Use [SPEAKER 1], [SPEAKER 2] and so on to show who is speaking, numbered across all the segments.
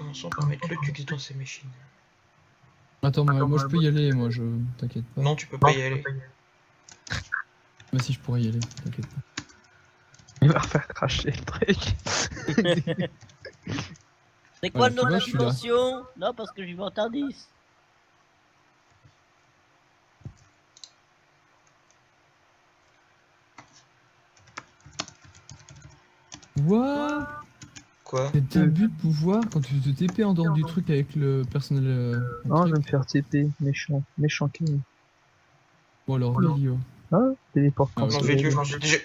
[SPEAKER 1] Commençons par mettre le tux dans ces machines.
[SPEAKER 2] Attends, moi je peux y aller, moi je... T'inquiète pas.
[SPEAKER 1] Non, tu peux pas y aller.
[SPEAKER 2] Bah si, je pourrais y aller, t'inquiète pas.
[SPEAKER 3] Il va refaire cracher le truc.
[SPEAKER 4] C'est quoi
[SPEAKER 2] Voilà, tu vois, je suis là.
[SPEAKER 4] notation? Non, parce que j'y vais en tardis.
[SPEAKER 2] What?
[SPEAKER 1] Quoi?
[SPEAKER 2] C'est un but de pouvoir quand tu te TP en dehors du truc avec le personnel.
[SPEAKER 3] Non, je vais me faire TP. Méchant. Méchant king.
[SPEAKER 2] Bon alors, Vélio.
[SPEAKER 3] Ah, téléporte
[SPEAKER 2] Ah,
[SPEAKER 1] Non,
[SPEAKER 3] cancellé.
[SPEAKER 1] Vélio, je m'en suis déjà...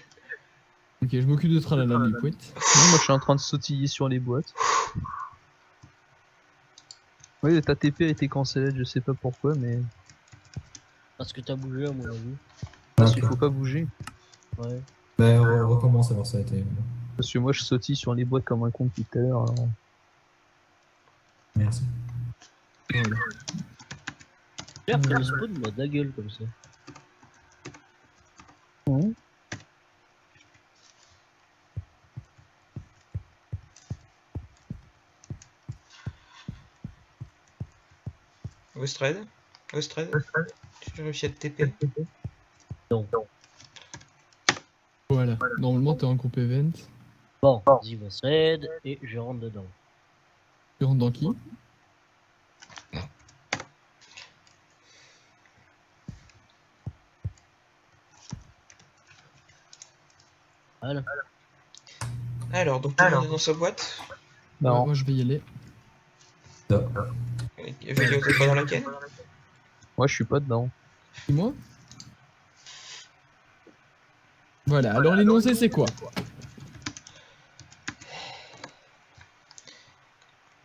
[SPEAKER 2] Ok, je m'occupe de tralala, Lipouet.
[SPEAKER 3] Non, moi je suis en train de sautiller sur les boîtes. Oui, ta TP a été cancellée, je sais pas pourquoi, mais.
[SPEAKER 4] Parce que t'as bougé, à mon avis.
[SPEAKER 3] Parce
[SPEAKER 5] Ok.
[SPEAKER 3] qu'il faut pas bouger.
[SPEAKER 4] Ouais.
[SPEAKER 5] Ben, on recommence alors ça a été.
[SPEAKER 3] Parce que moi je sautille sur les boîtes comme un con tout à l'heure. Alors...
[SPEAKER 5] Merci.
[SPEAKER 2] Voilà.
[SPEAKER 4] J'espère que le spawn m'a da gueule comme ça.
[SPEAKER 3] Mmh.
[SPEAKER 1] Ostred? Ostred? Tu as réussi à te TP?
[SPEAKER 4] Non.
[SPEAKER 2] Voilà. Normalement, t'es en groupe event.
[SPEAKER 4] Bon, j'y vais thread et je rentre dedans.
[SPEAKER 2] Tu rentres dans qui?
[SPEAKER 4] Voilà.
[SPEAKER 1] Alors, donc tout le monde est dans sa boîte?
[SPEAKER 3] Non.
[SPEAKER 2] Ouais, moi je vais y aller.
[SPEAKER 5] Top.
[SPEAKER 1] Vélio, t'es pas dans laquelle?
[SPEAKER 3] Moi je suis pas dedans.
[SPEAKER 2] Et moi? Voilà, alors l'énoncé c'est quoi?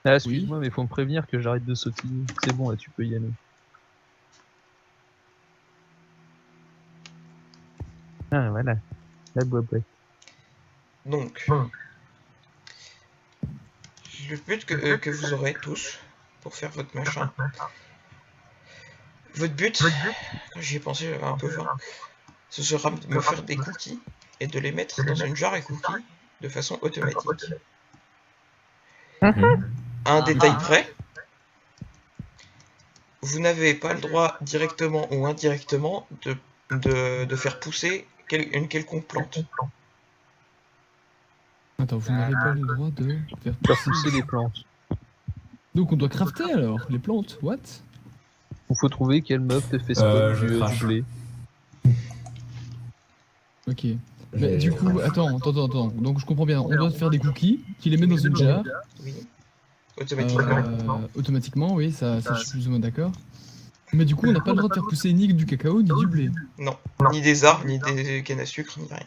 [SPEAKER 3] Ah, excuse-moi, mais faut me prévenir que j'arrête de sautiller. C'est bon, là tu peux y aller. Ah, voilà. La boîte.
[SPEAKER 1] Donc, le but que vous aurez tous pour faire votre machin, votre but, j'y ai pensé un peu fort, ce sera de me faire des cookies et de les mettre dans une jarre à cookies de façon automatique. À un détail près, vous n'avez pas le droit directement ou indirectement de faire pousser une quelconque plante.
[SPEAKER 2] Attends, vous n'avez pas le droit de faire
[SPEAKER 3] Faire pousser les plantes.
[SPEAKER 2] Donc on doit crafter alors, les plantes, what?
[SPEAKER 3] Il faut trouver quel mob te fait spawn
[SPEAKER 5] je crache.
[SPEAKER 3] du blé.
[SPEAKER 2] Ok. Mais du coup, attends. Donc je comprends bien, on doit faire des cookies, qui les met dans une jarre.
[SPEAKER 1] Oui. Automatiquement.
[SPEAKER 2] Automatiquement, oui, ça je suis plus ou moins d'accord. Mais du coup, on n'a pas le droit de faire pousser ni du cacao, ni du blé.
[SPEAKER 1] Non. Ni des arbres, ni des cannes à sucre, ni rien.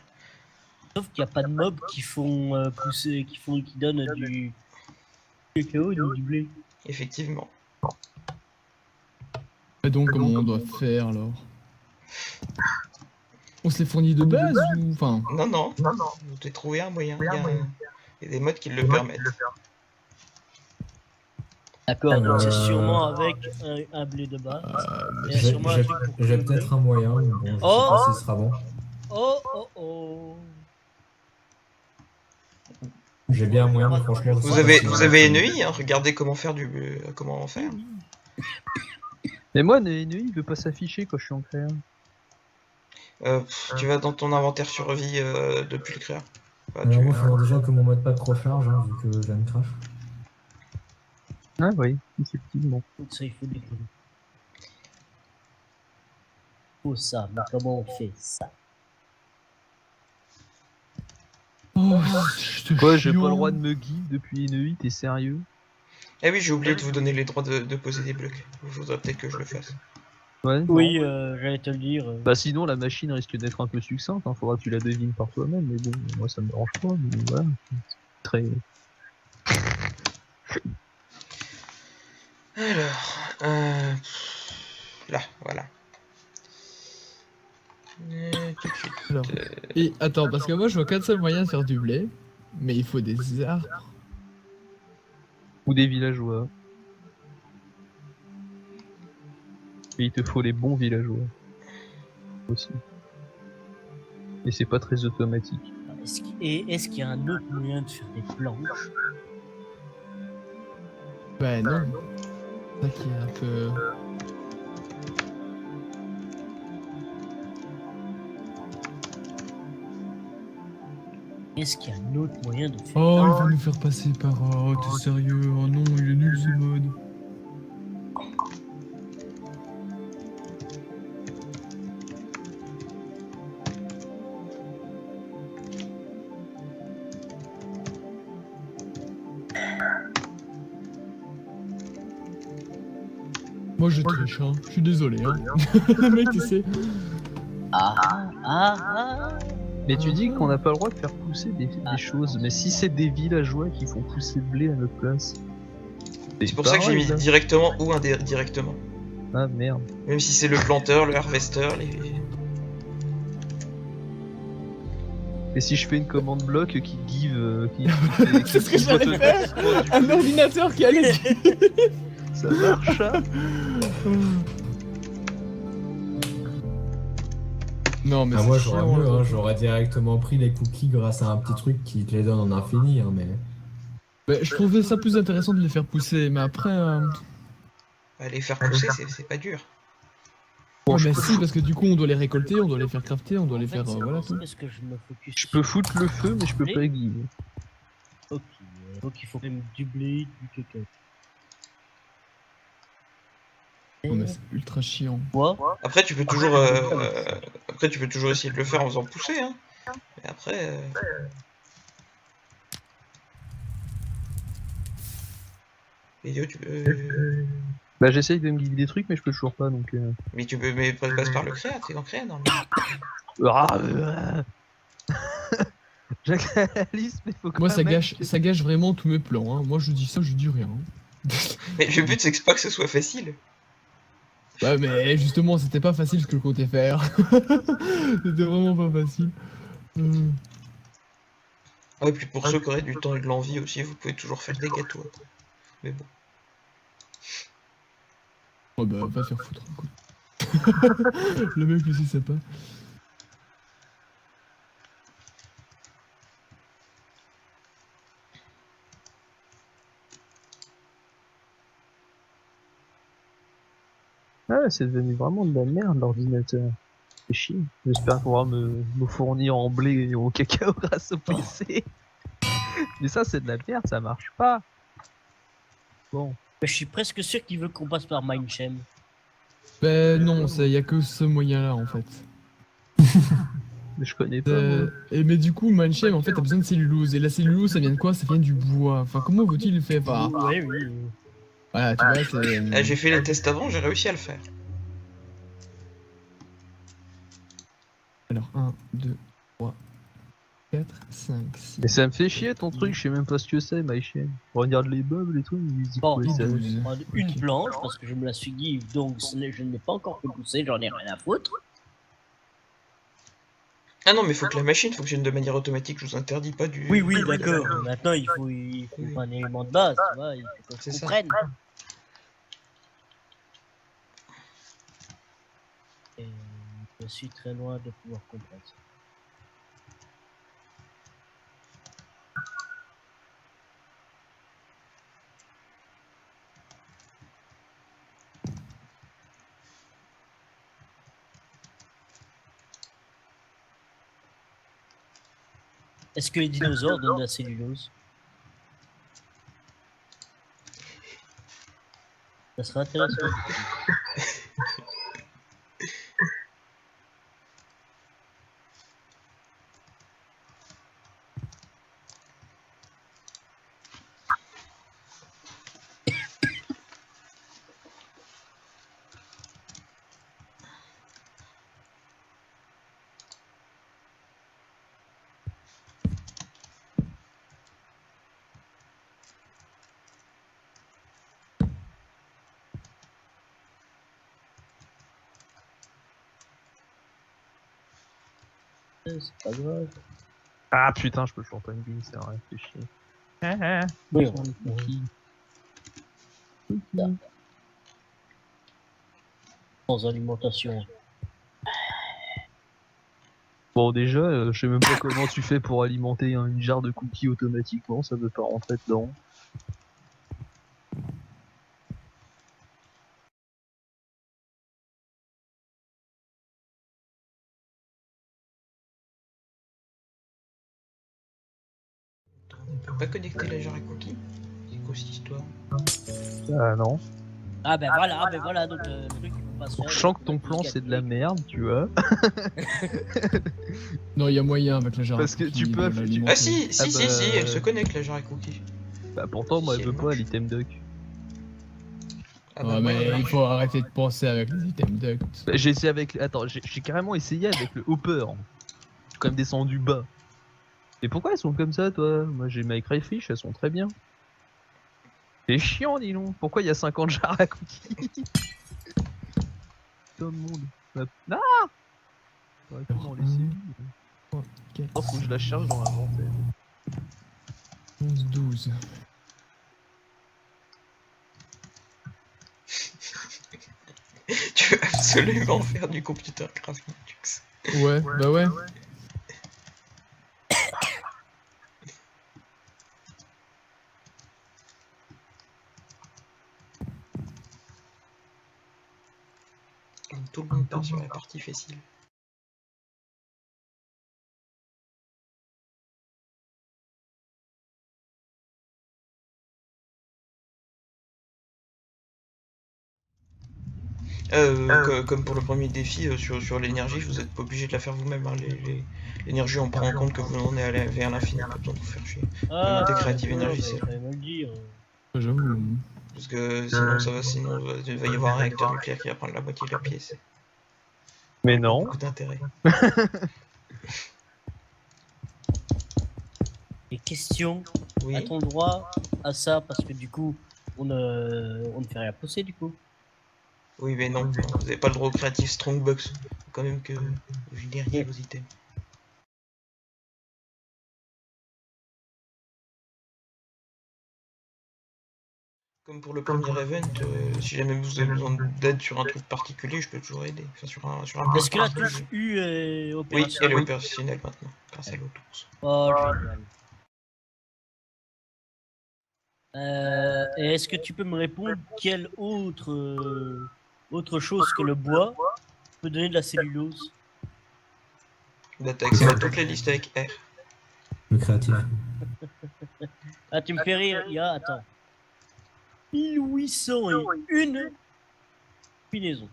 [SPEAKER 4] Sauf qu'il n'y a pas de mobs qui font pousser, qui donnent du cacao ni du blé.
[SPEAKER 1] Effectivement.
[SPEAKER 2] Et donc, comment on doit faire alors? On se les fournit de base ou... Enfin...
[SPEAKER 1] Non. Vous devez trouver un moyen. Il y a des modes qui le permettent.
[SPEAKER 4] D'accord, donc c'est sûrement avec un blé de base. Il y a sûrement un truc pour
[SPEAKER 5] J'ai
[SPEAKER 4] couper.
[SPEAKER 5] peut-être un moyen, mais bon, je sais
[SPEAKER 4] Oh
[SPEAKER 5] pas si ce sera bon.
[SPEAKER 4] Oh.
[SPEAKER 5] J'ai bien un moyen, mais franchement, je sais
[SPEAKER 1] Vous
[SPEAKER 5] pas
[SPEAKER 1] avez,
[SPEAKER 5] si-
[SPEAKER 1] vous avez NEI, hein, regardez comment faire comment en faire.
[SPEAKER 3] Mais moi, NEI, il veut pas s'afficher quand je suis en créa.
[SPEAKER 1] Tu vas dans ton inventaire survie depuis le créa. Enfin,
[SPEAKER 5] Alors moi, il faudra déjà que mon modpad recharge, hein, vu que j'ai une crash.
[SPEAKER 3] Ah oui, effectivement.
[SPEAKER 4] Ça, il faut décoller. Oh ça, mais comment on fait ça?
[SPEAKER 2] Oh, je te
[SPEAKER 3] Quoi, j'ai pas
[SPEAKER 2] chiant.
[SPEAKER 3] le droit de me guide depuis NEI, t'es sérieux?
[SPEAKER 1] Ah oui, j'ai oublié de vous donner les droits de poser des blocs. Il faudrait peut-être que je le fasse.
[SPEAKER 3] Ouais, non.
[SPEAKER 4] Oui, j'allais te le dire.
[SPEAKER 3] Bah sinon, la machine risque d'être un peu succincte, hein. Faudra que tu la devines par toi-même, mais bon, moi ça me dérange pas, mais voilà. C'est très...
[SPEAKER 1] Alors, là, voilà. Tout de suite.
[SPEAKER 2] Alors. Et attends, parce que moi je vois qu'un seul moyen de faire du blé, mais il faut des arbres.
[SPEAKER 3] Ou des villageois. Et il te faut les bons villageois. Aussi. Et c'est pas très automatique.
[SPEAKER 4] Est-ce qu'il y a un autre moyen de faire des planches?
[SPEAKER 2] Bah non. C'est ça qui est un peu...
[SPEAKER 4] Est-ce qu'il y a un autre moyen de faire?
[SPEAKER 2] Oh, il va nous faire passer par... Oh, t'es sérieux? Oh non, il est nul ce mode. Moi je triche, hein. Je suis désolé, hein. Le mec, tu sais...
[SPEAKER 3] Mais tu dis qu'on n'a pas le droit de faire pousser des choses, mais si c'est des villageois qui font pousser le blé à notre place.
[SPEAKER 1] C'est pour ça que j'ai mis
[SPEAKER 3] pareil, là.
[SPEAKER 1] directement ou indirectement.
[SPEAKER 3] Ah merde.
[SPEAKER 1] Même si c'est le planteur, le harvester, les...
[SPEAKER 3] Et si je fais une commande bloc qui give.
[SPEAKER 2] C'est ce que j'allais faire. Un ordinateur qui allait...
[SPEAKER 3] Ça marche, hein.
[SPEAKER 2] Non mais
[SPEAKER 5] Ah,
[SPEAKER 2] c'est
[SPEAKER 5] moi j'aurais
[SPEAKER 2] chiant,
[SPEAKER 5] mieux,
[SPEAKER 2] hein.
[SPEAKER 5] hein, j'aurais directement pris les cookies grâce à un petit truc qui te les donne en infini, hein, mais...
[SPEAKER 2] Bah, je trouvais ça plus intéressant de les faire pousser, mais après...
[SPEAKER 1] Bah, les faire pousser, c'est pas dur.
[SPEAKER 2] Ouais, mais si, parce que du coup on doit les récolter, on doit les faire crafter, on doit les
[SPEAKER 4] En fait,
[SPEAKER 2] faire...
[SPEAKER 4] c'est
[SPEAKER 2] voilà
[SPEAKER 4] pour
[SPEAKER 2] tout.
[SPEAKER 4] ça parce que je me focus
[SPEAKER 3] Je peux foutre le feu, mais je peux pas give.
[SPEAKER 4] Ok, donc il faut même du blé, du cacao.
[SPEAKER 2] Non mais c'est ultra chiant.
[SPEAKER 4] Quoi?
[SPEAKER 1] Après, tu peux toujours, après, tu peux toujours essayer de le faire en faisant pousser, hein. Mais après... Vidéo, tu peux...
[SPEAKER 3] Bah j'essaye de me give des trucs, mais je peux toujours pas, donc...
[SPEAKER 1] Mais tu peux... Mais passe par le créa, t'es en créa, normalement.
[SPEAKER 3] J'analyse, mais faut quand
[SPEAKER 2] Moi
[SPEAKER 3] même...
[SPEAKER 2] ça gâche vraiment tous mes plans, hein. Moi je dis ça, je dis rien.
[SPEAKER 1] Mais le but, c'est que pas que ce soit facile.
[SPEAKER 2] Ouais mais justement c'était pas facile ce que je comptais faire. C'était vraiment pas facile.
[SPEAKER 1] Ah, et puis pour ceux qui auraient du temps et de l'envie aussi, vous pouvez toujours faire des gâteaux. Après. Mais bon.
[SPEAKER 2] Oh bah va faire foutre. Quoi. Le mec lui c'est sympa.
[SPEAKER 3] Ah, c'est devenu vraiment de la merde l'ordinateur. C'est chier. J'espère pouvoir me fournir en blé et au cacao grâce au PC. Mais ça, c'est de la merde, ça marche pas. Bon.
[SPEAKER 4] Je suis presque sûr qu'il veut qu'on passe par Mindshame.
[SPEAKER 2] Bah non, y a que ce moyen là en fait.
[SPEAKER 3] Mais je connais pas. Moi.
[SPEAKER 2] Mais du coup, Mindshame en fait a besoin de cellulose. Et la cellulose ça vient de quoi? Ça vient du bois. Enfin, comment faut-il le faire? Enfin,
[SPEAKER 4] Ouais, oui.
[SPEAKER 2] voilà, tu vois, c'est.
[SPEAKER 1] J'ai fait les tests avant, j'ai réussi à le faire.
[SPEAKER 2] Alors, 1, 2, 3, 4, 5, 6.
[SPEAKER 3] Mais ça me fait chier ton truc, je sais même pas ce que c'est, ma chaîne. Regarde les bugs, les trucs, ils disent
[SPEAKER 4] Bon,
[SPEAKER 3] quoi,
[SPEAKER 2] il
[SPEAKER 3] ça
[SPEAKER 2] bouge.
[SPEAKER 4] prendre une
[SPEAKER 2] Ok.
[SPEAKER 4] planche parce que je me la suis give, donc je ne l'ai pas encore fait pousser, j'en ai rien à foutre.
[SPEAKER 1] Ah non, mais faut que la machine fonctionne de manière automatique, je vous interdis pas du...
[SPEAKER 4] Oui, oui, d'accord. Maintenant, il faut un élément de base, tu vois, il faut
[SPEAKER 1] C'est
[SPEAKER 4] qu'on
[SPEAKER 1] ça.
[SPEAKER 4] comprenne. Et je suis très loin de pouvoir comprendre ça. Est-ce que les dinosaures donnent de la cellulose? Ça serait intéressant. C'est pas grave.
[SPEAKER 3] Ah putain, je peux toujours pas une bille, ça aurait fait chier.
[SPEAKER 4] Oui, sans alimentation.
[SPEAKER 3] Bon déjà, je sais même pas comment tu fais pour alimenter une jarre de cookies automatiquement, ça veut pas rentrer dedans.
[SPEAKER 1] peux pas connecter la jarre à cookies? C'est quoi cette histoire?
[SPEAKER 3] Ah non.
[SPEAKER 4] Ah ben voilà, donc le truc il faut pas se faire.
[SPEAKER 3] Je sens que ton plan c'est de la merde, tu vois.
[SPEAKER 2] Non, il y a moyen avec la jarre.
[SPEAKER 3] Parce que tu peux-
[SPEAKER 1] Ah si,
[SPEAKER 3] Ah bah,
[SPEAKER 1] elle se connecte la jarre à cookies.
[SPEAKER 3] Bah pourtant moi elle veut pas
[SPEAKER 1] Officiellement.
[SPEAKER 3] l'item duck.
[SPEAKER 1] Ah
[SPEAKER 2] Ouais, mais
[SPEAKER 1] voilà.
[SPEAKER 2] il faut arrêter de penser avec les items duct.
[SPEAKER 3] Bah, j'ai essayé avec. Attends, j'ai carrément essayé avec le hopper. Je suis quand même descendu bas. Mais pourquoi elles sont comme ça, toi? Moi j'ai mes crayfish, elles sont très bien. C'est chiant, dis donc. Pourquoi il y a 50 jarres à cookies? Tout le monde. Ah! Ouais, comment laisser une. Oh, faut que je la charge dans l'inventaire.
[SPEAKER 2] 11, 12.
[SPEAKER 1] Tu veux absolument faire du computer crafting, Tux.
[SPEAKER 2] Ouais, bah ouais.
[SPEAKER 1] Tout le monde part sur la partie facile. Comme pour le premier défi sur l'énergie, vous êtes pas obligé de la faire vous-même. Hein. L'énergie, on prend en compte que vous en êtes vers l'infini, pas besoin de vous faire chier.
[SPEAKER 4] Ah,
[SPEAKER 1] Des créatives
[SPEAKER 4] ouais,
[SPEAKER 1] énergie,
[SPEAKER 4] bah,
[SPEAKER 1] c'est
[SPEAKER 4] fallait me le dire.
[SPEAKER 2] J'avoue.
[SPEAKER 1] Parce que sinon il va y avoir un réacteur nucléaire qui va prendre la moitié de la pièce.
[SPEAKER 3] Mais non.
[SPEAKER 1] Beaucoup d'intérêt.
[SPEAKER 4] Et question,
[SPEAKER 1] Oui.
[SPEAKER 4] a-t-on droit à ça parce que du coup on ne fait rien pousser du coup?
[SPEAKER 1] Oui, mais non, vous n'avez pas le droit au Creative Strongbox. Faut quand même que vous génériez vos items. Comme pour le premier event, si jamais vous avez besoin d'aide sur un truc particulier, je peux toujours aider. Enfin, sur un
[SPEAKER 4] Est-ce que la
[SPEAKER 1] particulier.
[SPEAKER 4] touche U est
[SPEAKER 1] Oui, elle est
[SPEAKER 4] opérationnelle?
[SPEAKER 1] opérationnelle maintenant, grâce à l'autours.
[SPEAKER 4] Oh, génial. Et est-ce que tu peux me répondre quelle autre chose que le bois peut donner de la cellulose?
[SPEAKER 1] Bah, t'as accès à toutes les listes avec R.
[SPEAKER 5] Le créatif.
[SPEAKER 4] Ah, tu me fais rire, il y a, attends, 1801 combinaisons.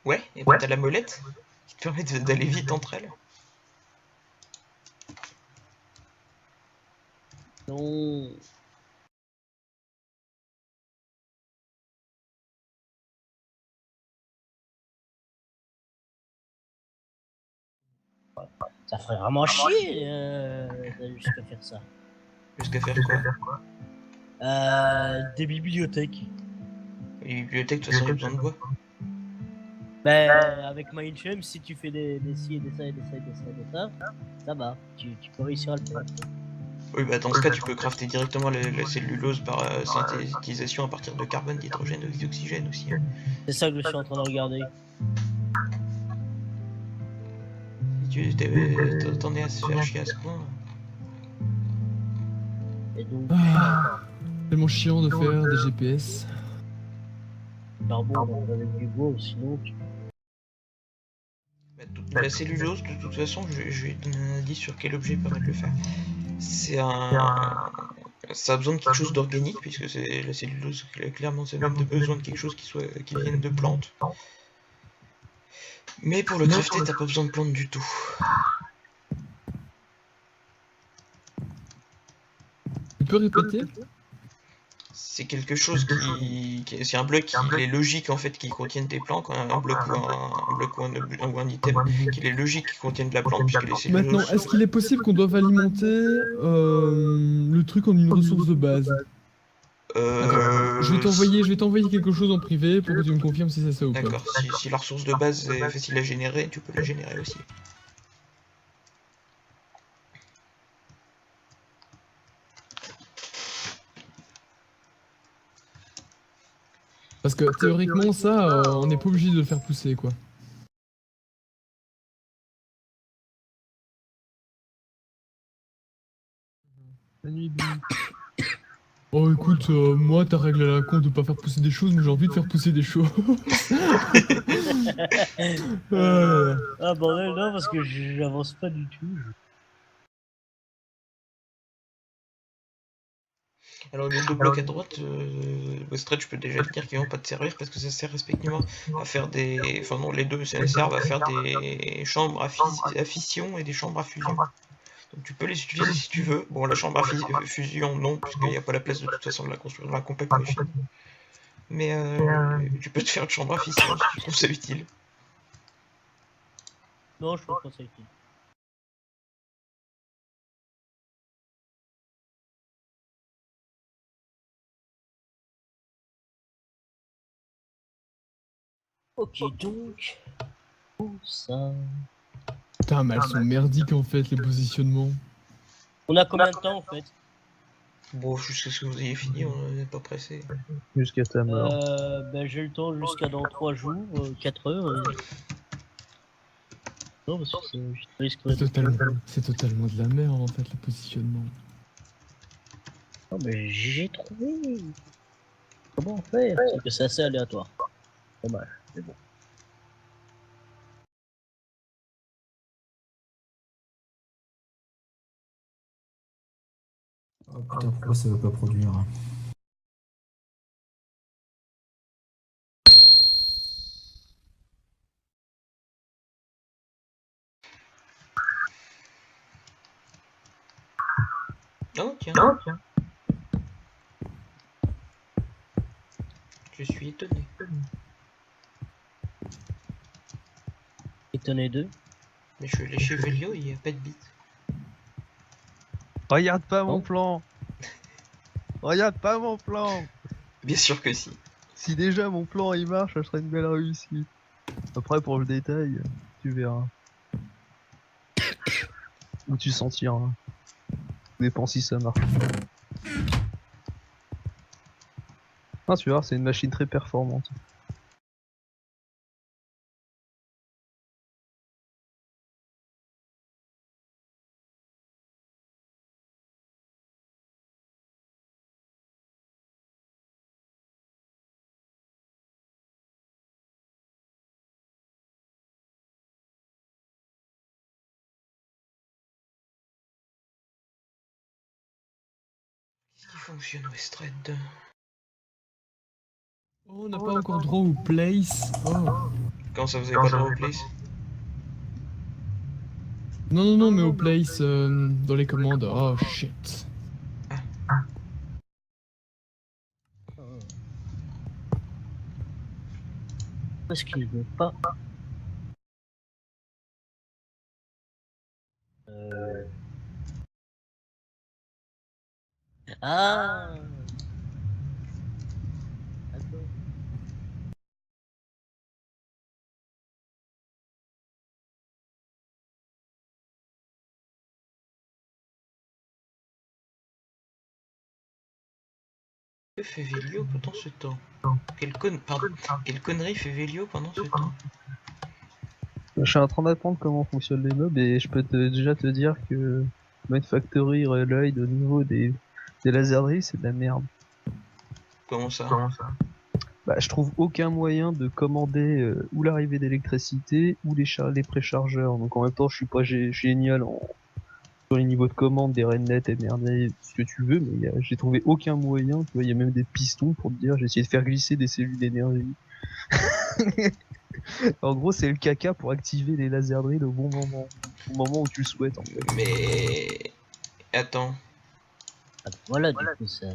[SPEAKER 1] Ouais, et bah t'as la molette qui te permet d'aller vite entre elles.
[SPEAKER 4] Non. Ça ferait vraiment chier d'aller jusqu'à faire ça.
[SPEAKER 1] Jusqu'à faire quoi?
[SPEAKER 4] Des bibliothèques.
[SPEAKER 1] Les bibliothèques, de toute façon, il y a besoin de bois.
[SPEAKER 4] Ben, avec Mindshame, si tu fais des ci et des ça et des ça et des ça et des ça va. Tu peux réussir à le faire.
[SPEAKER 1] Oui, bah dans ce cas, tu peux crafter directement la cellulose par synthétisation à partir de carbone, d'hydrogène ou d'oxygène aussi. Hein.
[SPEAKER 4] C'est ça que je suis en train de regarder.
[SPEAKER 1] Si tu t'en es à se faire chier à ce point.
[SPEAKER 4] Et donc,
[SPEAKER 2] Ah, tellement chiant de faire des GPS.
[SPEAKER 4] charbon avec du bois, sinon tu...
[SPEAKER 1] Bah, la cellulose, de toute façon, je vais donner un indice sur quel objet permet de le faire. C'est un... Ça a besoin de quelque chose d'organique, puisque c'est la cellulose, clairement, ça a même besoin de quelque chose qui vienne de plantes. Mais pour le crafter, t'as pas besoin de plantes du tout.
[SPEAKER 2] Tu peux répéter?
[SPEAKER 1] C'est quelque chose c'est un bloc qui est logique en fait, qui contienne des plantes, un bloc ou un item qui est logique qui contienne de la plante, puisque les celluloses...
[SPEAKER 2] Maintenant, est-ce qu'il est possible qu'on doive alimenter le truc en une ressource de base? Je vais t'envoyer quelque chose en privé pour que tu me confirmes si c'est ça ou pas.
[SPEAKER 1] D'accord, si la ressource de base est facile à générer, tu peux la générer aussi.
[SPEAKER 2] Parce que théoriquement, ça, on n'est pas obligé de le faire pousser, quoi.
[SPEAKER 3] La nuit bleue.
[SPEAKER 2] Oh écoute, moi ta règle à la con de pas faire pousser des choses, mais j'ai envie de faire pousser des choses.
[SPEAKER 4] Ah bordel, non, parce que j'avance pas du tout.
[SPEAKER 1] Alors les deux blocs à droite, Westred, je peux déjà te dire qu'ils vont pas te servir parce que ça sert respectivement à faire des... Enfin non, les deux ça servent à faire des chambres à fission et des chambres à fusion. Donc tu peux les utiliser si tu veux. Bon, la chambre à fusion, non, puisqu'il n'y a pas la place de toute façon de la construire dans la compact machine. Mais tu peux te faire une chambre à fission si tu trouves ça utile.
[SPEAKER 4] Non, je trouve pas ça utile. Ok, donc... Où ça?
[SPEAKER 2] Putain, mais elles sont merdiques en fait, les positionnements.
[SPEAKER 4] On a combien de temps en fait?
[SPEAKER 1] Bon, jusqu'à ce que vous ayez fini, on n'est pas pressé.
[SPEAKER 3] Jusqu'à ta mort.
[SPEAKER 4] Ben, j'ai le temps jusqu'à dans 3 jours, 4 heures. Non, parce que je risque
[SPEAKER 2] C'est totalement de la merde en fait, le positionnement.
[SPEAKER 4] Non, mais j'ai trouvé. Comment faire? C'est que c'est assez aléatoire. Dommage, mais bon.
[SPEAKER 5] Oh putain, pourquoi ça veut pas produire?
[SPEAKER 1] Oh tiens. Je suis étonné.
[SPEAKER 4] Étonné d'eux.
[SPEAKER 1] Mais je suis allé chez Velio, il n'y a pas de bite.
[SPEAKER 3] Regarde pas mon
[SPEAKER 2] Oh.
[SPEAKER 3] plan. Regarde pas mon plan.
[SPEAKER 1] Bien sûr que si.
[SPEAKER 3] Si déjà mon plan il marche, ça serait une belle réussite. Après pour le détail, tu verras. Ou tu sentiras. Ça dépend si ça marche. Ah tu vois, c'est une machine très performante.
[SPEAKER 1] Qu'est-ce qui fonctionne, Westred?
[SPEAKER 2] Oh, on n'a pas encore droit au place. Oh.
[SPEAKER 1] Quand ça vous avez pas de replace?
[SPEAKER 2] Non, non, non, mais au place dans les commandes. Oh shit.
[SPEAKER 4] Parce qu'il veut pas. Ah. D'accord.
[SPEAKER 1] Que fait Velio pendant ce temps? Quelle connerie fait Velio pendant ce temps?
[SPEAKER 3] Je suis en train d'apprendre comment fonctionnent les mobs et je peux déjà te dire que Mindfactory Reload au niveau des laserderies c'est de la merde.
[SPEAKER 1] Comment ça?
[SPEAKER 3] Bah, je trouve aucun moyen de commander ou l'arrivée d'électricité ou les préchargeurs. Donc en même temps, je suis pas génial sur les niveaux de commande des Rednet et merder ce que tu veux, mais j'ai trouvé aucun moyen. Tu vois, il y a même des pistons pour te dire. J'ai essayé de faire glisser des cellules d'énergie. En gros, c'est le caca pour activer les laserdrills au bon moment, au moment où tu le souhaites. En fait.
[SPEAKER 1] Mais... Attends.
[SPEAKER 4] Ah, voilà du coup ça.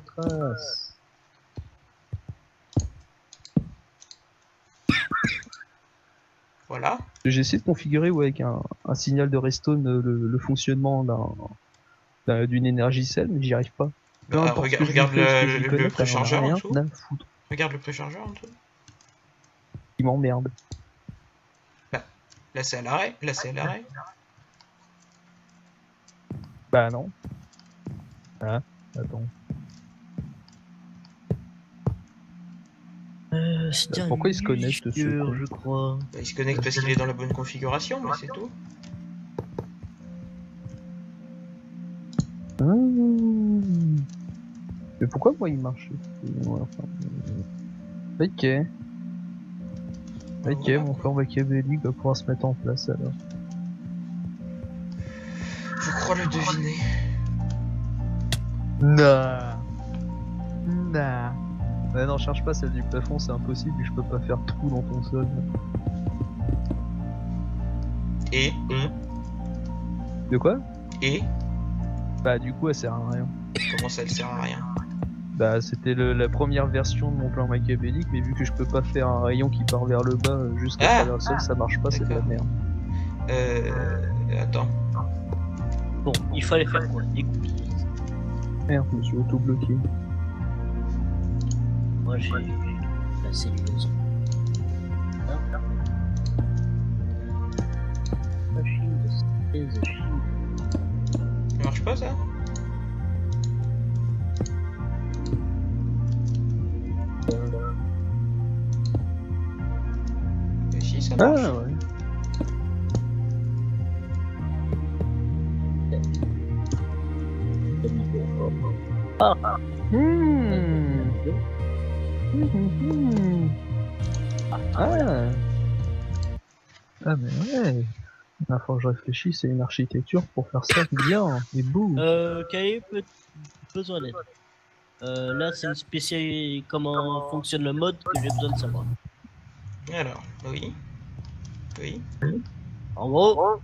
[SPEAKER 4] Trace.
[SPEAKER 1] Voilà.
[SPEAKER 3] J'ai essayé de configurer avec un signal de redstone le fonctionnement d'une énergie cell, mais j'y arrive pas. Peu
[SPEAKER 1] Bah,
[SPEAKER 3] importe ce que je
[SPEAKER 1] regarde
[SPEAKER 3] fais, ce que j'y
[SPEAKER 1] le
[SPEAKER 3] connecte,
[SPEAKER 1] préchargeur en
[SPEAKER 3] rien
[SPEAKER 1] dessous.
[SPEAKER 3] à foutre.
[SPEAKER 1] Regarde le préchargeur en dessous.
[SPEAKER 3] Il m'emmerde.
[SPEAKER 1] Là c'est à l'arrêt. Là c'est à l'arrêt.
[SPEAKER 3] Bah non. Ah, attends.
[SPEAKER 4] C'est
[SPEAKER 3] Pourquoi
[SPEAKER 4] un
[SPEAKER 3] il se connecte, ce
[SPEAKER 4] mixture,
[SPEAKER 3] con
[SPEAKER 4] je crois.
[SPEAKER 1] Bah, il se connecte parce qu'il est dans la bonne configuration, mais c'est tout.
[SPEAKER 3] Mais pourquoi moi il marche? Ouais, enfin, ok. Ok,
[SPEAKER 1] Voilà.
[SPEAKER 3] mon plan machiavélique va pouvoir se mettre en place alors.
[SPEAKER 1] Je crois le deviner.
[SPEAKER 3] Nah. Nah. Ouais, non, cherche pas celle du plafond, c'est impossible, je peux pas faire trou dans ton sol.
[SPEAKER 1] Et
[SPEAKER 3] De quoi?
[SPEAKER 1] Et
[SPEAKER 3] Bah, du coup, elle sert à rien.
[SPEAKER 1] comment ça, elle sert à rien?
[SPEAKER 3] Bah, c'était la première version de mon plan machiavélique, mais vu que je peux pas faire un rayon qui part vers le bas jusqu'à travers le sol, ça marche pas, c'est de la
[SPEAKER 1] D'accord.
[SPEAKER 3] merde.
[SPEAKER 1] Attends.
[SPEAKER 4] Bon, il fallait faire quoi? Écoute,
[SPEAKER 3] Merde, je me suis auto-bloqué.
[SPEAKER 4] moi j'ai la cellulose. Hein? Machine de synthèse chimique.
[SPEAKER 1] Ça marche pas ça? Si, ça marche.
[SPEAKER 3] Ah ouais. Mmh. Ah. Ah mais ouais. Il faut que je réfléchisse à une architecture pour faire ça bien et beau.
[SPEAKER 4] Cahier peut besoin d'aide. Là, c'est une spéciale comment fonctionne le mode que j'ai besoin de savoir.
[SPEAKER 1] Alors, oui. Oui.
[SPEAKER 4] En gros,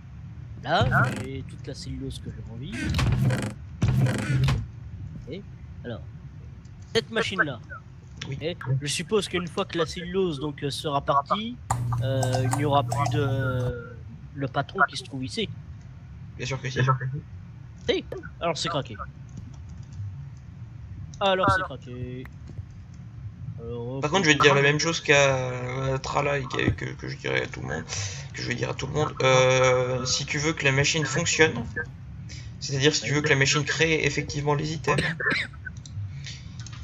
[SPEAKER 4] là, j'ai toute la cellulose que j'ai envie. Et alors, cette machine-là.
[SPEAKER 1] Oui.
[SPEAKER 4] Et je suppose qu'une fois que la cellulose donc sera partie, il n'y aura plus de le patron qui se trouve ici.
[SPEAKER 1] Bien sûr que si.
[SPEAKER 4] Si. Alors c'est craqué. Alors c'est craqué. Alors,
[SPEAKER 1] Par contre, je vais te dire la même chose qu'à Trala et que je dirais à tout le monde. Que je vais dire à tout le monde. Si tu veux que la machine fonctionne, c'est-à-dire si tu veux que la machine crée effectivement les items,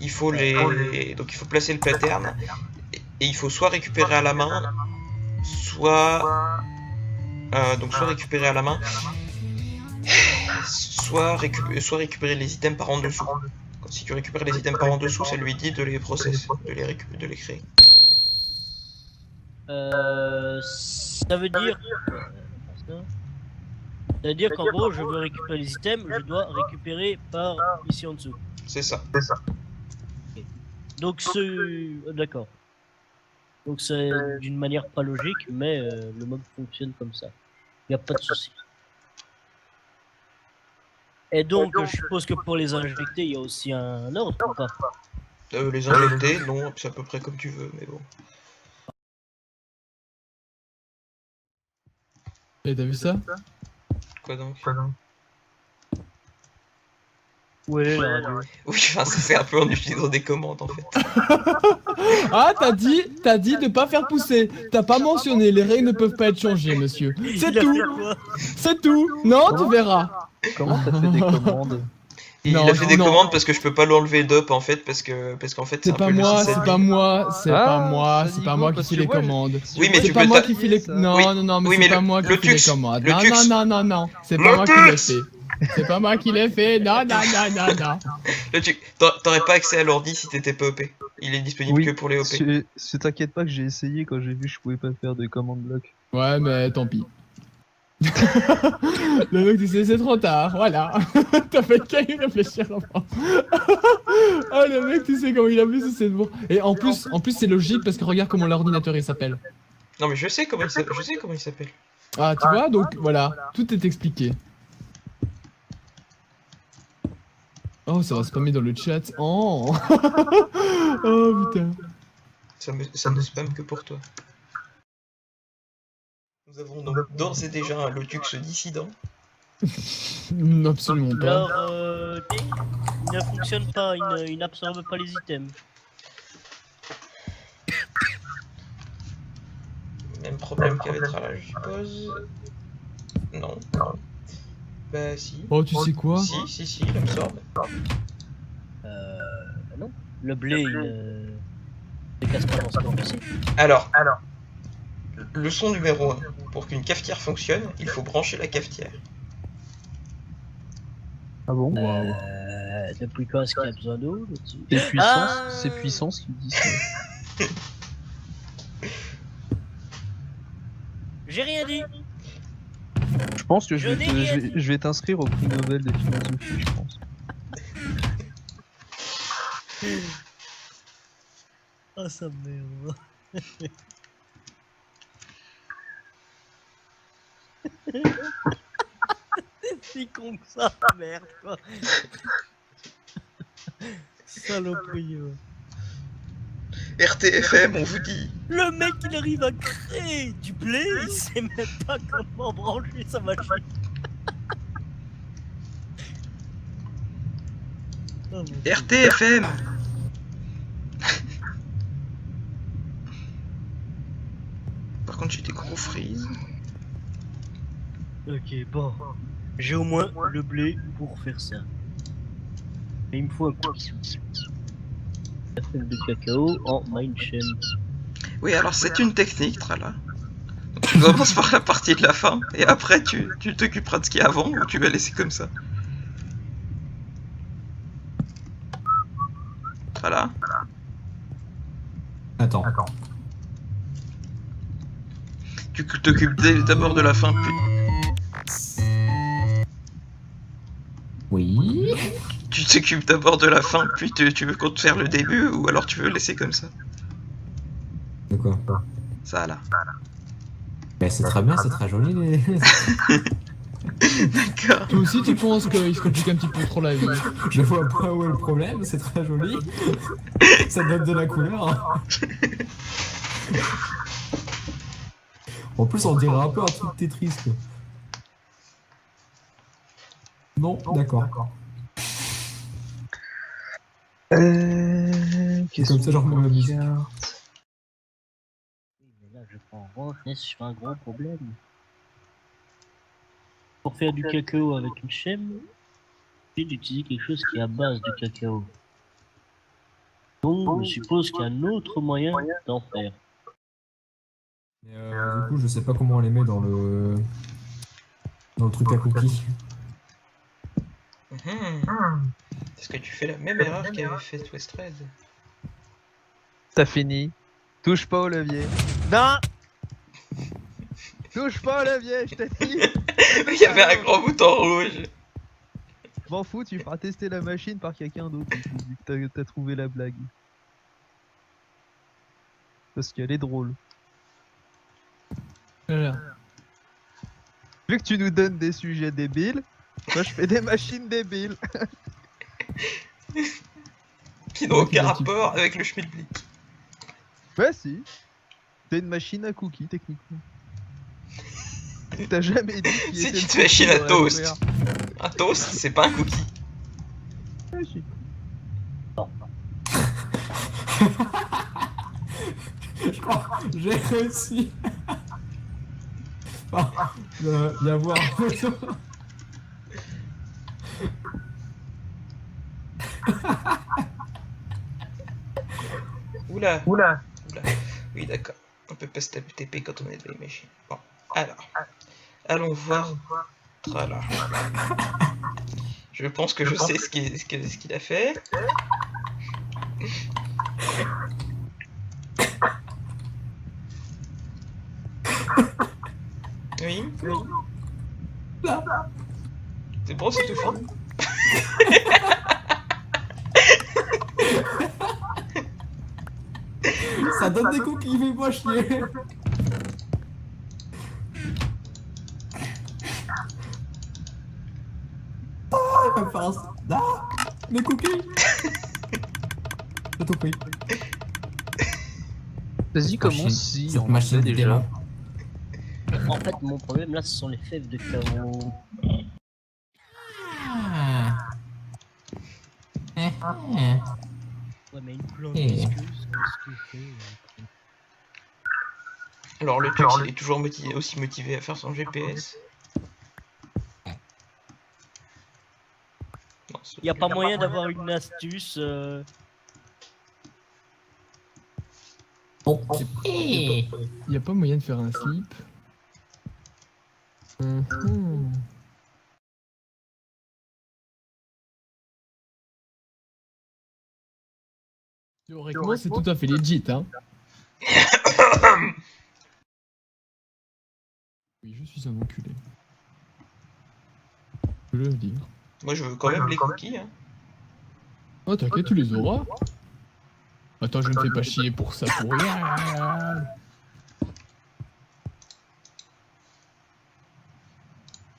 [SPEAKER 1] il faut donc il faut placer le pattern et il faut soit récupérer à la main, soit récupérer à la main, soit récupérer les items par en dessous. Si tu récupères les items par en dessous, ça lui dit de les process, de les créer.
[SPEAKER 4] Ça veut dire. Ça veut dire qu'en gros, je veux récupérer les items, je dois récupérer par ici en dessous.
[SPEAKER 1] C'est ça.
[SPEAKER 4] Donc d'accord. Donc c'est d'une manière pas logique, mais le mode fonctionne comme ça. Y a pas de souci. Et donc, je suppose que pour les injecter, il y a aussi un ordre ou pas?
[SPEAKER 1] Les injecter, non, c'est à peu près comme tu veux, mais bon.
[SPEAKER 2] Et t'as vu ça?
[SPEAKER 1] Quoi donc?
[SPEAKER 4] Où est la radio?
[SPEAKER 1] Oui, enfin, ça c'est un peu en utilisant des commandes en fait.
[SPEAKER 2] Ah, t'as dit de pas faire pousser. T'as pas mentionné, les règles ne peuvent pas être changées, monsieur. C'est
[SPEAKER 4] Il a
[SPEAKER 2] tout.
[SPEAKER 4] fait quoi?
[SPEAKER 2] C'est tout. Non, tu verras.
[SPEAKER 3] Comment t'as fait des commandes?
[SPEAKER 1] Il
[SPEAKER 2] Non,
[SPEAKER 1] a fait des
[SPEAKER 2] non.
[SPEAKER 1] commandes parce que je peux pas l'enlever d'up en fait, parce qu'en fait
[SPEAKER 2] C'est
[SPEAKER 1] un
[SPEAKER 2] pas
[SPEAKER 1] peu le
[SPEAKER 2] moi,
[SPEAKER 1] système.
[SPEAKER 2] c'est pas moi, c'est
[SPEAKER 3] Ah,
[SPEAKER 2] pas moi,
[SPEAKER 3] ça
[SPEAKER 2] c'est
[SPEAKER 3] dit
[SPEAKER 2] pas
[SPEAKER 3] go,
[SPEAKER 2] moi qui
[SPEAKER 3] parce
[SPEAKER 2] fais
[SPEAKER 3] que
[SPEAKER 2] les
[SPEAKER 3] moi,
[SPEAKER 2] commandes.
[SPEAKER 1] Oui, mais
[SPEAKER 2] C'est
[SPEAKER 1] tu
[SPEAKER 2] pas
[SPEAKER 1] peux
[SPEAKER 2] moi
[SPEAKER 1] ta-
[SPEAKER 2] qui fais les.
[SPEAKER 3] ça.
[SPEAKER 2] Non,
[SPEAKER 1] Oui,
[SPEAKER 2] non, mais
[SPEAKER 1] oui,
[SPEAKER 2] c'est
[SPEAKER 1] mais
[SPEAKER 2] pas moi qui
[SPEAKER 1] le
[SPEAKER 2] fais les
[SPEAKER 1] tux,
[SPEAKER 2] commandes.
[SPEAKER 1] le
[SPEAKER 2] Non,
[SPEAKER 1] tux.
[SPEAKER 2] non, c'est
[SPEAKER 1] Le
[SPEAKER 2] pas moi qui l'ai
[SPEAKER 1] tux.
[SPEAKER 2] fait. C'est pas moi qui l'ai fait. Non.
[SPEAKER 1] Là, t'aurais pas accès à l'ordi si t'étais pas OP. Il est disponible que pour les OP.
[SPEAKER 3] T'inquiète pas que j'ai essayé quand j'ai vu que je pouvais pas faire de commande bloc.
[SPEAKER 2] Ouais, mais tant pis. Le mec, tu sais, c'est trop tard, voilà. T'as fait qu'à y réfléchir avant. Ah, le mec, tu sais comment il a vu ce c'est bon. Et en plus c'est logique parce que regarde comment l'ordinateur il s'appelle.
[SPEAKER 1] Non mais je sais comment il s'appelle.
[SPEAKER 2] Ah, tu vois, donc voilà, tout est expliqué. Oh, ça va spammer dans le chat. Oh, oh putain.
[SPEAKER 1] Ça ne spam que pour toi. Nous avons donc d'ores et déjà un Lotux dissident.
[SPEAKER 2] Non, absolument pas.
[SPEAKER 4] Alors, il ne fonctionne pas, il n'absorbe pas les items.
[SPEAKER 1] Même problème qu'avec Trala, je suppose. Non. Bah si.
[SPEAKER 2] Oh, tu sais quoi?
[SPEAKER 1] Si, il absorbe.
[SPEAKER 4] Non. Le blé, il ne casse pas dans ce temps ici.
[SPEAKER 1] Alors, leçon numéro 1. Pour qu'une cafetière fonctionne, il faut brancher la cafetière.
[SPEAKER 3] Ah bon?
[SPEAKER 2] Waouh.
[SPEAKER 4] Depuis quand est-ce qu'il y a besoin d'eau là-dessus?
[SPEAKER 3] C'est puissance qui dit ça.
[SPEAKER 4] J'ai rien dit.
[SPEAKER 3] Je pense que
[SPEAKER 4] Je n'ai rien dit.
[SPEAKER 3] je vais t'inscrire au prix Nobel de philosophie, je pense.
[SPEAKER 4] Ah, ça merde. C'est si con que ça, merde, quoi. Saloperie, ouais.
[SPEAKER 1] RTFM, on vous dit.
[SPEAKER 4] Le mec, il arrive à créer du play, il sait même pas comment brancher sa machine. Oh, mon Dieu.
[SPEAKER 1] RTFM. Par contre, j'ai des gros freeze.
[SPEAKER 4] Ok, bon. J'ai au moins le blé pour faire ça. Et il me faut un cookie. La fève de cacao en Mindsham.
[SPEAKER 1] Oui, alors c'est une technique, Trala. Donc, tu commences par la partie de la fin, et après tu t'occuperas de ce qu'il y a avant, ou tu vas laisser comme ça. Voilà.
[SPEAKER 5] Attends.
[SPEAKER 1] Tu t'occupes d'abord de la fin, puis
[SPEAKER 5] Oui.
[SPEAKER 1] tu t'occupes d'abord de la fin, puis tu veux qu'on te faire le début, ou alors tu veux laisser comme ça.
[SPEAKER 5] De quoi?
[SPEAKER 1] Ça là.
[SPEAKER 5] Mais c'est très bien, c'est très joli les.
[SPEAKER 1] D'accord.
[SPEAKER 2] Toi aussi, tu penses qu'il se complique un petit peu trop la vie.
[SPEAKER 5] Je vois pas où est le problème, c'est très joli. Ça donne de la couleur. En plus, on dirait un peu un truc Tetris, quoi. Non, d'accord.
[SPEAKER 3] Qu'est-ce
[SPEAKER 5] Comme ça, genre,
[SPEAKER 3] qu'on
[SPEAKER 5] la musique.
[SPEAKER 3] regarde?
[SPEAKER 4] Mais là, je prends en je fais un gros problème. Pour faire du cacao avec une chème, j'ai d'utiliser quelque chose qui est à base de cacao. Donc, je suppose qu'il y a un autre moyen d'en faire.
[SPEAKER 5] Mais, du coup, je sais pas comment on les met dans le truc à cookies.
[SPEAKER 1] Est-ce que tu fais la même erreur qu'avait fait Westred?
[SPEAKER 3] T'as fini. Touche pas au levier. Non. Touche pas au levier, je t'ai dit.
[SPEAKER 1] Il y avait un grand bouton rouge.
[SPEAKER 3] M'en fous, tu feras tester la machine par quelqu'un d'autre, vu que t'as trouvé la blague. Parce qu'elle est drôle.
[SPEAKER 2] Voilà.
[SPEAKER 3] Vu que tu nous donnes des sujets débiles, moi je fais des machines débiles.
[SPEAKER 1] Qui n'ont aucun rapport avec le schmilblick.
[SPEAKER 3] Ouais, si. C'est une machine à cookies, techniquement. T'as jamais dit qu'il
[SPEAKER 1] C'est
[SPEAKER 3] était
[SPEAKER 1] une
[SPEAKER 3] le
[SPEAKER 1] machine
[SPEAKER 3] cookie
[SPEAKER 1] à
[SPEAKER 3] dans la
[SPEAKER 1] toast.
[SPEAKER 3] sphère.
[SPEAKER 1] Un toast, c'est pas un cookie.
[SPEAKER 3] Ouais, si.
[SPEAKER 5] Je crois que j'ai réussi. D'y avoir.
[SPEAKER 1] Oula.
[SPEAKER 3] Oula.
[SPEAKER 1] Oui, d'accord. On peut pas se taper TP quand on est dans les machines. Bon, alors. Allons voir. Trala. Je pense que je sais ce qu'il a fait. Oui. C'est bon, c'est tout fini.
[SPEAKER 5] Ça donne des cookies, fais-moi chier. Oh, il va me faire un... Ah, mes cookies. J'ai tout pris.
[SPEAKER 3] Vas-y, commence si
[SPEAKER 5] Cette
[SPEAKER 3] on en
[SPEAKER 5] machine
[SPEAKER 3] fait déjà.
[SPEAKER 5] dément.
[SPEAKER 4] En fait, mon problème là, ce sont les fèves de cacao.
[SPEAKER 5] Ah.
[SPEAKER 4] Ouais, mais une plante
[SPEAKER 5] Eh.
[SPEAKER 4] visqueuse, qu'est-ce que c'est
[SPEAKER 1] Alors le Tux, il est toujours aussi motivé à faire son GPS. Non,
[SPEAKER 4] Il n'y a pas moyen d'avoir une astuce.
[SPEAKER 5] Bon,
[SPEAKER 2] Il n'y a pas moyen de faire un slip. Théoriquement, c'est tout à fait legit, hein. Oui, je suis un enculé. Je veux le dire.
[SPEAKER 1] Moi je veux quand même les cookies. Hein.
[SPEAKER 2] Oh, t'inquiète, tu les auras. Attends, je me fais pas chier pour ça, pour rien.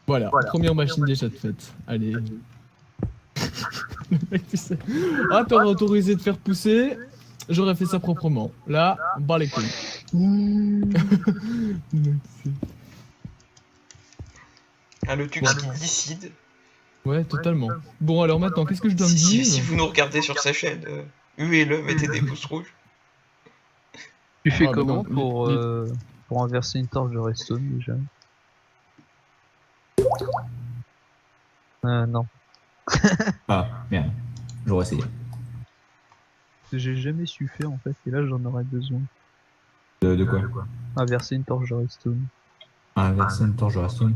[SPEAKER 2] Voilà, première machine déjà de faite. Allez. Le mec, tu sais. Ah, t'aurais autorisé de faire pousser, j'aurais fait ça proprement. Là, bas les couilles.
[SPEAKER 1] Ah, le tux qui décide.
[SPEAKER 2] Ouais, totalement. Bon, alors maintenant, qu'est-ce que je dois me
[SPEAKER 1] Si
[SPEAKER 2] dire?
[SPEAKER 1] vous nous regardez sur sa chaîne, huez-le, mettez des pouces rouges.
[SPEAKER 3] Tu fais
[SPEAKER 2] Ah, bah
[SPEAKER 3] comment
[SPEAKER 2] non,
[SPEAKER 3] pour inverser une torche de redstone déjà? Non.
[SPEAKER 5] Ah, merde. J'aurais essayé.
[SPEAKER 3] J'ai jamais su faire en fait, et là j'en aurais besoin.
[SPEAKER 5] De quoi?
[SPEAKER 3] Inverser une torche de redstone.
[SPEAKER 5] Inverser une torche de redstone.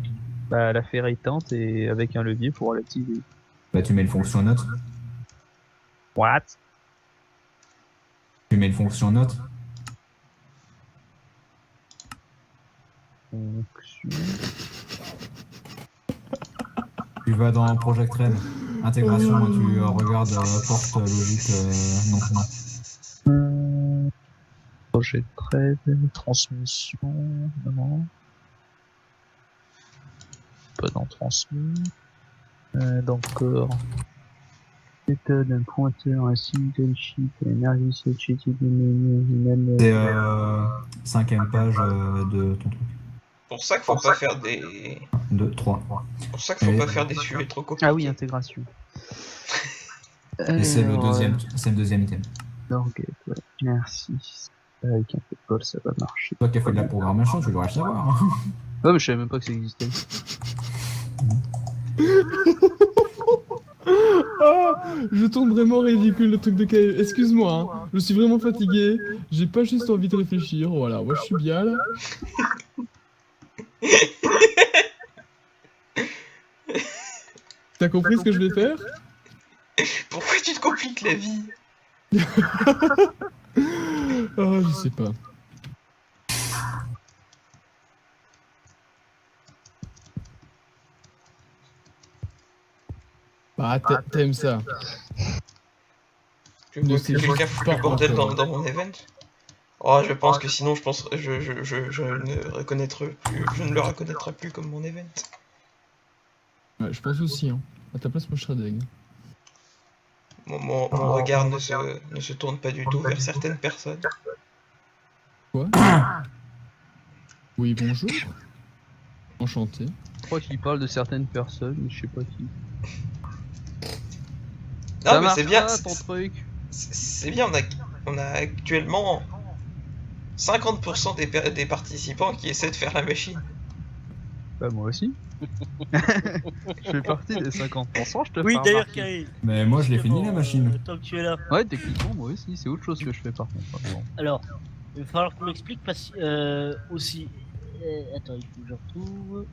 [SPEAKER 3] Bah la faire éteinte et avec un levier pour l'activer.
[SPEAKER 5] Bah, tu mets une fonction note.
[SPEAKER 3] What?
[SPEAKER 5] Tu mets une fonction note.
[SPEAKER 3] Fonction.
[SPEAKER 5] Tu vas dans Project Ren, intégration, et tu regardes porte logique non.
[SPEAKER 3] Projet trade, transmission, non. Pas dans transmis. Dans corps. Méthode, un pointeur, un single sheet, énergie, c'est
[SPEAKER 5] 5ème page de ton truc.
[SPEAKER 1] Pour ça qu'il faut pas faire des...
[SPEAKER 5] 2, 3.
[SPEAKER 1] Pour ça qu'il faut pas faire des sujets trop compliqués.
[SPEAKER 3] Ah oui, intégration.
[SPEAKER 5] Et c'est le deuxième item.
[SPEAKER 3] Target, ouais. Merci. Avec un peu de bol, ça va marcher.
[SPEAKER 5] Toi qui as fait de la programmation, tu devrais le savoir.
[SPEAKER 3] Ouais, mais je savais même pas que ça existait.
[SPEAKER 2] Ah, je tombe vraiment ridicule le truc de Kyle. Excuse-moi, hein. Je suis vraiment fatigué. J'ai pas juste envie de réfléchir. Voilà, moi je suis bien là. T'as compris ce que je vais faire?
[SPEAKER 1] Pourquoi tu te compliques la vie?
[SPEAKER 2] Ah, je sais pas. Bah, t'aimes ça.
[SPEAKER 1] Tu veux
[SPEAKER 2] sais
[SPEAKER 1] que quelqu'un
[SPEAKER 2] juste
[SPEAKER 1] foute
[SPEAKER 2] pas
[SPEAKER 1] le bordel
[SPEAKER 2] encore.
[SPEAKER 1] dans mon event? Oh, je pense que sinon, je ne le reconnaîtrai plus comme mon event.
[SPEAKER 2] Ouais, je pense aussi, hein. À ta place, moi je serais deg.
[SPEAKER 1] Mon regard ne se tourne pas du tout vers certaines personnes.
[SPEAKER 2] Quoi? Oui, bonjour. Enchanté.
[SPEAKER 3] Je crois qu'il parle de certaines personnes, mais je sais pas qui.
[SPEAKER 1] Non,
[SPEAKER 3] Ça
[SPEAKER 1] mais
[SPEAKER 3] marche
[SPEAKER 1] c'est bien.
[SPEAKER 3] pas, ton truc.
[SPEAKER 1] C'est bien, on a actuellement 50% des participants qui essaient de faire la machine.
[SPEAKER 3] Bah moi aussi. Je fais partie des 50%, je te
[SPEAKER 4] Oui,
[SPEAKER 3] fais
[SPEAKER 4] d'ailleurs,
[SPEAKER 3] remarquer.
[SPEAKER 4] Kaï.
[SPEAKER 5] Mais moi je l'ai fini la machine.
[SPEAKER 4] Tant que tu es là.
[SPEAKER 3] Ouais, techniquement, moi aussi, c'est autre chose que je fais par contre. Bon.
[SPEAKER 4] Alors, il va falloir que tu m'expliques parce aussi. Attends, il faut que je retrouve.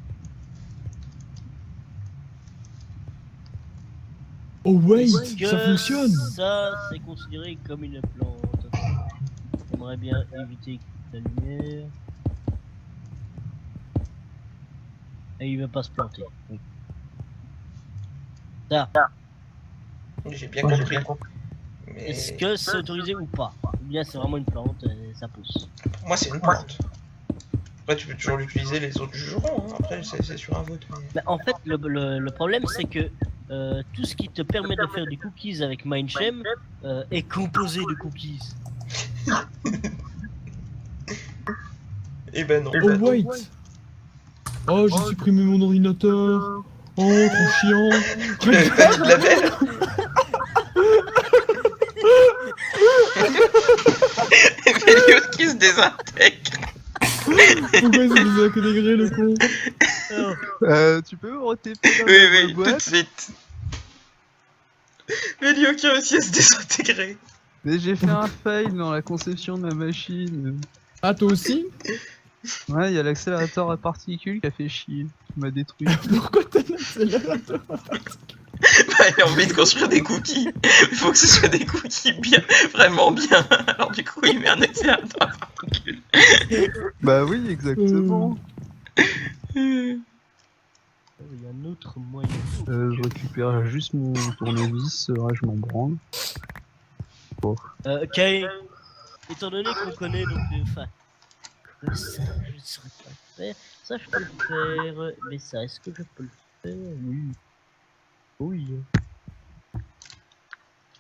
[SPEAKER 2] Oh wait,
[SPEAKER 4] Est-ce que
[SPEAKER 2] ça fonctionne.
[SPEAKER 4] Ça, c'est considéré comme une plante. J'aimerais bien éviter la lumière. Et il va pas se planter. Oui. Ça,
[SPEAKER 1] J'ai bien compris. Mais
[SPEAKER 4] est-ce que c'est autorisé ou pas? Ou bien c'est vraiment une plante et ça pousse?
[SPEAKER 1] pour moi, c'est une plante. Après, tu peux toujours l'utiliser, les autres jugeront. Hein. Après, c'est sur un vote. Mais...
[SPEAKER 4] Bah, en fait, le problème c'est que tout ce qui te permet de faire des cookies avec Mindshame est composé de cookies.
[SPEAKER 1] Eh ben non.
[SPEAKER 2] Oh wait. Oh, j'ai supprimé mon ordinateur. Oh, trop chiant.
[SPEAKER 1] De la belle. Vélios qui se désintègre.
[SPEAKER 2] Pourquoi c'est désintégré le con?
[SPEAKER 4] Alors,
[SPEAKER 3] Tu peux me re-TP dans
[SPEAKER 1] Oui,
[SPEAKER 3] la
[SPEAKER 1] oui, tout de
[SPEAKER 3] boîte?
[SPEAKER 1] suite. Vélio qui a réussi à se désintégrer.
[SPEAKER 3] Mais j'ai fait un fail dans la conception de ma machine.
[SPEAKER 2] Ah, toi aussi?
[SPEAKER 3] Ouais, il y a l'accélérateur à particules qui a fait chier, qui m'a détruit.
[SPEAKER 2] Pourquoi t'as l'accélérateur?
[SPEAKER 1] Bah, il a envie de construire des cookies. Il faut que ce soit des cookies bien, vraiment bien. Alors du coup, il met un accélérateur à particules.
[SPEAKER 3] Bah oui, exactement.
[SPEAKER 4] il y a un autre moyen.
[SPEAKER 3] Je récupère juste mon tournevis, je m'en branle.
[SPEAKER 4] Kay, étant donné qu'on connaît donc, enfin, ça je ne saurais pas le faire, ça je peux le faire, mais ça est-ce que je peux le faire? Oui. Oui.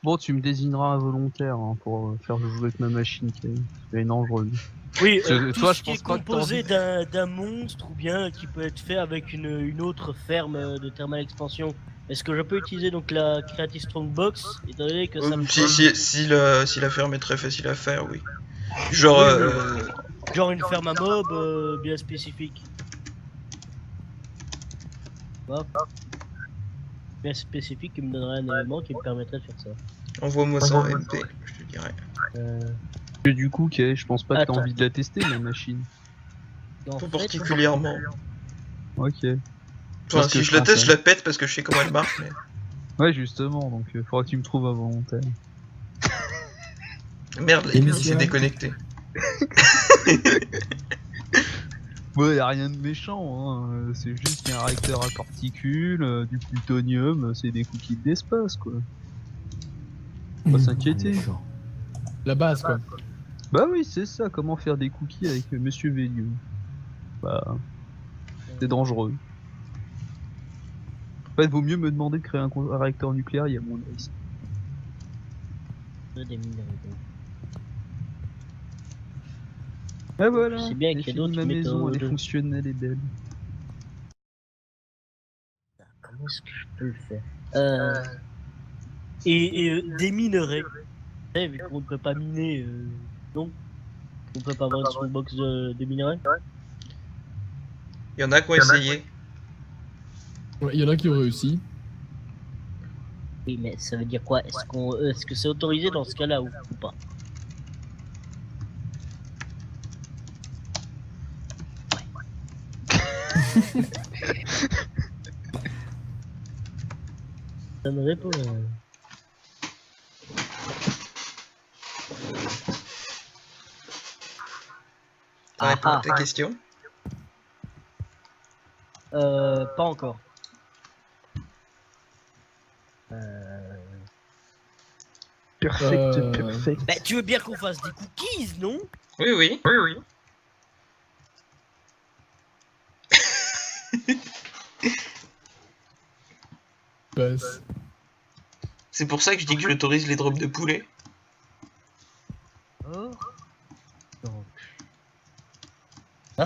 [SPEAKER 3] Bon, tu me désigneras un volontaire hein, pour faire jouer avec ma machine qui est dangereuse.
[SPEAKER 4] Oui,
[SPEAKER 3] Parce que
[SPEAKER 4] tout
[SPEAKER 3] toi,
[SPEAKER 4] ce
[SPEAKER 3] je
[SPEAKER 4] qui est
[SPEAKER 3] pense pas que t'as
[SPEAKER 4] composé d'un monstre ou bien qui peut être fait avec une autre ferme de thermal expansion. Est-ce que je peux utiliser donc la Creative Strongbox étant donné que ça me
[SPEAKER 1] Si la ferme est très facile à faire, oui. Genre,
[SPEAKER 4] Oui, genre une ferme à mob bien spécifique. Voilà. Bien spécifique qui me donnerait un élément qui me permettrait de faire ça.
[SPEAKER 1] envoie-moi ça en MP, je te dirai.
[SPEAKER 3] Que du coup, Kay, je pense pas que t'as
[SPEAKER 4] Attends.
[SPEAKER 3] envie de la tester, ma machine.
[SPEAKER 4] En
[SPEAKER 1] Pas
[SPEAKER 4] fait,
[SPEAKER 1] particulièrement.
[SPEAKER 3] Ok.
[SPEAKER 1] Enfin,
[SPEAKER 3] Parce que
[SPEAKER 1] si je la teste,
[SPEAKER 3] pense,
[SPEAKER 1] je la pète parce que je sais comment elle marche, mais...
[SPEAKER 3] Ouais, justement, donc faudra que tu me trouves un volontaire.
[SPEAKER 1] Merde,
[SPEAKER 5] Et
[SPEAKER 1] il
[SPEAKER 5] monsieur
[SPEAKER 1] s'est
[SPEAKER 5] Ham
[SPEAKER 1] déconnecté.
[SPEAKER 3] Ouais, y'a rien de méchant, hein. C'est juste qu'il y a un réacteur à particules, du plutonium, c'est des cookies de l'espace, quoi. Faut pas s'inquiéter.
[SPEAKER 5] Méchant.
[SPEAKER 2] La base, quoi.
[SPEAKER 3] Bah oui, c'est ça, comment faire des cookies avec Monsieur Vélieu. Bah, c'est dangereux. En fait, vaut mieux me demander de créer un réacteur nucléaire, il y a moins de risques.
[SPEAKER 4] des minéraux, donc.
[SPEAKER 3] Ah voilà,
[SPEAKER 4] Je sais bien qu'il y a
[SPEAKER 3] j'ai fini
[SPEAKER 4] d'autres
[SPEAKER 3] ma maison, elle est
[SPEAKER 4] méthodes.
[SPEAKER 3] fonctionnelle et belle.
[SPEAKER 4] Comment est-ce que je peux le faire des minerais. Vu qu'on ne peut pas miner, non. On peut pas avoir une strongbox de minerais.
[SPEAKER 1] Il y en a qui ont essayé.
[SPEAKER 2] Il y en a qui ont réussi.
[SPEAKER 4] Oui, mais ça veut dire quoi? Est-ce que c'est autorisé dans ce cas-là ou pas? Ça me répond.
[SPEAKER 1] T'as répondu à ta question?
[SPEAKER 4] Pas encore.
[SPEAKER 3] Perfect, perfect.
[SPEAKER 4] Bah, tu veux bien qu'on fasse des cookies, non?
[SPEAKER 1] Oui, oui. Oui, oui.
[SPEAKER 2] Passe.
[SPEAKER 1] C'est pour ça que je dis que j'autorise les drops de poulet.
[SPEAKER 4] Oh. Donc. Oh,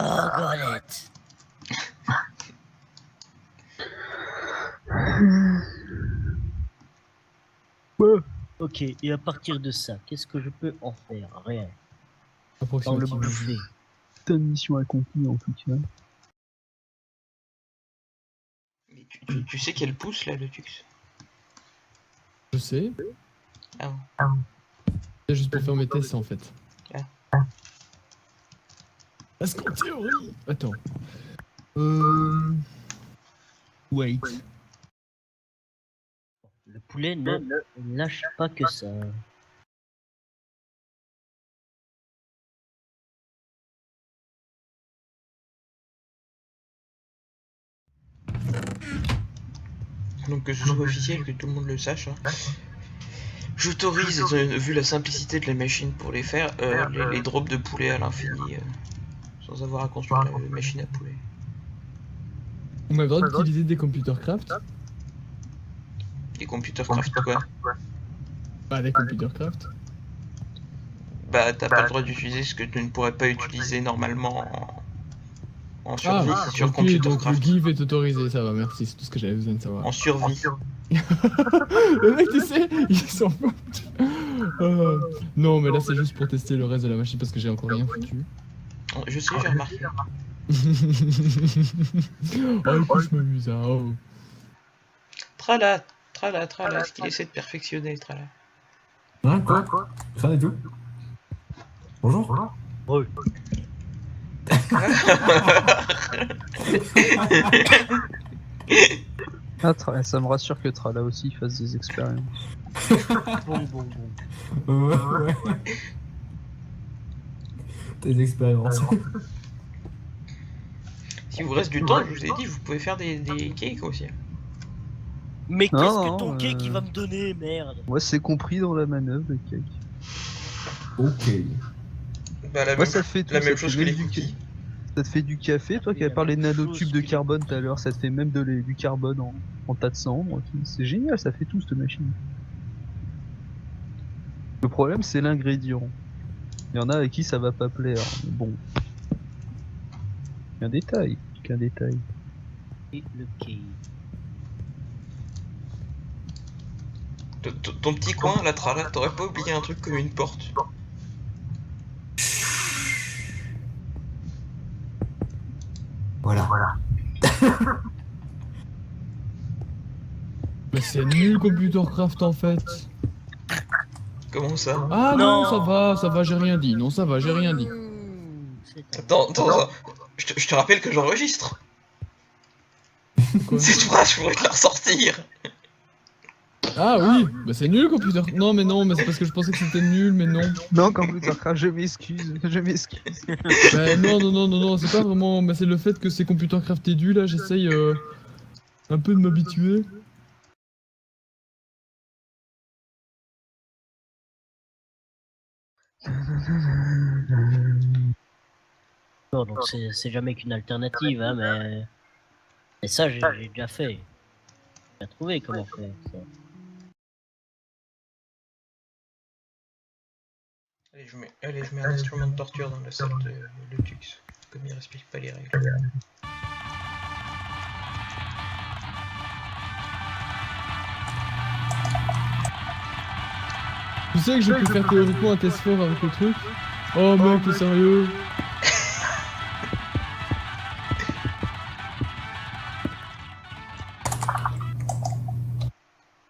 [SPEAKER 4] Golette.
[SPEAKER 3] Ouais.
[SPEAKER 4] Ok, et à partir de ça, qu'est-ce que je peux en faire? Rien. Dans le
[SPEAKER 2] Approximativement.
[SPEAKER 4] bouffer.
[SPEAKER 3] Putain de mission accomplie en tout cas.
[SPEAKER 1] Mais tu sais qu'elle pousse là, le Tux?
[SPEAKER 2] Je sais.
[SPEAKER 1] Ah bon.
[SPEAKER 2] C'est juste pour faire mes tests en fait.
[SPEAKER 1] Ah.
[SPEAKER 2] Est-ce qu'en théorie... Attends. Wait.
[SPEAKER 4] Le poulet ne lâche pas que ça.
[SPEAKER 1] Donc que ce soit officiel, que tout le monde le sache. Hein. J'autorise, vu la simplicité de la machine pour les faire, les drops de poulet à l'infini, sans avoir à construire la machine à poulet.
[SPEAKER 2] On a le droit d'utiliser des computer craft.
[SPEAKER 1] Les computer craft quoi?
[SPEAKER 2] Bah, des computer craft.
[SPEAKER 1] Bah t'as pas le droit d'utiliser ce que tu ne pourrais pas utiliser normalement en survie sur
[SPEAKER 2] ok,
[SPEAKER 1] computer
[SPEAKER 2] donc le
[SPEAKER 1] craft.
[SPEAKER 2] give est autorisé, ça va, merci, c'est tout ce que j'avais besoin de savoir.
[SPEAKER 1] En survie.
[SPEAKER 2] Le mec, tu sais, il s'en fout. Non, mais là, c'est juste pour tester le reste de la machine parce que j'ai encore rien foutu.
[SPEAKER 1] Je sais, j'ai remarqué.
[SPEAKER 2] Oh, écoute, je m'amuse, hein. Oh.
[SPEAKER 1] Trala, ce qu'il essaie de perfectionner, trala.
[SPEAKER 5] Hein, quoi? Rien du tout. Bonjour.
[SPEAKER 4] Oui.
[SPEAKER 3] Ah, ça me rassure que Trala aussi fasse des expériences.
[SPEAKER 4] Bon.
[SPEAKER 5] Ouais. Tes expériences.
[SPEAKER 1] Si vous reste du temps, je vous ai dit, vous pouvez faire des cakes aussi.
[SPEAKER 4] Mais
[SPEAKER 3] Non,
[SPEAKER 4] qu'est-ce
[SPEAKER 3] non,
[SPEAKER 4] que ton cake il va me donner, merde?
[SPEAKER 3] Moi, c'est compris dans la manœuvre, le cake.
[SPEAKER 5] Ok.
[SPEAKER 1] Bah, la
[SPEAKER 3] Moi,
[SPEAKER 1] même,
[SPEAKER 3] ça fait tout,
[SPEAKER 1] la
[SPEAKER 3] ça
[SPEAKER 1] même
[SPEAKER 3] te
[SPEAKER 1] chose
[SPEAKER 3] fait
[SPEAKER 1] que les
[SPEAKER 3] même du
[SPEAKER 1] cookies.
[SPEAKER 3] Ça te fait du café, toi
[SPEAKER 4] Oui,
[SPEAKER 3] qui as
[SPEAKER 4] la
[SPEAKER 3] parlé de
[SPEAKER 4] même
[SPEAKER 3] nanotubes
[SPEAKER 4] chose
[SPEAKER 3] de
[SPEAKER 4] que les
[SPEAKER 3] carbone tout à l'heure, ça te fait même du carbone en tas de cendres. C'est génial, ça fait tout cette machine. Le problème, c'est l'ingrédient. Il y en a avec qui ça va pas plaire. Mais bon, qu'un détail, qu'un détail.
[SPEAKER 4] Et le quai.
[SPEAKER 1] Ton petit coin, là, Trala, t'aurais pas oublié un truc comme une porte?
[SPEAKER 5] Voilà.
[SPEAKER 2] Mais c'est nul Computercraft en fait.
[SPEAKER 1] Comment ça?
[SPEAKER 2] Ah non,
[SPEAKER 4] Non.
[SPEAKER 2] ça va, j'ai rien dit. Non, ça va, j'ai rien dit.
[SPEAKER 4] C'est un...
[SPEAKER 1] Attends. Je te rappelle que j'enregistre.
[SPEAKER 2] Quoi?
[SPEAKER 1] Cette phrase, je pourrais te la ressortir.
[SPEAKER 2] Ah oui, bah c'est nul Computer. Non, mais c'est parce que je pensais que c'était nul, mais non.
[SPEAKER 3] Non, Computercraft, je m'excuse, je m'excuse.
[SPEAKER 2] Bah non, c'est pas vraiment. Bah c'est le fait que c'est Computercraft édu là, j'essaye un peu de m'habituer.
[SPEAKER 4] Non, donc c'est jamais qu'une alternative, hein, mais... Et ça, j'ai déjà fait. J'ai trouvé comment faire ça.
[SPEAKER 1] Allez, je mets un instrument de torture dans la salle de Tux. Comme il respecte pas les règles.
[SPEAKER 2] Tu sais que je peux faire théoriquement un test fort avec le truc. Oh mec, t'es sérieux?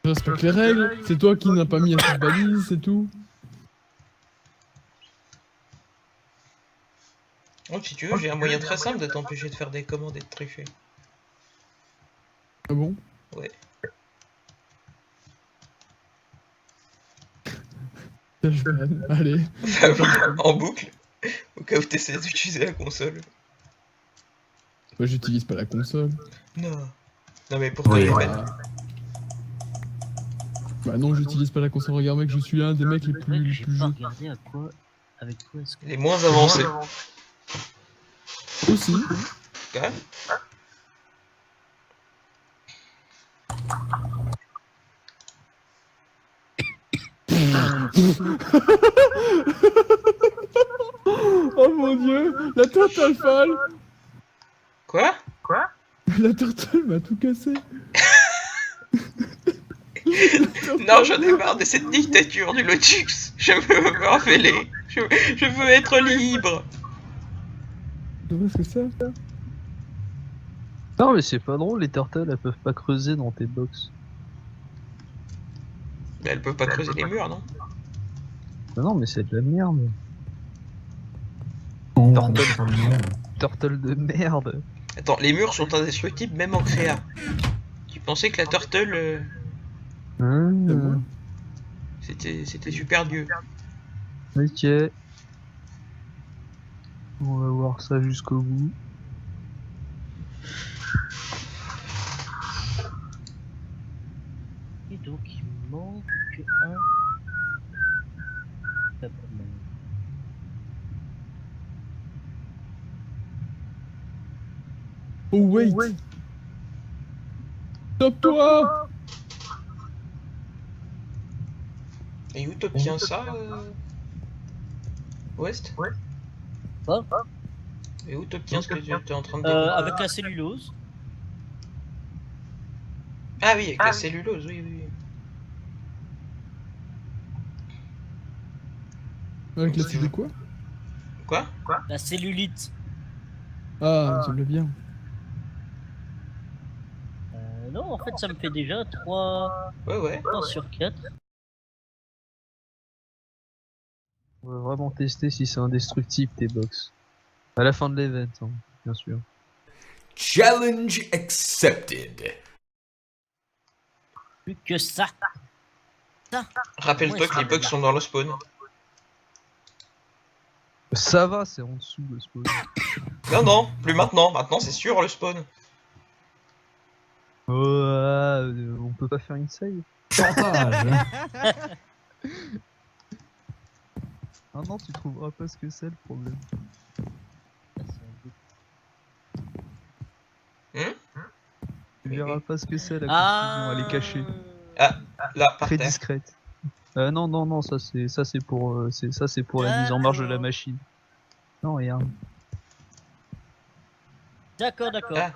[SPEAKER 2] Je respecte les règles, c'est toi qui n'as pas mis assez de balises, c'est tout.
[SPEAKER 1] Oh, si tu veux, j'ai un moyen très simple de t'empêcher de faire des commandes et de tricher.
[SPEAKER 2] Ah bon?
[SPEAKER 1] Ouais.
[SPEAKER 2] Allez.
[SPEAKER 1] En boucle, au cas où t'essaies d'utiliser la console.
[SPEAKER 2] Moi j'utilise pas la console.
[SPEAKER 1] Non. Non mais pour te
[SPEAKER 5] Oui,
[SPEAKER 1] les
[SPEAKER 5] ouais.
[SPEAKER 1] mettre.
[SPEAKER 2] Bah non, j'utilise pas la console. Regarde mec, je suis un des mecs les
[SPEAKER 4] Mec,
[SPEAKER 2] plus
[SPEAKER 4] j'ai pas
[SPEAKER 2] jeux.
[SPEAKER 4] regardé à quoi... Avec quoi est-ce que...
[SPEAKER 1] Les moins avancés.
[SPEAKER 2] Aussi.
[SPEAKER 1] Quand même.
[SPEAKER 2] Oh mon dieu, la turtle fall.
[SPEAKER 1] Quoi?
[SPEAKER 2] La turtle m'a tout cassé.
[SPEAKER 1] Non, j'en ai marre de cette dictature du Lotus. Je veux me rebeller. Je veux être libre.
[SPEAKER 2] Tu vois ce que c'est?
[SPEAKER 3] Non, mais c'est pas drôle, les turtles, elles peuvent pas creuser dans tes box.
[SPEAKER 1] Mais elles peuvent pas creuser les murs, non?
[SPEAKER 3] Non, mais c'est de la merde. Turtle de merde.
[SPEAKER 1] Attends, les murs sont indestructibles même en créa. Tu pensais que la turtle,
[SPEAKER 3] Mmh.
[SPEAKER 1] c'était super dieu.
[SPEAKER 3] Ok. On va voir ça jusqu'au bout.
[SPEAKER 4] Et donc, il me manque que un... Pas mal.
[SPEAKER 2] Oh wait. Stop-toi.
[SPEAKER 1] Et où t'obtiens ça, West?
[SPEAKER 4] Quoi?
[SPEAKER 1] Et où t'obtiens ce que tu es en train de
[SPEAKER 4] Avec la cellulose.
[SPEAKER 1] Ah oui, avec la cellulose, oui.
[SPEAKER 2] Avec la cellule quoi?
[SPEAKER 1] Quoi?
[SPEAKER 4] La cellulite.
[SPEAKER 2] Ah, ça me l'a bien.
[SPEAKER 4] Non, en fait, ça me fait déjà 3
[SPEAKER 1] Ouais.
[SPEAKER 4] sur 4.
[SPEAKER 3] On va vraiment tester si c'est indestructible tes box. À la fin de l'event, hein, bien sûr.
[SPEAKER 6] Challenge accepted.
[SPEAKER 4] Plus que ça.
[SPEAKER 1] Rappelle-toi que les bugs sont dans le spawn.
[SPEAKER 3] Ça va, c'est en dessous le spawn.
[SPEAKER 1] Non, plus maintenant. Maintenant, c'est sûr le spawn.
[SPEAKER 3] On peut pas faire une save.
[SPEAKER 5] Chantage.
[SPEAKER 3] Ah non, tu trouveras pas ce que c'est le problème.
[SPEAKER 4] Ah, c'est un peu-
[SPEAKER 3] Tu verras pas ce que c'est la
[SPEAKER 4] Ah,
[SPEAKER 3] confusion, elle est cachée.
[SPEAKER 1] Là, par
[SPEAKER 3] Très
[SPEAKER 1] terre.
[SPEAKER 3] discrète. Non, ça c'est pour c'est pour la mise en marche de la
[SPEAKER 4] D'accord.
[SPEAKER 3] machine. Non, rien.
[SPEAKER 4] D'accord, d'accord.
[SPEAKER 1] Ah.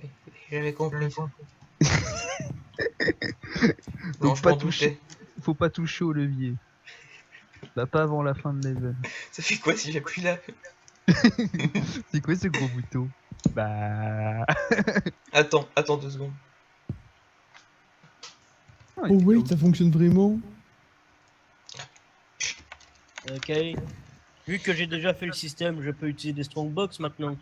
[SPEAKER 1] Oui, j'avais compris ça. Non, je
[SPEAKER 3] pas
[SPEAKER 1] m'en
[SPEAKER 3] toucher.
[SPEAKER 1] doutais.
[SPEAKER 3] Faut pas toucher au levier. Bah pas avant la fin de level.
[SPEAKER 1] Ça fait quoi si j'appuie là?
[SPEAKER 3] C'est quoi ce gros bouton? Bah.
[SPEAKER 1] Attends 2 secondes.
[SPEAKER 3] Ah,
[SPEAKER 2] Oh wait, ça fonctionne vraiment.
[SPEAKER 4] Ok. Vu que j'ai déjà fait le système, je peux utiliser des strongbox maintenant.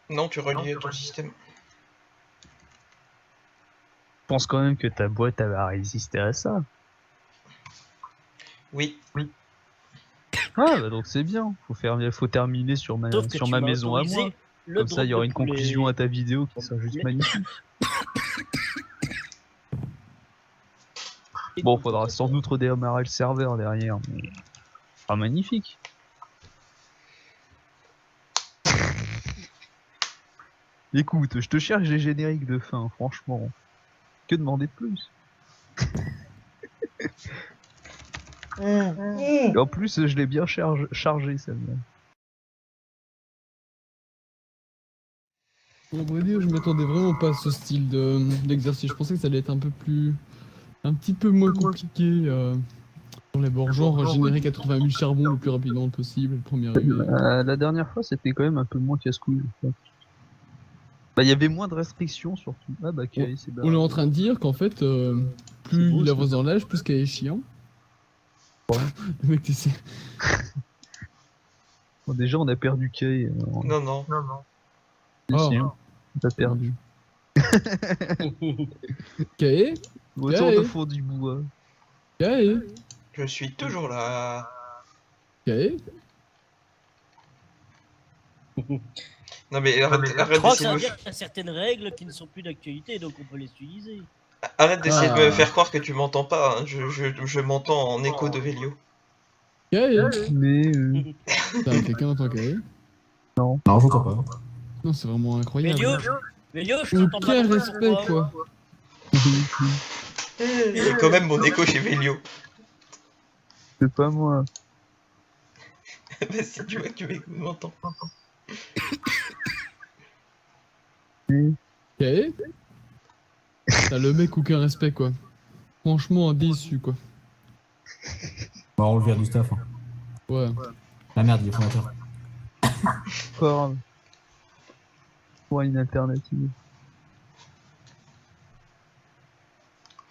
[SPEAKER 1] Non, tu relies ton système.
[SPEAKER 3] Je pense quand même que ta boîte elle va résister à ça.
[SPEAKER 1] Oui.
[SPEAKER 3] Ah bah donc c'est bien. Faut terminer sur ma
[SPEAKER 4] Sauf que tu m'as
[SPEAKER 3] maison à
[SPEAKER 4] autorisé
[SPEAKER 3] moi.
[SPEAKER 4] le
[SPEAKER 3] Comme ça
[SPEAKER 4] drop
[SPEAKER 3] il y aura
[SPEAKER 4] de
[SPEAKER 3] une
[SPEAKER 4] poulet.
[SPEAKER 3] conclusion à ta vidéo qui sera juste magnifique. Bon, faudra sans doute redémarrer le serveur derrière, mais ah magnifique. Écoute, je te cherche les génériques de fin, franchement. Que demander de plus? Et en plus, je l'ai bien chargé celle-là.
[SPEAKER 2] En vrai dire, je m'attendais vraiment pas à ce style d'exercice. Je pensais que ça allait être un petit peu moins compliqué. Sur les bords, genre générer 80 000 charbons le plus rapidement possible, le premier arrivé.
[SPEAKER 3] La dernière fois, c'était quand même un peu moins casse-couille. Bah, il y avait moins de restrictions surtout. Ah bah, ok, c'est
[SPEAKER 2] On est en train de dire qu'en fait, plus
[SPEAKER 3] C'est beau,
[SPEAKER 2] il
[SPEAKER 3] ça.
[SPEAKER 2] avance dans l'âge, plus qu'elle est chiant. Le mec, tu sais.
[SPEAKER 3] Bon, déjà, on a perdu Kay.
[SPEAKER 1] Non.
[SPEAKER 2] Oh.
[SPEAKER 3] Si, hein. On a perdu.
[SPEAKER 2] Kae,
[SPEAKER 3] Retour
[SPEAKER 2] Kay.
[SPEAKER 3] de fond du bois.
[SPEAKER 2] Kae,
[SPEAKER 1] Je suis toujours là.
[SPEAKER 2] Kae.
[SPEAKER 1] Non mais arrête
[SPEAKER 4] Je
[SPEAKER 1] d'essayer
[SPEAKER 4] crois que
[SPEAKER 1] de
[SPEAKER 4] ça
[SPEAKER 1] me
[SPEAKER 4] veut dire qu'il y a certaines règles qui ne sont plus d'actualité, donc on peut les utiliser.
[SPEAKER 1] Arrête d'essayer de
[SPEAKER 2] Ah.
[SPEAKER 1] me faire croire que tu m'entends pas. Hein. Je m'entends en écho de Vélio.
[SPEAKER 2] Kae.
[SPEAKER 3] Mais
[SPEAKER 2] Putain, quelqu'un entend Kae?
[SPEAKER 5] Non, j'entends pas.
[SPEAKER 2] Non, c'est vraiment incroyable.
[SPEAKER 4] Vélio, je t'entends pas.
[SPEAKER 2] Aucun
[SPEAKER 4] non plus,
[SPEAKER 2] respect,
[SPEAKER 4] pourquoi
[SPEAKER 2] quoi.
[SPEAKER 1] Il y a quand même mon écho chez Vélio.
[SPEAKER 3] c'est pas moi.
[SPEAKER 1] Bah si tu vois que tu m'entends.
[SPEAKER 2] Kae. T'as le mec aucun respect, quoi. Franchement, déçu, quoi.
[SPEAKER 5] Bon, on le vire du staff. Hein.
[SPEAKER 2] Ouais.
[SPEAKER 5] La merde, il est fondateur.
[SPEAKER 3] Pas grave. Pour une alternative.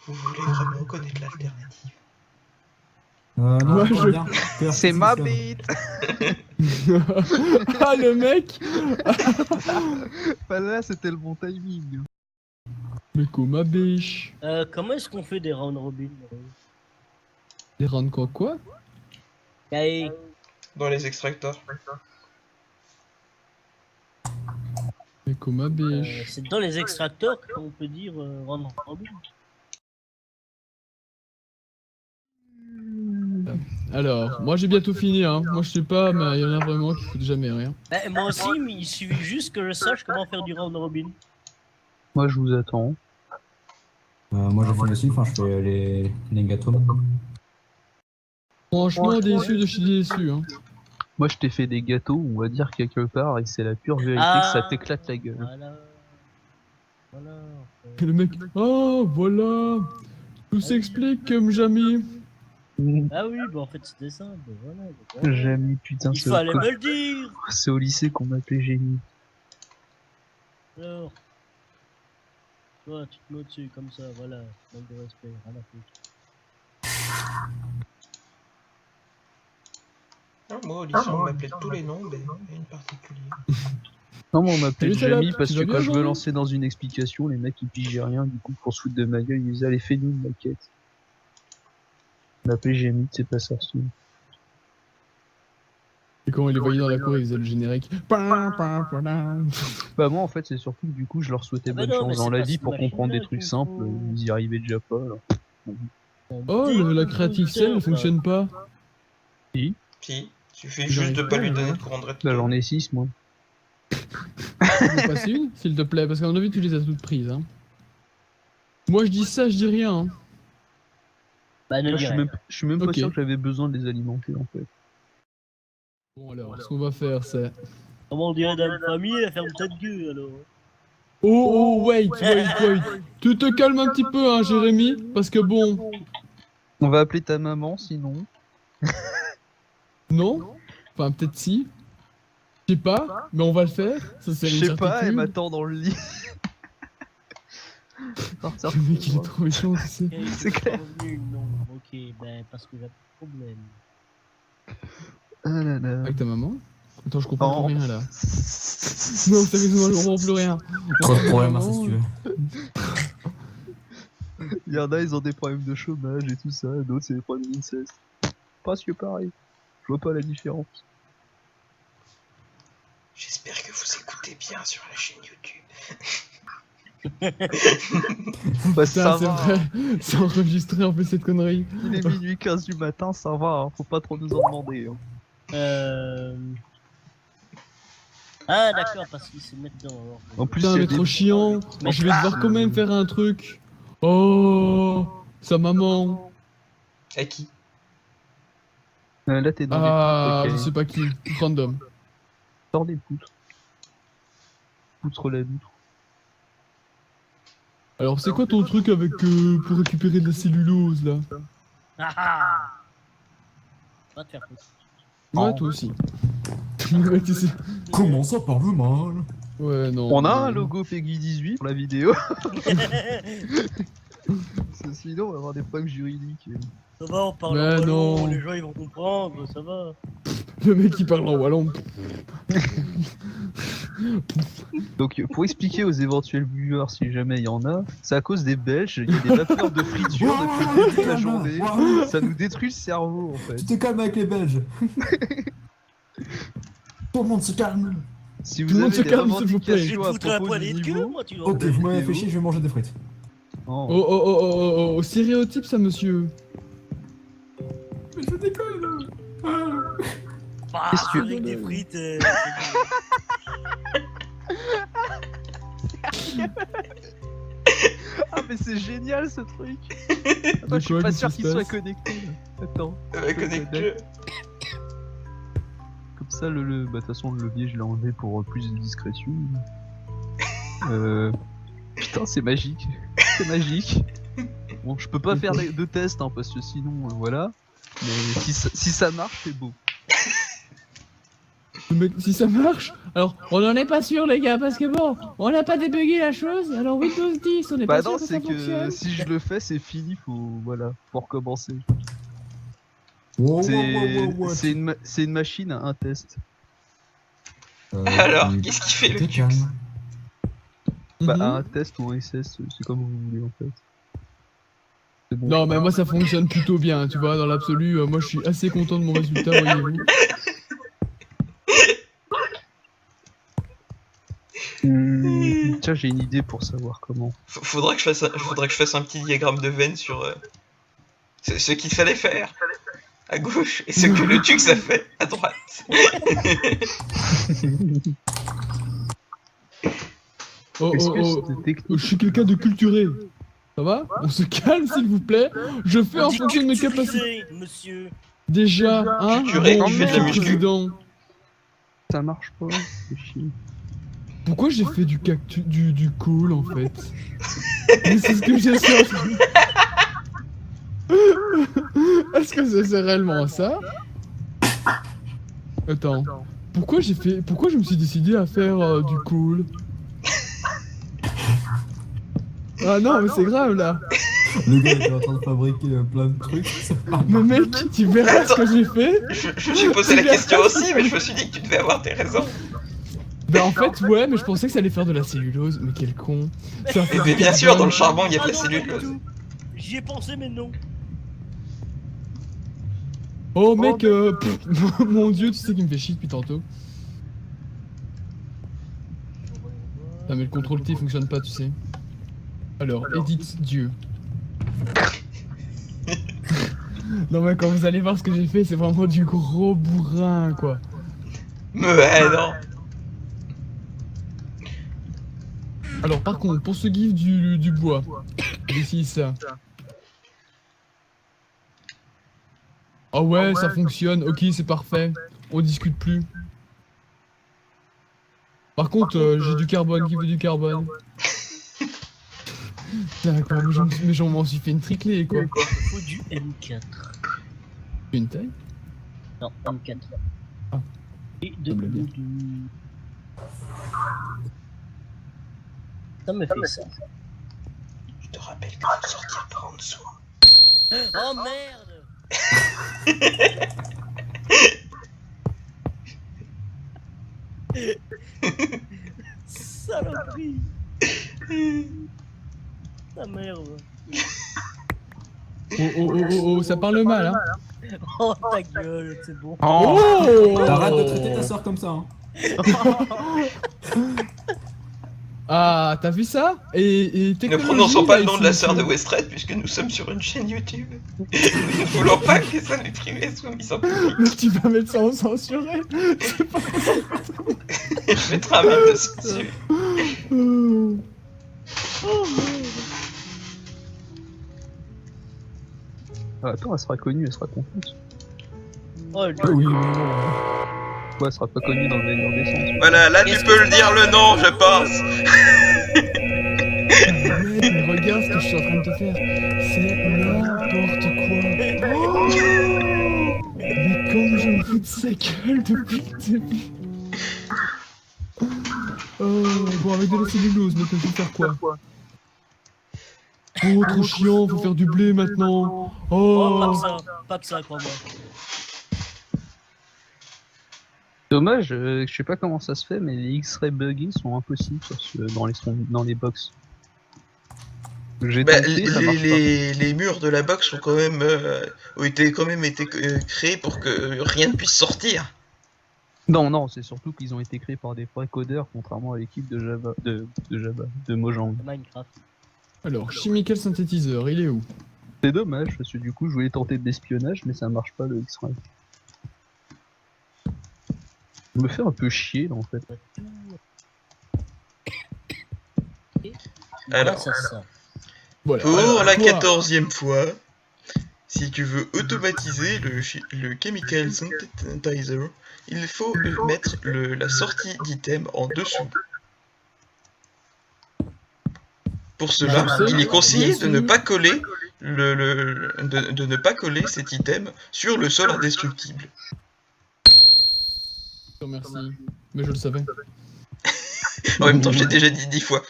[SPEAKER 1] Vous voulez vraiment connaître l'alternative?
[SPEAKER 5] Non,
[SPEAKER 2] Ouais,
[SPEAKER 5] pas
[SPEAKER 2] je-
[SPEAKER 5] bien. Peur,
[SPEAKER 3] C'est
[SPEAKER 5] si,
[SPEAKER 3] ma
[SPEAKER 5] si,
[SPEAKER 3] bite.
[SPEAKER 2] Ah, le mec.
[SPEAKER 3] Pas là, c'était le bon timing.
[SPEAKER 2] Mais comme ma biche.
[SPEAKER 4] Comment est-ce qu'on fait des round robin
[SPEAKER 2] Des rounds quoi?
[SPEAKER 4] Kae.
[SPEAKER 1] Dans les extracteurs.
[SPEAKER 2] Mais comme ma biche.
[SPEAKER 4] C'est dans les extracteurs qu'on peut dire round robin.
[SPEAKER 2] Alors, moi j'ai bientôt fini, hein. Moi je sais pas, mais il y en a vraiment qui foutent jamais rien.
[SPEAKER 4] Moi aussi, mais il suffit juste que je sache comment faire du round robin.
[SPEAKER 3] Moi, je vous attends.
[SPEAKER 5] moi, j'ai fait aussi. Enfin, je fais les gâteaux.
[SPEAKER 2] Franchement, déçu de chez déçu, hein.
[SPEAKER 3] Moi, je t'ai fait des gâteaux, on va dire quelque part, et c'est la pure vérité
[SPEAKER 4] Ah.
[SPEAKER 3] que ça t'éclate la gueule.
[SPEAKER 4] Voilà. Voilà.
[SPEAKER 2] Et le mec, oh voilà, tout s'explique comme jamais.
[SPEAKER 4] Ah oui, bah en fait c'était simple. Voilà.
[SPEAKER 3] Jamie, putain,
[SPEAKER 4] Il fallait me le dire.
[SPEAKER 3] c'est au lycée qu'on m'appelait génie.
[SPEAKER 4] Alors. Toi, tu te mets dessus comme ça, voilà. Manque de respect, rien à foutre.
[SPEAKER 1] Ah, moi au lycée on m'appelait tous les noms, mais une particulière.
[SPEAKER 3] Non, mais on m'appelait
[SPEAKER 2] Salut,
[SPEAKER 3] Jamie
[SPEAKER 2] Salop,
[SPEAKER 3] parce
[SPEAKER 2] tu
[SPEAKER 3] que
[SPEAKER 2] vas bien,
[SPEAKER 3] quand je me
[SPEAKER 2] Jamie
[SPEAKER 3] lançais dans une explication, les mecs ils pigeaient rien, du coup pour se foutre de ma gueule, ils disaient allez fais-nous une maquette. On m'appelait Jamie, c'est pas sorcier.
[SPEAKER 2] Et quand il les voyait dans la cour, il faisait le générique.
[SPEAKER 3] Bah moi en fait c'est surtout que du coup je leur souhaitais
[SPEAKER 4] Ah bah
[SPEAKER 3] bonne
[SPEAKER 4] non, mais
[SPEAKER 3] chance dans
[SPEAKER 4] c'est
[SPEAKER 3] la
[SPEAKER 4] pas
[SPEAKER 3] vie
[SPEAKER 4] cette
[SPEAKER 3] pour comprendre des
[SPEAKER 4] machine-là
[SPEAKER 3] trucs
[SPEAKER 4] qu'il
[SPEAKER 3] simples,
[SPEAKER 4] faut.
[SPEAKER 3] ils y arrivaient déjà pas. Alors.
[SPEAKER 2] Oh, la créative cell ne fonctionne pas.
[SPEAKER 1] Si, suffit juste
[SPEAKER 2] J'arrive
[SPEAKER 1] de pas
[SPEAKER 2] pas,
[SPEAKER 1] lui donner
[SPEAKER 2] hein.
[SPEAKER 1] de courant de
[SPEAKER 3] Là,
[SPEAKER 1] rétro.
[SPEAKER 3] j'en ai 6, moi.
[SPEAKER 2] Tu veux passer une, s'il te plaît, parce qu'à mon avis, tu les as toutes prises. Hein. Moi, je dis ça, je dis rien. Hein.
[SPEAKER 4] Bah, ne
[SPEAKER 3] Moi,
[SPEAKER 4] dis rien.
[SPEAKER 3] je suis même pas
[SPEAKER 2] Ok.
[SPEAKER 3] sûr que j'avais besoin de les alimenter, en fait.
[SPEAKER 2] Bon, alors, ce qu'on va faire, c'est.
[SPEAKER 4] Comment on dirait Dame Famille, elle ferme ta gueule alors.
[SPEAKER 2] Oh, wait. Tu te calmes un petit peu, hein, Jérémy, parce que bon.
[SPEAKER 3] On va appeler ta maman, sinon.
[SPEAKER 2] Non. Enfin, peut-être si. Je sais pas, mais on va le faire. Ça, c'est
[SPEAKER 3] Je
[SPEAKER 2] une
[SPEAKER 3] sais pas, elle
[SPEAKER 2] certitude.
[SPEAKER 3] m'attend dans le lit. Partir
[SPEAKER 2] Le mec, il est trop méchant, tu sais.
[SPEAKER 3] C'est clair.
[SPEAKER 4] Non, ok, ben parce que j'ai un problème.
[SPEAKER 3] Ah là là.
[SPEAKER 2] Avec ta maman. Attends, je comprends
[SPEAKER 3] Non.
[SPEAKER 2] plus rien là. Non, sérieusement, je comprends plus rien.
[SPEAKER 5] Trop de problèmes, hein, si tu veux.
[SPEAKER 3] Il y en a, ils ont des problèmes de chômage et tout ça, d'autres, c'est des problèmes d'inceste. Presque pareil. Je vois pas la différence.
[SPEAKER 1] J'espère que vous écoutez bien sur la chaîne YouTube.
[SPEAKER 3] Bah,
[SPEAKER 2] Putain,
[SPEAKER 3] ça
[SPEAKER 2] c'est
[SPEAKER 3] va.
[SPEAKER 2] vrai. C'est enregistré en plus cette connerie.
[SPEAKER 3] Il est minuit 15 du matin, ça va, hein. Faut pas trop nous en demander. Hein.
[SPEAKER 4] Ah d'accord, parce qu'ils se mettent dedans alors.
[SPEAKER 3] En plus,
[SPEAKER 2] Putain,
[SPEAKER 3] il y a
[SPEAKER 2] mais
[SPEAKER 3] des-
[SPEAKER 2] trop chiant.
[SPEAKER 4] Mais
[SPEAKER 2] Je vais devoir quand même faire un truc. Oh, sa maman.
[SPEAKER 1] À qui?
[SPEAKER 3] Là, t'es dans
[SPEAKER 2] Ah,
[SPEAKER 3] les
[SPEAKER 2] je
[SPEAKER 3] poutres,
[SPEAKER 2] sais pas qui. Random.
[SPEAKER 3] Sors des poutres. Poutre la loutre.
[SPEAKER 2] Alors, c'est quoi ton truc avec pour récupérer de la cellulose là?
[SPEAKER 4] Ah ah. Va te faire foutre.
[SPEAKER 2] Ouais, toi aussi. Ouais, tu sais.
[SPEAKER 5] Comment ça parle mal?
[SPEAKER 2] Ouais, non.
[SPEAKER 3] On a un
[SPEAKER 2] mais-
[SPEAKER 3] logo Peggy 18 pour la vidéo. Sinon, on va avoir des problèmes juridiques.
[SPEAKER 4] Ça va, on parle
[SPEAKER 2] Mais
[SPEAKER 4] en wallon,
[SPEAKER 2] non.
[SPEAKER 4] les gens ils vont comprendre, ça va.
[SPEAKER 2] Le mec qui parle en wallon.
[SPEAKER 3] Donc, pour expliquer aux éventuels viewers, si jamais il y en a, c'est à cause des Belges, il y a des vapeurs de friture depuis le début de la journée. Ça nous détruit le cerveau en fait.
[SPEAKER 5] Tu te calmes avec les Belges. Tout le monde se calme.
[SPEAKER 3] Si
[SPEAKER 2] Tout
[SPEAKER 3] vous
[SPEAKER 2] le monde
[SPEAKER 3] avez
[SPEAKER 2] se
[SPEAKER 3] des
[SPEAKER 2] calme, s'il vous plaît.
[SPEAKER 4] Je vais
[SPEAKER 3] revendications
[SPEAKER 4] te
[SPEAKER 3] à
[SPEAKER 4] foutre la
[SPEAKER 3] propos
[SPEAKER 4] poignée
[SPEAKER 3] du
[SPEAKER 4] de queue,
[SPEAKER 3] niveau,
[SPEAKER 4] moi tu vas.
[SPEAKER 5] Ok, vous m'avez fait
[SPEAKER 3] vidéo.
[SPEAKER 5] chier, je vais manger des frites.
[SPEAKER 3] non.
[SPEAKER 2] Oh, stéréotype ça, monsieur.
[SPEAKER 5] Mais je déconne.
[SPEAKER 4] Bah,
[SPEAKER 3] Qu'est-ce que-
[SPEAKER 4] avec des frites.
[SPEAKER 3] Ah mais c'est génial ce truc.
[SPEAKER 2] De
[SPEAKER 3] Attends, je suis
[SPEAKER 2] quoi,
[SPEAKER 3] pas
[SPEAKER 2] qu'est-ce
[SPEAKER 3] sûr
[SPEAKER 2] qui se
[SPEAKER 3] qu'il soit
[SPEAKER 2] passe
[SPEAKER 3] connecté. Là. Attends.
[SPEAKER 1] Connecte-le.
[SPEAKER 3] Comme ça, bah, de toute façon, le levier, je l'ai enlevé pour plus de discrétion. Putain, c'est magique. C'est magique. Bon, je peux pas faire de test, hein, parce que sinon, voilà. Mais si ça marche, c'est beau.
[SPEAKER 2] Le mec, si ça marche, alors on en est pas sûr les gars, parce que bon, on n'a pas débugué la chose, alors Windows 10, on est
[SPEAKER 3] Bah
[SPEAKER 2] pas sûr
[SPEAKER 3] non,
[SPEAKER 2] que
[SPEAKER 3] c'est
[SPEAKER 2] ça
[SPEAKER 3] que
[SPEAKER 2] fonctionne.
[SPEAKER 3] si je le fais, c'est fini, voilà, faut recommencer.
[SPEAKER 5] Wow,
[SPEAKER 3] C'est une machine à un test.
[SPEAKER 1] Alors, qu'est-ce qu'il fait le
[SPEAKER 5] T'es
[SPEAKER 1] Tux?
[SPEAKER 5] calme.
[SPEAKER 3] Bah,
[SPEAKER 2] Mhm.
[SPEAKER 3] un test ou un SS, c'est comme vous voulez en fait. C'est bon.
[SPEAKER 2] Non mais moi ça fonctionne plutôt bien, tu vois, dans l'absolu, moi je suis assez content de mon résultat, voyez-vous.
[SPEAKER 3] Tiens, j'ai une idée pour savoir comment.
[SPEAKER 1] Faudrait que je fasse un petit diagramme de veine sur ce qu'il fallait faire à gauche et ce que le Tux a fait à droite.
[SPEAKER 2] Oh,
[SPEAKER 3] Est-ce
[SPEAKER 2] oh,
[SPEAKER 3] que
[SPEAKER 2] oh,
[SPEAKER 3] c'était technique?
[SPEAKER 2] je suis quelqu'un de culturé. Ça va? On se calme s'il vous plaît. Je fais en fonction de mes capacités.
[SPEAKER 4] Monsieur.
[SPEAKER 2] Déjà, hein?
[SPEAKER 1] Culturé,
[SPEAKER 2] Bon,
[SPEAKER 1] tu fais de la
[SPEAKER 2] monsieur le
[SPEAKER 1] muscu.
[SPEAKER 2] président.
[SPEAKER 3] Ça marche pas? C'est chier.
[SPEAKER 2] Pourquoi j'ai fait du call en fait? Mais c'est ce que j'ai fait. Est-ce que c'est réellement ça? Attends. Pourquoi je me suis décidé à faire du call? Ah non, mais c'est grave là.
[SPEAKER 5] Le gars était en train de fabriquer plein de trucs. c'est pas
[SPEAKER 2] Mais
[SPEAKER 5] mal.
[SPEAKER 2] mec, tu verras ce que j'ai fait.
[SPEAKER 1] Je me suis posé la question aussi, mais je me suis dit que tu devais avoir tes raisons.
[SPEAKER 2] Bah en fait, ouais, mais je pensais que ça allait faire de la cellulose. Mais quel con. Ça fait
[SPEAKER 1] Mais
[SPEAKER 2] du
[SPEAKER 1] bien sûr, dans le
[SPEAKER 2] carbone.
[SPEAKER 1] charbon, il y a de la
[SPEAKER 4] Ah non, pas du
[SPEAKER 1] cellulose.
[SPEAKER 4] tout. J'y ai pensé, mais non.
[SPEAKER 2] Oh mec, mon dieu, tu sais qu'il me fait chier depuis tantôt. Ah mais le contrôle T fonctionne pas, tu sais. Alors, edit Dieu. Non mais quand vous allez voir ce que j'ai fait, c'est vraiment du gros bourrin quoi.
[SPEAKER 1] Mais non.
[SPEAKER 2] Alors par contre, pour ce gif du bois, ici ça. Ah ouais, ça fonctionne, ok c'est parfait, on discute plus. Par contre, j'ai du carbone, qui veut du carbone? D'accord, mais j'en m'en suis fait une triclée quoi.
[SPEAKER 4] Il faut du M4.
[SPEAKER 2] Une taille?
[SPEAKER 4] Non, M4.
[SPEAKER 2] Ah.
[SPEAKER 4] Et de...
[SPEAKER 2] Ça me plaît
[SPEAKER 4] Ça me fait ça.
[SPEAKER 1] Je te rappelle que faut sortir par en dessous.
[SPEAKER 4] Oh merde! Saloperie! Ta merde!
[SPEAKER 2] Oh, ça parle mal hein.
[SPEAKER 4] Oh ta gueule, c'est bon.
[SPEAKER 2] Oh
[SPEAKER 5] Arrête de traiter ta soeur comme ça. Hein.
[SPEAKER 2] Ah, t'as vu ça? Et
[SPEAKER 1] Ne prononçons pas le nom de la sœur de Westred puisque nous sommes sur une chaîne YouTube. Nous ne voulons pas que les zones privées soient mises en public.
[SPEAKER 2] Mais tu vas mettre ça en censuré. C'est pas
[SPEAKER 1] Je mettrai un mec de censure.
[SPEAKER 3] Ah, attends, elle sera connue, elle sera contente.
[SPEAKER 4] Oh le
[SPEAKER 2] Oui, mais bon.
[SPEAKER 3] Ouais, elle sera pas connue dans le meilleur des sens.
[SPEAKER 1] Voilà, là tu peux le dire le nom, je pense.
[SPEAKER 2] Mec, mais regarde ce que je suis en train de te faire. C'est n'importe quoi. Oh mais comme je me fous de sa gueule depuis le début. Bon, avec de la cellulose, mais tu veux faire quoi? Oh, trop chiant, faut faire du blé maintenant.
[SPEAKER 4] Oh,
[SPEAKER 2] Oh,
[SPEAKER 4] pas que ça, crois-moi.
[SPEAKER 3] Dommage, je sais pas comment ça se fait, mais les X-ray bugging sont impossibles dans les box. J'ai
[SPEAKER 1] Bah,
[SPEAKER 3] tenté, ça marche
[SPEAKER 1] les murs de la box ont quand même été créés pour que rien ne puisse sortir.
[SPEAKER 3] pas. Non, c'est surtout qu'ils ont été créés par des vrais codeurs, contrairement à l'équipe de Java, de Mojang.
[SPEAKER 4] Minecraft.
[SPEAKER 2] alors, chemical synthétiseur, il est où?
[SPEAKER 3] C'est dommage, parce que du coup, je voulais tenter de l'espionnage, mais ça marche pas le X-ray. Je me fais un peu chier, là, en fait.
[SPEAKER 1] Alors.
[SPEAKER 4] Grâce à ça.
[SPEAKER 2] Voilà.
[SPEAKER 1] Pour
[SPEAKER 2] Alors,
[SPEAKER 1] la
[SPEAKER 2] toi,
[SPEAKER 1] 14e fois, si tu veux automatiser le Chemical Synthesizer, il faut mettre la sortie d'item en dessous. Pour cela,
[SPEAKER 2] Je sais,
[SPEAKER 1] il est conseillé
[SPEAKER 2] bien
[SPEAKER 1] de
[SPEAKER 2] sûr.
[SPEAKER 1] ne pas coller de ne pas coller cet item sur le sol indestructible.
[SPEAKER 2] Merci, mais je le savais.
[SPEAKER 1] En même temps, je l'ai déjà dit 10 fois.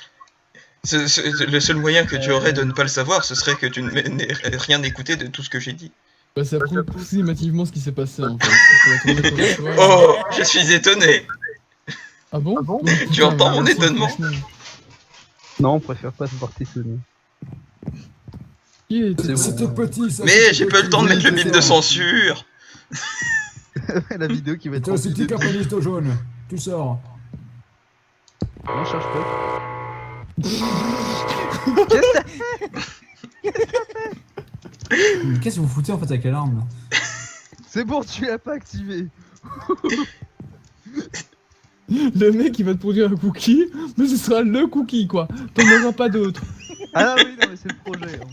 [SPEAKER 1] Le seul moyen que tu aurais de ne pas le savoir, ce serait que tu n'aies rien écouté de tout ce que j'ai dit.
[SPEAKER 2] Bah, ça prouve approximativement ce qui s'est passé en fait. Pour être honnête avec toi.
[SPEAKER 1] Oh, je suis étonné.
[SPEAKER 2] Ah bon? Oh,
[SPEAKER 1] Tu
[SPEAKER 2] putain,
[SPEAKER 1] entends mon
[SPEAKER 2] merci,
[SPEAKER 1] étonnement?
[SPEAKER 2] franchement.
[SPEAKER 3] Non, on préfère pas se voir t'étonner.
[SPEAKER 2] Qui est-
[SPEAKER 3] C'est bon.
[SPEAKER 5] C'était petit, ça.
[SPEAKER 1] Mais
[SPEAKER 5] c'était
[SPEAKER 1] j'ai pas eu le
[SPEAKER 5] petit,
[SPEAKER 1] temps de mettre le
[SPEAKER 5] c'était
[SPEAKER 1] bip de
[SPEAKER 5] ça.
[SPEAKER 1] censure.
[SPEAKER 3] La vidéo qui va être
[SPEAKER 5] Toi, ce petit
[SPEAKER 3] remplie de-
[SPEAKER 5] caponisto jaune, tu sors.
[SPEAKER 3] Non, cherche pas.
[SPEAKER 5] Mais qu'est-ce que vous foutez en fait avec l'alarme là?
[SPEAKER 3] C'est bon, tu l'as pas activé.
[SPEAKER 2] Le mec il va te produire un cookie, mais ce sera le cookie quoi. T'en auras pas d'autre.
[SPEAKER 3] Ah oui, non, mais c'est le projet. Hein.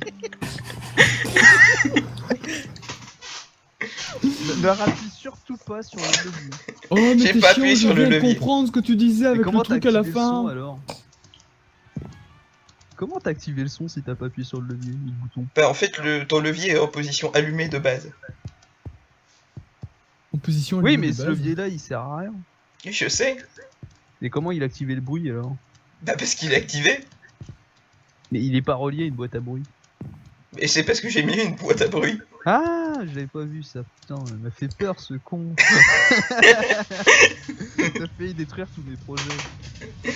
[SPEAKER 3] Ne rappuie surtout pas sur le levier.
[SPEAKER 2] Oh mais
[SPEAKER 1] J'ai
[SPEAKER 2] t'es
[SPEAKER 1] pas
[SPEAKER 2] chiant,
[SPEAKER 1] appuyé
[SPEAKER 2] je
[SPEAKER 1] sur le
[SPEAKER 2] viens de
[SPEAKER 1] levier.
[SPEAKER 2] comprendre ce que tu disais
[SPEAKER 3] Mais
[SPEAKER 2] avec le
[SPEAKER 3] comment t'as
[SPEAKER 2] truc à la
[SPEAKER 3] activé le son
[SPEAKER 2] fin.
[SPEAKER 3] alors? Comment t'as activé le son si t'as pas appuyé sur le levier, le bouton?
[SPEAKER 1] Bah, en fait, ton levier est en position allumée de base.
[SPEAKER 2] En position
[SPEAKER 3] Oui,
[SPEAKER 2] allumée
[SPEAKER 3] mais
[SPEAKER 2] de
[SPEAKER 3] ce
[SPEAKER 2] base.
[SPEAKER 3] levier là il sert à rien.
[SPEAKER 1] Je sais.
[SPEAKER 3] Et comment il a activé le bruit alors?
[SPEAKER 1] Bah, parce qu'il est activé.
[SPEAKER 3] Mais il est pas relié à une boîte à bruit.
[SPEAKER 1] Et c'est parce que j'ai mis une boîte à bruit.
[SPEAKER 3] Ah, j'avais pas vu ça, putain, il m'a fait peur ce con. Ça fait détruire tous mes projets.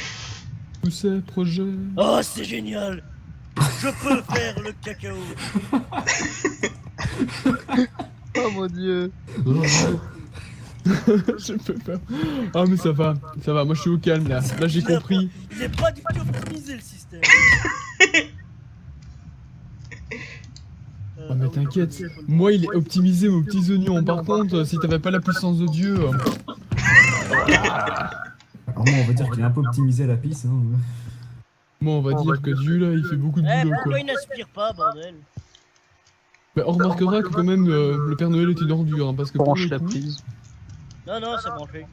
[SPEAKER 2] Tous ces projets.
[SPEAKER 4] Oh, c'est génial! Je peux faire le cacao!
[SPEAKER 3] Oh mon dieu.
[SPEAKER 2] Je peux pas. Ah mais ça va, moi je suis au calme là. Là j'ai compris.
[SPEAKER 4] Il est pas du tout optimisé le système!
[SPEAKER 2] Oh, mais t'inquiète, moi il est optimisé aux petits oignons. Par contre, si t'avais pas la puissance de Dieu.
[SPEAKER 5] Alors moi, on va dire qu'il est un peu optimisé à la pisse. Hein.
[SPEAKER 2] Moi on va dire que Dieu là il fait beaucoup de
[SPEAKER 4] Eh,
[SPEAKER 2] boulot quoi.
[SPEAKER 4] pourquoi il n'aspire pas, bordel?
[SPEAKER 2] Bah, on remarquera que quand même le Père Noël est une ordure hein, parce que pour
[SPEAKER 3] Branche
[SPEAKER 2] le
[SPEAKER 3] la
[SPEAKER 2] coup,
[SPEAKER 3] prise.
[SPEAKER 4] Non, non, c'est branché.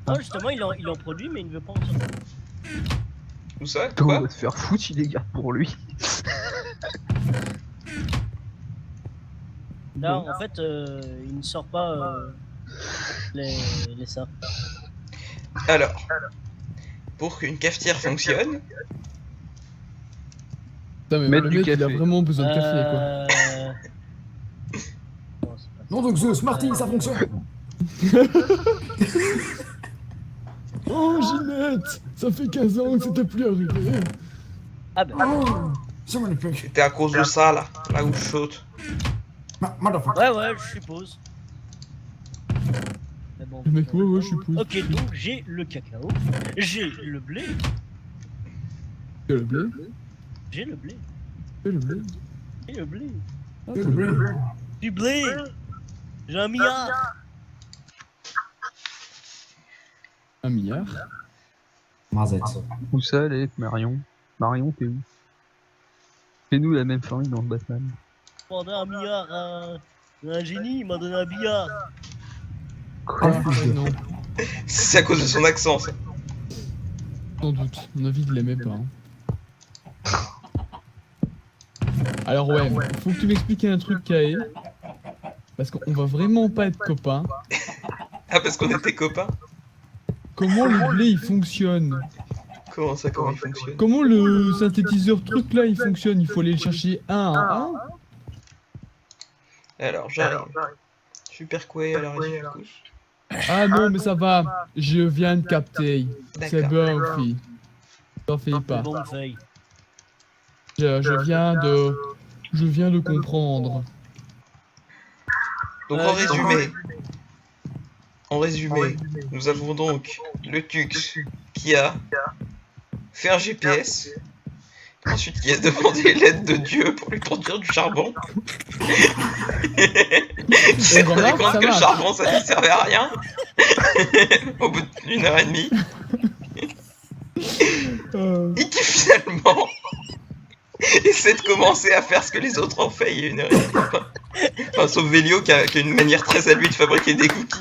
[SPEAKER 4] Non, justement, il en produit, mais il ne veut pas en sortir.
[SPEAKER 1] Où ça?
[SPEAKER 3] On
[SPEAKER 1] Quoi?
[SPEAKER 3] va te faire foutre, il les garde pour lui.
[SPEAKER 4] Là, en fait, il ne sort pas les ça.
[SPEAKER 1] Alors, pour qu'une cafetière fonctionne,
[SPEAKER 2] Putain, mais
[SPEAKER 3] Mettre
[SPEAKER 2] le
[SPEAKER 3] du
[SPEAKER 2] mec il a
[SPEAKER 3] café.
[SPEAKER 2] vraiment besoin de café quoi.
[SPEAKER 4] Non, c'est pas ça.
[SPEAKER 5] Non donc Zeus, Marty, ça fonctionne.
[SPEAKER 2] Oh Ginette, ça fait 15 ans que c'était plus arrivé.
[SPEAKER 4] Ah bah,
[SPEAKER 5] Oh, c'est magnifique.
[SPEAKER 1] c'était à cause de ça là où je saute.
[SPEAKER 5] Motherfucker.
[SPEAKER 4] ouais, je suppose. Mais bon,
[SPEAKER 2] Le mec ouais je suppose.
[SPEAKER 4] ok, donc j'ai le cacao, j'ai le blé,
[SPEAKER 2] Que le blé,
[SPEAKER 4] j'ai le blé,
[SPEAKER 2] que le blé.
[SPEAKER 4] j'ai le blé.
[SPEAKER 2] Ah,
[SPEAKER 5] Le blé.
[SPEAKER 4] Du blé. J'ai 1 milliard.
[SPEAKER 2] 1 milliard.
[SPEAKER 5] Marzette.
[SPEAKER 3] Où ça, les Marion? Marion, t'es où? Fais-nous la même farine dans le Batman.
[SPEAKER 4] J'ai demandé 1 milliard à un génie, il m'a donné 1 milliard.
[SPEAKER 2] Ah non,
[SPEAKER 1] C'est à cause de son accent ça.
[SPEAKER 2] sans doute. Mon avis il l'aimait pas. Hein. Alors ouais, faut que tu m'expliques un truc Kae. Parce qu'on va vraiment pas être copains.
[SPEAKER 1] Ah parce qu'on était copains?
[SPEAKER 2] Comment le blé il fonctionne?
[SPEAKER 1] Comment ça, comment il fonctionne?
[SPEAKER 2] Comment le synthétiseur truc là il fonctionne? Il faut aller le chercher un à un?
[SPEAKER 1] Alors j'arrive. Super quoi à la régie du coup.
[SPEAKER 2] Ah non mais ça va, je viens de capter. C'est
[SPEAKER 1] D'accord.
[SPEAKER 2] bon fille. T'en fais pas.
[SPEAKER 4] Bon feuille.
[SPEAKER 2] Je viens de comprendre.
[SPEAKER 1] Donc en résumé, nous avons donc le Tux qui a fait un GPS, ensuite qui a demandé l'aide de Dieu pour lui produire du charbon. Il s'est rendu
[SPEAKER 2] remarque,
[SPEAKER 1] compte
[SPEAKER 2] ça
[SPEAKER 1] que le
[SPEAKER 2] marche.
[SPEAKER 1] charbon ça ne servait à rien au bout d'une heure et demie et qui finalement essaie de commencer à faire ce que les autres ont fait il y a une heure et demie. Enfin, sauf Vélio qui a une manière très à lui de fabriquer des cookies.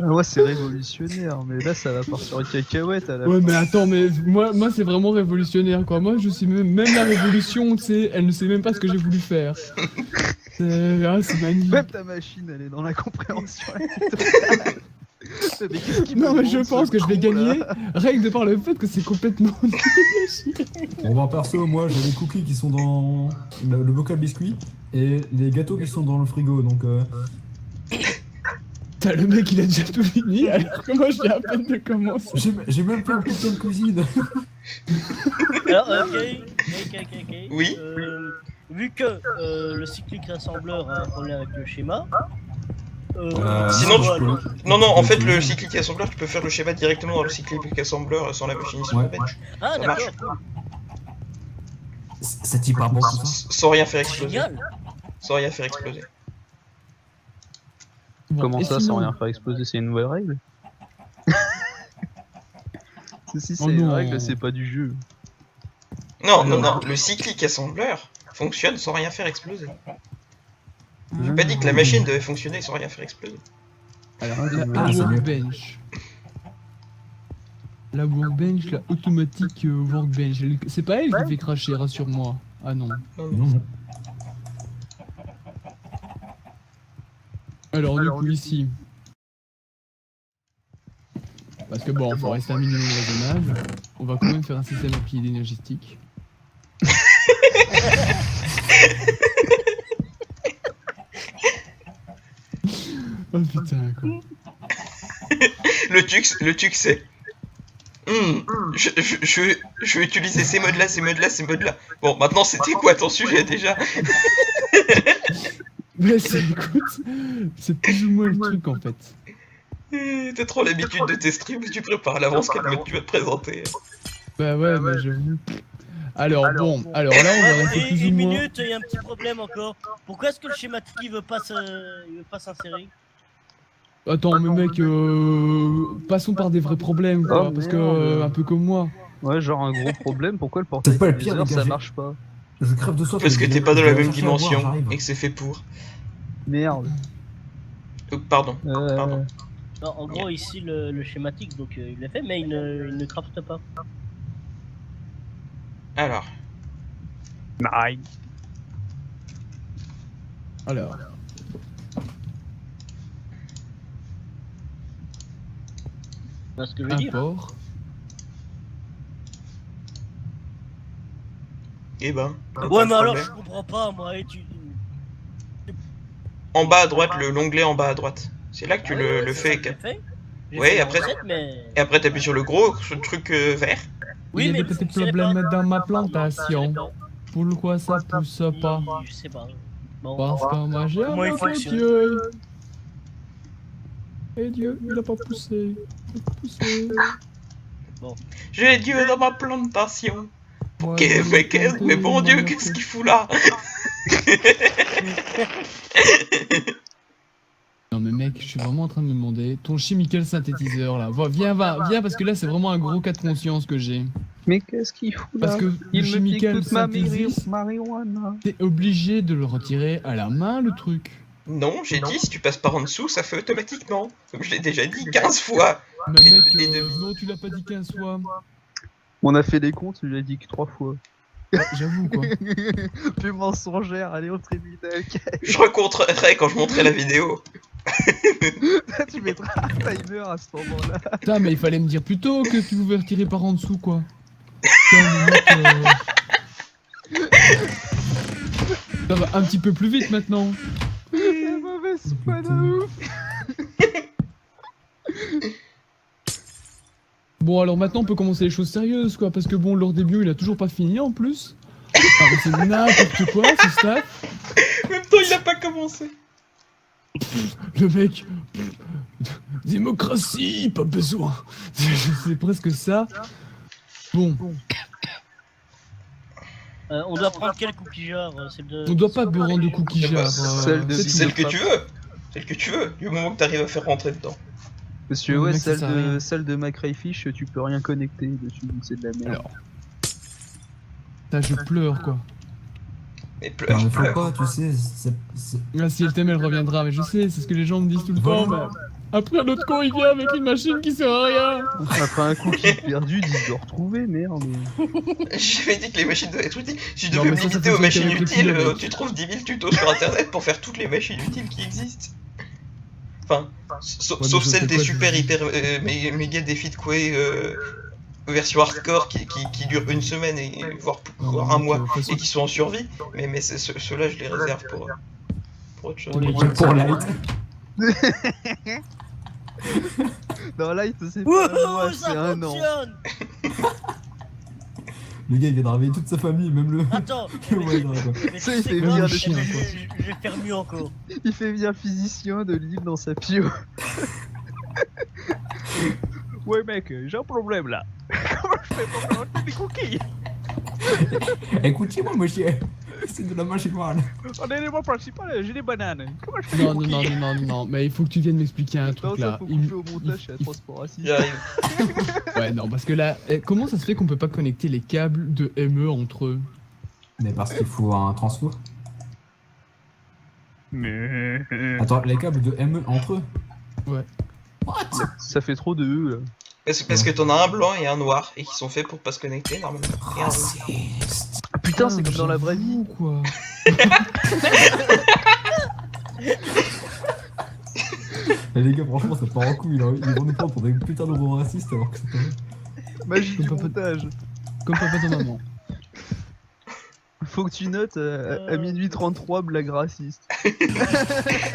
[SPEAKER 3] Ah, moi, c'est révolutionnaire, mais là, ça va partir en cacahuète à la
[SPEAKER 2] Ouais mais attends mais moi c'est vraiment révolutionnaire quoi. Moi je sais même la révolution tu sais, elle ne sait même pas ce que j'ai voulu faire. C'est magnifique.
[SPEAKER 3] Même ta machine, elle est dans la compréhension. Mais qu'est-ce qui
[SPEAKER 2] Non
[SPEAKER 3] me
[SPEAKER 2] mais je
[SPEAKER 3] demande,
[SPEAKER 2] pense
[SPEAKER 3] ce
[SPEAKER 2] que je vais
[SPEAKER 3] con,
[SPEAKER 2] gagner
[SPEAKER 3] là
[SPEAKER 2] rien que de par le fait que c'est complètement
[SPEAKER 5] Bon bah perso, moi j'ai les cookies qui sont dans le bocal biscuit et les gâteaux qui sont dans le frigo donc
[SPEAKER 2] T'as le mec il a déjà tout fini alors que moi j'ai à peine de commencer.
[SPEAKER 5] j'ai même fait un petit de cuisine.
[SPEAKER 4] Alors, ok.
[SPEAKER 1] Oui.
[SPEAKER 4] Vu que le cyclique rassembleur a un problème avec le schéma.
[SPEAKER 1] Sinon,
[SPEAKER 4] voilà,
[SPEAKER 1] tu
[SPEAKER 4] donc,
[SPEAKER 1] Non, en fait, le cyclic assembleur, tu peux faire le schéma directement dans le cyclic assembleur sans la machine sur le bench.
[SPEAKER 4] Ah,
[SPEAKER 1] ça marche.
[SPEAKER 4] d'accord.
[SPEAKER 5] Ça t'y pas bon tout ça?
[SPEAKER 1] Sans rien faire exploser.
[SPEAKER 4] Génial.
[SPEAKER 1] Sans rien faire exploser.
[SPEAKER 2] Bon,
[SPEAKER 3] Comment
[SPEAKER 2] et
[SPEAKER 3] ça,
[SPEAKER 2] sinon-
[SPEAKER 3] sans rien faire exploser, c'est une nouvelle règle? Si, c'est
[SPEAKER 2] Oh
[SPEAKER 3] une
[SPEAKER 2] non.
[SPEAKER 3] règle, c'est pas du jeu.
[SPEAKER 1] Non, le cyclic assembleur fonctionne sans rien faire exploser. J'ai pas dit que la machine devait fonctionner sans rien faire exploser.
[SPEAKER 2] Alors,
[SPEAKER 3] Ah,
[SPEAKER 2] la
[SPEAKER 5] c'est mieux.
[SPEAKER 2] workbench. La workbench, la automatique workbench. C'est pas elle qui fait cracher, rassure-moi. Ah non.
[SPEAKER 5] Non.
[SPEAKER 2] Alors du coup ici. Parce que bon, faut rester un minimum raisonnable. On va quand même faire un système à pied énergétique. Oh putain quoi.
[SPEAKER 1] Le tux c'est. Je vais utiliser ces modes-là. Bon, maintenant c'était quoi ton sujet déjà?
[SPEAKER 2] Mais écoute, c'est plus ou moins le truc en fait.
[SPEAKER 1] T'as trop l'habitude de tes streams, tu prépares à l'avance quel mode tu vas te présenter.
[SPEAKER 2] Bah ouais, bah j'avoue. Alors là on va rester
[SPEAKER 4] Et
[SPEAKER 2] plus ou
[SPEAKER 4] une
[SPEAKER 2] moins.
[SPEAKER 4] minute, il y a un petit problème encore. Pourquoi est-ce que le schématique il veut pas s'insérer?
[SPEAKER 2] Attends, mais mec, passons par des vrais problèmes, quoi,
[SPEAKER 3] Oh,
[SPEAKER 2] parce que
[SPEAKER 3] merde.
[SPEAKER 2] un peu comme moi.
[SPEAKER 3] Ouais, genre un gros problème, pourquoi le portail
[SPEAKER 5] C'est pas le pire,
[SPEAKER 3] téléviseur
[SPEAKER 5] les gars,
[SPEAKER 3] ça
[SPEAKER 5] j'ai-
[SPEAKER 3] marche pas?
[SPEAKER 5] Je crève de soif.
[SPEAKER 1] Parce que
[SPEAKER 5] je
[SPEAKER 1] t'es
[SPEAKER 5] vais-
[SPEAKER 1] pas dans
[SPEAKER 5] je
[SPEAKER 1] la
[SPEAKER 5] vais
[SPEAKER 1] même
[SPEAKER 5] chercher à boire,
[SPEAKER 1] dimension
[SPEAKER 5] j'arrive.
[SPEAKER 1] et que c'est fait pour.
[SPEAKER 3] Merde.
[SPEAKER 1] Pardon. Pardon.
[SPEAKER 4] Non, en gros, ici le schématique, donc il l'a fait, mais il ne crafte pas.
[SPEAKER 1] Alors,
[SPEAKER 3] Nine.
[SPEAKER 2] Alors,
[SPEAKER 4] C'est ce que je veux
[SPEAKER 2] un
[SPEAKER 4] dire.
[SPEAKER 2] port.
[SPEAKER 1] eh ben. pas
[SPEAKER 4] Ouais,
[SPEAKER 1] de
[SPEAKER 4] mais alors
[SPEAKER 1] problème.
[SPEAKER 4] je comprends pas, moi. Et tu...
[SPEAKER 1] En bas à droite, l'onglet en bas à droite. C'est là que tu le
[SPEAKER 4] c'est
[SPEAKER 1] fais.
[SPEAKER 4] ça que j'ai fait. J'ai
[SPEAKER 1] Ouais,
[SPEAKER 4] fait la
[SPEAKER 1] après-
[SPEAKER 4] recette, mais...
[SPEAKER 1] Et après, t'appuies sur le gros ce truc vert.
[SPEAKER 2] Il y a
[SPEAKER 4] mais
[SPEAKER 2] des petits
[SPEAKER 4] fonctionnait
[SPEAKER 2] problèmes
[SPEAKER 4] pas.
[SPEAKER 2] dans ma
[SPEAKER 4] Ça
[SPEAKER 2] plantation.
[SPEAKER 4] dépend.
[SPEAKER 2] Pourquoi ça pousse pas?
[SPEAKER 4] Je sais pas. Bon,
[SPEAKER 2] Parce que moi j'ai
[SPEAKER 4] Comment il
[SPEAKER 2] invoqué
[SPEAKER 4] fonctionne?
[SPEAKER 2] Dieu. Et Dieu, il a pas poussé. Il a pas poussé.
[SPEAKER 1] J'ai Dieu dans ma plantation.
[SPEAKER 2] Moi,
[SPEAKER 1] Mais bon Dieu, qu'est-ce qu'il fout là?
[SPEAKER 2] Non mais mec, je suis vraiment en train de me demander, ton chemical synthétiseur là, viens parce que là c'est vraiment un gros cas de conscience que j'ai.
[SPEAKER 3] Mais qu'est-ce qu'il fout là?
[SPEAKER 2] Parce que le
[SPEAKER 3] Il me pique
[SPEAKER 2] chemical
[SPEAKER 3] toute ma
[SPEAKER 2] synthesis,
[SPEAKER 3] marijuana.
[SPEAKER 2] t'es obligé de le retirer à la main le truc.
[SPEAKER 1] Non, j'ai dit, si tu passes par en dessous, ça fait automatiquement. Comme je l'ai déjà dit 15 fois.
[SPEAKER 2] Mais mec,
[SPEAKER 1] Et demi.
[SPEAKER 2] non tu l'as pas dit 15 fois.
[SPEAKER 3] On a fait les comptes, je l'ai dit que 3 fois.
[SPEAKER 2] Ouais, j'avoue quoi.
[SPEAKER 3] Plus mensongère, allez au tribunal.
[SPEAKER 1] Je rencontrerai quand je montrerai la vidéo.
[SPEAKER 3] Tu mettras un timer à ce moment-là.
[SPEAKER 2] Putain mais il fallait me dire plus tôt que tu pouvais retirer par en dessous quoi. Putain mais mec, ça va un petit peu plus vite maintenant.
[SPEAKER 3] La mauvaise foi de ouf.
[SPEAKER 2] Bon alors maintenant on peut commencer les choses sérieuses quoi, parce que bon Lord Debut il a toujours pas fini en plus. Ah, mais c'est n'importe quoi ce staff.
[SPEAKER 1] En même temps, il a pas commencé.
[SPEAKER 2] Le mec, démocratie, pas besoin. C'est presque ça. Bon,
[SPEAKER 4] on doit prendre quel cookie jar? Celle de...
[SPEAKER 2] on doit pas rendre de cookie
[SPEAKER 1] Eh ben,
[SPEAKER 2] jar.
[SPEAKER 3] celle de-
[SPEAKER 2] c'est tout.
[SPEAKER 1] Celle que tu veux. Celle que tu veux. Du moment que t'arrives à faire rentrer dedans.
[SPEAKER 3] Parce que
[SPEAKER 2] Le
[SPEAKER 3] ouais,
[SPEAKER 2] mec, ça sert à rien.
[SPEAKER 3] celle de McRayfish, tu peux rien connecter dessus, donc c'est de la merde.
[SPEAKER 2] Alors, ça je pleure quoi.
[SPEAKER 1] Mais
[SPEAKER 5] Non,
[SPEAKER 1] pleure,
[SPEAKER 5] mais faut
[SPEAKER 1] pleure.
[SPEAKER 5] pas, tu sais,
[SPEAKER 2] Là si elle t'aime elle reviendra, mais je sais, c'est ce que les gens me disent tout le temps.
[SPEAKER 5] Voilà.
[SPEAKER 2] Mais après l'autre con il vient avec une machine qui sert à rien.
[SPEAKER 3] Après un cookie perdu, dis de le retrouver, merde.
[SPEAKER 1] J'avais dit que les machines doivent être utiles. Si tu
[SPEAKER 2] Non,
[SPEAKER 1] devais
[SPEAKER 2] mais
[SPEAKER 1] me
[SPEAKER 2] ça, ça
[SPEAKER 1] limiter aux
[SPEAKER 2] fonctionne
[SPEAKER 1] machines
[SPEAKER 2] qu'avec le
[SPEAKER 1] utiles,
[SPEAKER 2] pilote.
[SPEAKER 1] tu trouves 10 000 tutos sur internet pour faire toutes les machines utiles qui existent. Enfin,
[SPEAKER 2] Ouais,
[SPEAKER 1] sauf
[SPEAKER 2] mais je
[SPEAKER 1] celle
[SPEAKER 2] sais
[SPEAKER 1] des
[SPEAKER 2] pas,
[SPEAKER 1] super
[SPEAKER 2] je-
[SPEAKER 1] hyper méga défis de Quay version hardcore qui durent une semaine et voire un mois et qui sont en survie. Mais ceux-là, je les réserve pour autre chose.
[SPEAKER 2] Pour les
[SPEAKER 5] pour light.
[SPEAKER 3] Dans Light, c'est pas un mois,
[SPEAKER 4] Wouhou,
[SPEAKER 3] c'est
[SPEAKER 4] ça
[SPEAKER 3] un an.
[SPEAKER 4] fonctionne!
[SPEAKER 5] Le gars il vient de réveiller toute sa famille, même le.
[SPEAKER 4] Attends,
[SPEAKER 5] le voisin, quoi.
[SPEAKER 4] mais
[SPEAKER 3] Ça,
[SPEAKER 4] tu
[SPEAKER 3] il
[SPEAKER 4] sais
[SPEAKER 3] fait
[SPEAKER 4] quoi,
[SPEAKER 3] venir
[SPEAKER 2] le
[SPEAKER 3] des
[SPEAKER 2] chien, quoi.
[SPEAKER 4] je vais faire mieux encore.
[SPEAKER 3] Il fait venir le physicien de l'île dans sa pio. Ouais mec, j'ai un problème là. Comment je fais pour faire rentrer des cookies?
[SPEAKER 5] Écoutez-moi, monsieur. C'est de la marijuana.
[SPEAKER 3] En élément principal, j'ai des bananes. Comment je fais
[SPEAKER 2] Non,
[SPEAKER 3] des
[SPEAKER 2] non,
[SPEAKER 3] cookies?
[SPEAKER 2] non, non, non, non, mais il faut que tu viennes m'expliquer un
[SPEAKER 3] Non,
[SPEAKER 2] truc
[SPEAKER 3] ça
[SPEAKER 2] là.
[SPEAKER 3] faut
[SPEAKER 2] Il-
[SPEAKER 3] couper au montage, c'est
[SPEAKER 2] il-
[SPEAKER 3] transport raciste.
[SPEAKER 1] J'arrive.
[SPEAKER 2] Ouais, non, parce que là, comment ça se fait qu'on peut pas connecter les câbles de ME entre eux?
[SPEAKER 5] Mais parce qu'il faut un transfo.
[SPEAKER 3] Mais...
[SPEAKER 5] Attends, les câbles de ME entre eux.
[SPEAKER 2] Ouais.
[SPEAKER 3] Ça fait trop de E là.
[SPEAKER 1] Parce que t'en as un blanc et un noir et qui sont faits pour pas se connecter normalement. Et un rouge.
[SPEAKER 3] Ah, putain, c'est comme dans la vraie vie.
[SPEAKER 2] Ou quoi?
[SPEAKER 5] Et les gars, franchement, ça part en couille. Là. Ils vont nous prendre pour des putains de gros racistes alors que c'est pas vrai.
[SPEAKER 3] Magie du
[SPEAKER 2] Comme papa-
[SPEAKER 3] montage.
[SPEAKER 2] Comme papa de maman.
[SPEAKER 3] Faut que tu notes à minuit 33 blague raciste.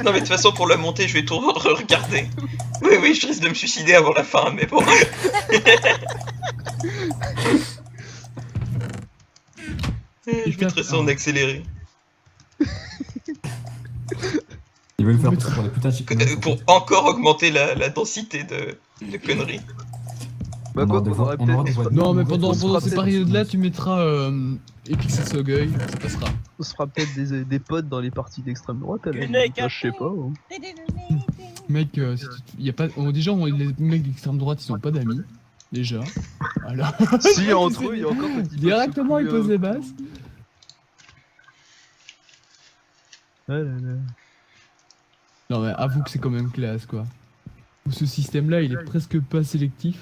[SPEAKER 1] Non mais de toute façon pour la montée je vais tout regarder. Oui je risque de me suicider avant la fin mais bon. Je mettrai ça en accéléré.
[SPEAKER 5] Ils veulent faire
[SPEAKER 2] Mais
[SPEAKER 5] passer pour des putains de chicanes.
[SPEAKER 1] Pour encore augmenter la densité de conneries.
[SPEAKER 3] Bah
[SPEAKER 5] On
[SPEAKER 3] quoi
[SPEAKER 5] aura des
[SPEAKER 3] qu'on
[SPEAKER 5] voix-
[SPEAKER 3] aurait
[SPEAKER 5] on aura
[SPEAKER 3] peut-être.
[SPEAKER 5] des voix de-
[SPEAKER 2] Non, mais
[SPEAKER 5] on
[SPEAKER 2] pendant
[SPEAKER 3] se fera
[SPEAKER 2] ces
[SPEAKER 3] peut-être-
[SPEAKER 2] périodes-là, tu mettras Epic Sasogeuil, ça passera.
[SPEAKER 3] On se fera peut-être des potes dans les parties d'extrême droite. Alors,
[SPEAKER 4] Guenec,
[SPEAKER 3] je sais pas. Hein.
[SPEAKER 2] Mec, y a pas, déjà, les mecs d'extrême droite, ils ont pas d'amis. Déjà. Alors.
[SPEAKER 3] Si, entre eux, il y a encore quand ils peuvent
[SPEAKER 2] Directement,
[SPEAKER 3] se
[SPEAKER 2] ils posent
[SPEAKER 3] couler,
[SPEAKER 2] les basses.
[SPEAKER 3] Ah là là.
[SPEAKER 2] Non, mais avoue que c'est quand même classe, quoi. Ce système-là, il est presque pas sélectif.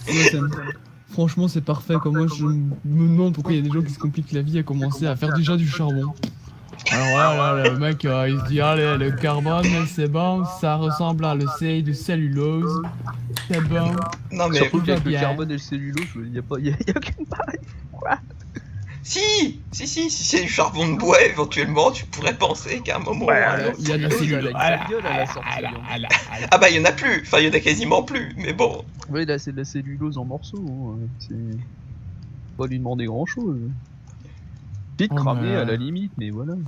[SPEAKER 2] Ouais, franchement, c'est parfait. Comme moi, je me demande pourquoi il y a des gens qui se compliquent la vie à commencer à faire déjà du charbon. Alors voilà, le mec, il se dit, allez, le carbone, c'est bon, ça ressemble à l'océan de cellulose. C'est bon.
[SPEAKER 1] Non mais
[SPEAKER 3] Surtout
[SPEAKER 2] tout
[SPEAKER 3] qu'avec
[SPEAKER 2] va
[SPEAKER 3] le
[SPEAKER 2] bien.
[SPEAKER 3] carbone et le cellulose, il y a pas, y a aucune pareille.
[SPEAKER 1] si c'est du charbon de bois éventuellement, tu pourrais penser qu'à un moment.
[SPEAKER 2] Alors, il y a de la
[SPEAKER 3] cellulose,
[SPEAKER 2] cellulose.
[SPEAKER 3] elle a une gueule à la sortie. Hein.
[SPEAKER 1] Ah bah il y en a plus, enfin il y en a quasiment plus, mais bon.
[SPEAKER 3] Oui, là c'est de la cellulose en morceaux. Hein. C'est pas lui demander grand chose. Vite
[SPEAKER 2] Oh,
[SPEAKER 3] cramé
[SPEAKER 2] mais-
[SPEAKER 3] à la limite, mais voilà.
[SPEAKER 2] De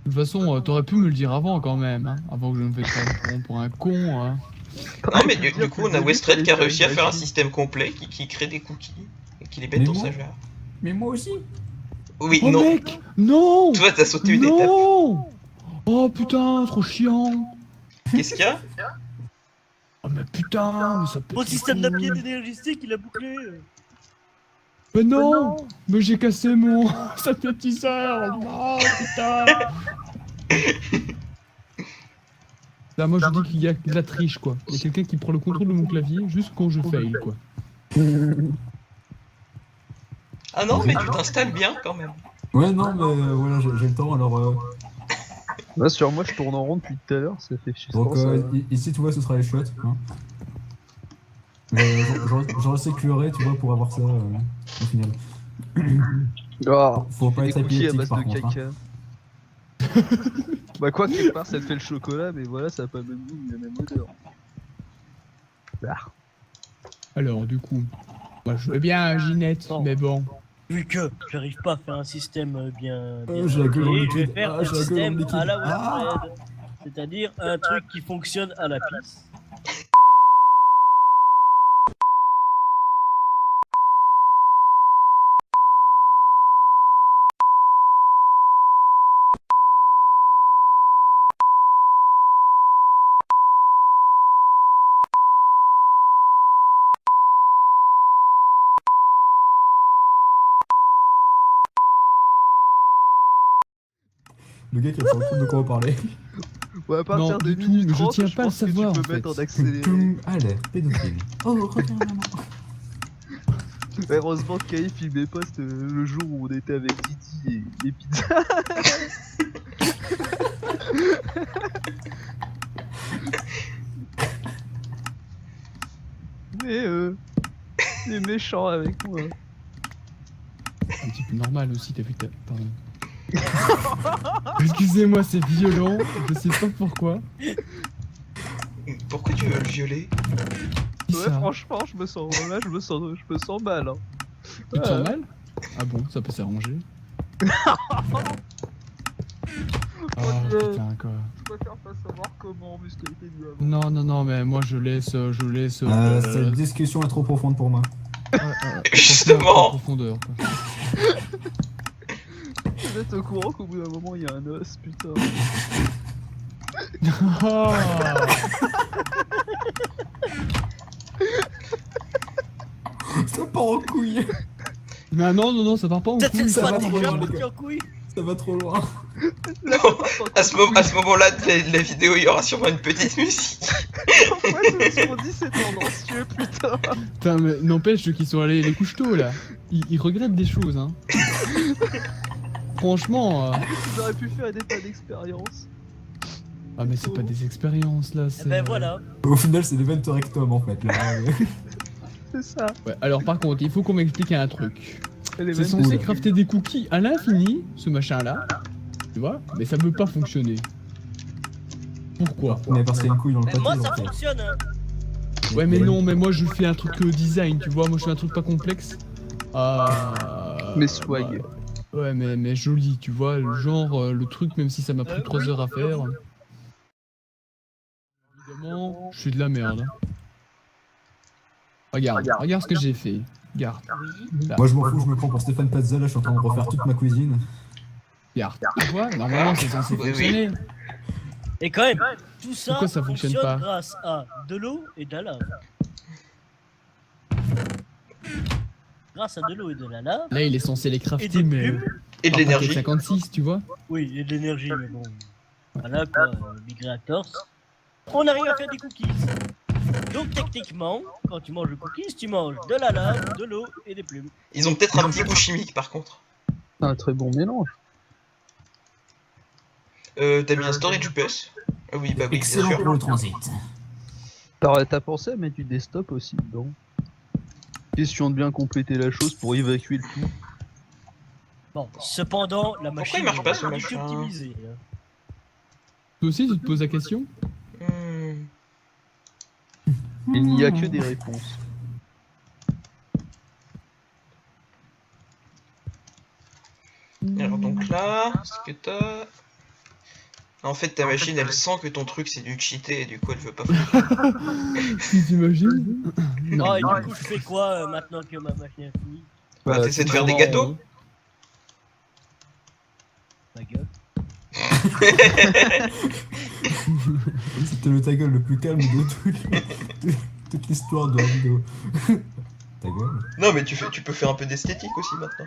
[SPEAKER 2] toute façon, t'aurais pu me le dire avant quand même, hein, avant que je me fasse prendre pour un con. Hein.
[SPEAKER 1] Non mais du coup on a Westred qui a réussi à faire un système complet qui crée des cookies et qui les met
[SPEAKER 5] Mais
[SPEAKER 1] dans
[SPEAKER 5] moi
[SPEAKER 1] sa jarre.
[SPEAKER 5] Mais moi aussi.
[SPEAKER 1] Oui,
[SPEAKER 2] Oh
[SPEAKER 1] non.
[SPEAKER 2] mec, non,
[SPEAKER 1] Toi t'as sauté une étape.
[SPEAKER 2] non. Oh putain, trop chiant.
[SPEAKER 1] Qu'est-ce qu'il y a?
[SPEAKER 2] Oh mais putain, mais ça peut.
[SPEAKER 4] Mon système d'appui énergistique, il a bouclé.
[SPEAKER 2] Mais non, mais j'ai cassé mon synthétiseur. Non, putain. Là, moi je dis qu'il y a de la triche quoi. Il y a quelqu'un qui prend le contrôle de mon clavier juste quand je fail quoi.
[SPEAKER 1] Ah non mais tu t'installes bien quand même.
[SPEAKER 5] Ouais, non, mais voilà, j'ai le temps, alors...
[SPEAKER 3] Là, sur moi, je tourne en rond depuis tout à l'heure, ça fait chier.
[SPEAKER 5] Donc, ici, tu vois, ce sera les chiottes. Hein. Mais j'aurais sécuré, tu vois, pour avoir ça, au final.
[SPEAKER 3] Oh,
[SPEAKER 5] Faut pas
[SPEAKER 3] des
[SPEAKER 5] être
[SPEAKER 3] cookies à
[SPEAKER 5] épileptique,
[SPEAKER 3] base
[SPEAKER 5] par
[SPEAKER 3] de
[SPEAKER 5] contre. Hein.
[SPEAKER 3] caca. Bah quoi, quelque part, ça te fait le chocolat, mais voilà, ça a pas le même goût, ni la même odeur. Ah.
[SPEAKER 2] Alors du coup, moi je veux bien Ginette,
[SPEAKER 4] Non.
[SPEAKER 2] mais bon.
[SPEAKER 4] Vu que j'arrive pas à faire un système bien.
[SPEAKER 5] j'ai la gueule en
[SPEAKER 4] huilé, je vais
[SPEAKER 5] liquide.
[SPEAKER 4] faire
[SPEAKER 5] Ah,
[SPEAKER 4] un
[SPEAKER 5] j'ai la gueule en
[SPEAKER 4] système
[SPEAKER 5] liquide.
[SPEAKER 4] à la
[SPEAKER 5] Ah.
[SPEAKER 4] Westred. C'est-à-dire un truc qui fonctionne à la pisse.
[SPEAKER 5] Le gars qui a pas compte de quoi on parlait.
[SPEAKER 3] Ouais, à partir
[SPEAKER 2] Non,
[SPEAKER 3] de
[SPEAKER 2] du tout,
[SPEAKER 3] minute
[SPEAKER 2] mais je
[SPEAKER 3] 30,
[SPEAKER 2] tiens pas à
[SPEAKER 3] pense que
[SPEAKER 2] savoir,
[SPEAKER 3] tu
[SPEAKER 2] en
[SPEAKER 3] peux mettre
[SPEAKER 2] fait.
[SPEAKER 3] en accéléré.
[SPEAKER 5] Allez, pédophile. Oh, reviens maman.
[SPEAKER 3] Heureusement que Kai filmait pas le jour où on était avec Didi et Pizza. Mais il est méchant avec moi.
[SPEAKER 2] Un petit peu normal aussi, t'as vu ta... Pardon. Excusez-moi, c'est violent, je sais pas pourquoi.
[SPEAKER 1] Pourquoi tu veux le violer?
[SPEAKER 2] Qui
[SPEAKER 3] Ouais,
[SPEAKER 2] ça
[SPEAKER 3] franchement, je me sens mal. Hein.
[SPEAKER 2] Tu te sens mal? Ah bon, ça peut s'arranger. Oh putain quoi.
[SPEAKER 3] Je préfère pas savoir comment, mais ce qui a été dit avant.
[SPEAKER 2] Non, mais moi je laisse...
[SPEAKER 5] Cette discussion est trop profonde pour moi.
[SPEAKER 1] Justement.
[SPEAKER 2] En profondeur, quoi.
[SPEAKER 3] Vous êtes au courant qu'au bout d'un moment, il y a un os, putain.
[SPEAKER 2] Oh.
[SPEAKER 5] Ça part en couille.
[SPEAKER 2] Mais non, ça part pas en
[SPEAKER 4] Peut-être
[SPEAKER 2] couille.
[SPEAKER 4] que ça
[SPEAKER 5] va
[SPEAKER 4] va
[SPEAKER 5] trop
[SPEAKER 4] déjà
[SPEAKER 5] loin, les
[SPEAKER 4] foutu
[SPEAKER 5] gars.
[SPEAKER 4] en couille.
[SPEAKER 5] Ça va trop loin.
[SPEAKER 1] À ce moment-là de la vidéo, il y aura sûrement une petite musique.
[SPEAKER 3] Pourquoi tout ce qu'on dit c'est tendancieux, putain?
[SPEAKER 2] Putain, mais n'empêche qu'ils sont allés les couches tôt là. Ils regrettent des choses, hein. Franchement.
[SPEAKER 3] Ils auraient pu faire des tas d'expériences.
[SPEAKER 2] Ah, mais c'est pas des expériences là.
[SPEAKER 4] Eh
[SPEAKER 2] c'est...
[SPEAKER 4] ben voilà.
[SPEAKER 5] Au final, c'est des ventes rectum en fait. Là.
[SPEAKER 3] C'est ça.
[SPEAKER 2] Ouais, alors par contre, il faut qu'on m'explique un truc.
[SPEAKER 3] Elle est
[SPEAKER 2] C'est
[SPEAKER 3] même
[SPEAKER 2] censé
[SPEAKER 3] pas-
[SPEAKER 2] crafter des cookies à l'infini, ce machin là. Tu vois? Mais ça peut pas fonctionner. Pourquoi?
[SPEAKER 5] Mais parce qu'il y a une couille dans le
[SPEAKER 4] Mais
[SPEAKER 5] pâté.
[SPEAKER 4] moi
[SPEAKER 5] donc,
[SPEAKER 4] ça fonctionne hein.
[SPEAKER 2] Ouais, mais non, mais moi je fais un truc design, tu vois? Moi je fais un truc pas complexe.
[SPEAKER 3] Mais swag.
[SPEAKER 2] Ouais, mais joli, tu vois? Le genre, le truc, même si ça m'a pris 3 heures à faire. Évidemment, je suis de la merde. Regarde ce que j'ai fait. Regarde. Là,
[SPEAKER 5] Moi je m'en fous, je me prends pour Stéphane Plaza, là je suis en train de refaire toute ma cuisine.
[SPEAKER 2] regarde. Tu vois, normalement c'est censé
[SPEAKER 1] Oui, oui.
[SPEAKER 2] fonctionner.
[SPEAKER 4] Et quand même, tout ça,
[SPEAKER 2] Pourquoi ça fonctionne pas
[SPEAKER 4] grâce à de l'eau et de la lave. Grâce à de l'eau et de la lave,
[SPEAKER 2] Là, il est censé les
[SPEAKER 4] et
[SPEAKER 2] crafter,
[SPEAKER 4] des
[SPEAKER 2] mais
[SPEAKER 4] plumes,
[SPEAKER 1] Et de
[SPEAKER 2] par paquet
[SPEAKER 1] l'énergie.
[SPEAKER 2] 56, tu vois.
[SPEAKER 4] oui, et de l'énergie, mais bon. Voilà quoi, Big Reactors. On arrive à faire des cookies. Donc techniquement, quand tu manges le cookies, tu manges de la lave, de l'eau et des plumes.
[SPEAKER 1] Ils ont peut-être un petit goût chimique par contre.
[SPEAKER 3] Un très bon mélange.
[SPEAKER 1] T'as mis un storage bus? Ah oui, bah oui, bien
[SPEAKER 7] Excellent
[SPEAKER 1] sûr.
[SPEAKER 7] pour le transit.
[SPEAKER 3] T'as pensé à mettre du desktop aussi dedans. Question de bien compléter la chose pour évacuer le tout.
[SPEAKER 4] Bon, cependant, la machine
[SPEAKER 1] il marche pas, ce
[SPEAKER 4] est
[SPEAKER 1] machin
[SPEAKER 4] optimisée. Hein.
[SPEAKER 2] Toi aussi, tu te poses la question?
[SPEAKER 1] Hmm.
[SPEAKER 3] Il n'y a que des réponses.
[SPEAKER 1] Alors donc là, ce que t'as... En fait, ta machine, elle sent que ton truc c'est du cheaté et du coup elle veut pas faire.
[SPEAKER 2] Tu t'imagines?
[SPEAKER 4] Oh, et du coup, je fais quoi maintenant que ma machine est finie?
[SPEAKER 1] Bah, t'essaies de faire des gâteaux.
[SPEAKER 4] Ma gueule.
[SPEAKER 5] C'était le ta gueule le plus calme de toute l'histoire de la vidéo. Ta gueule.
[SPEAKER 1] Non mais tu peux faire un peu d'esthétique aussi maintenant.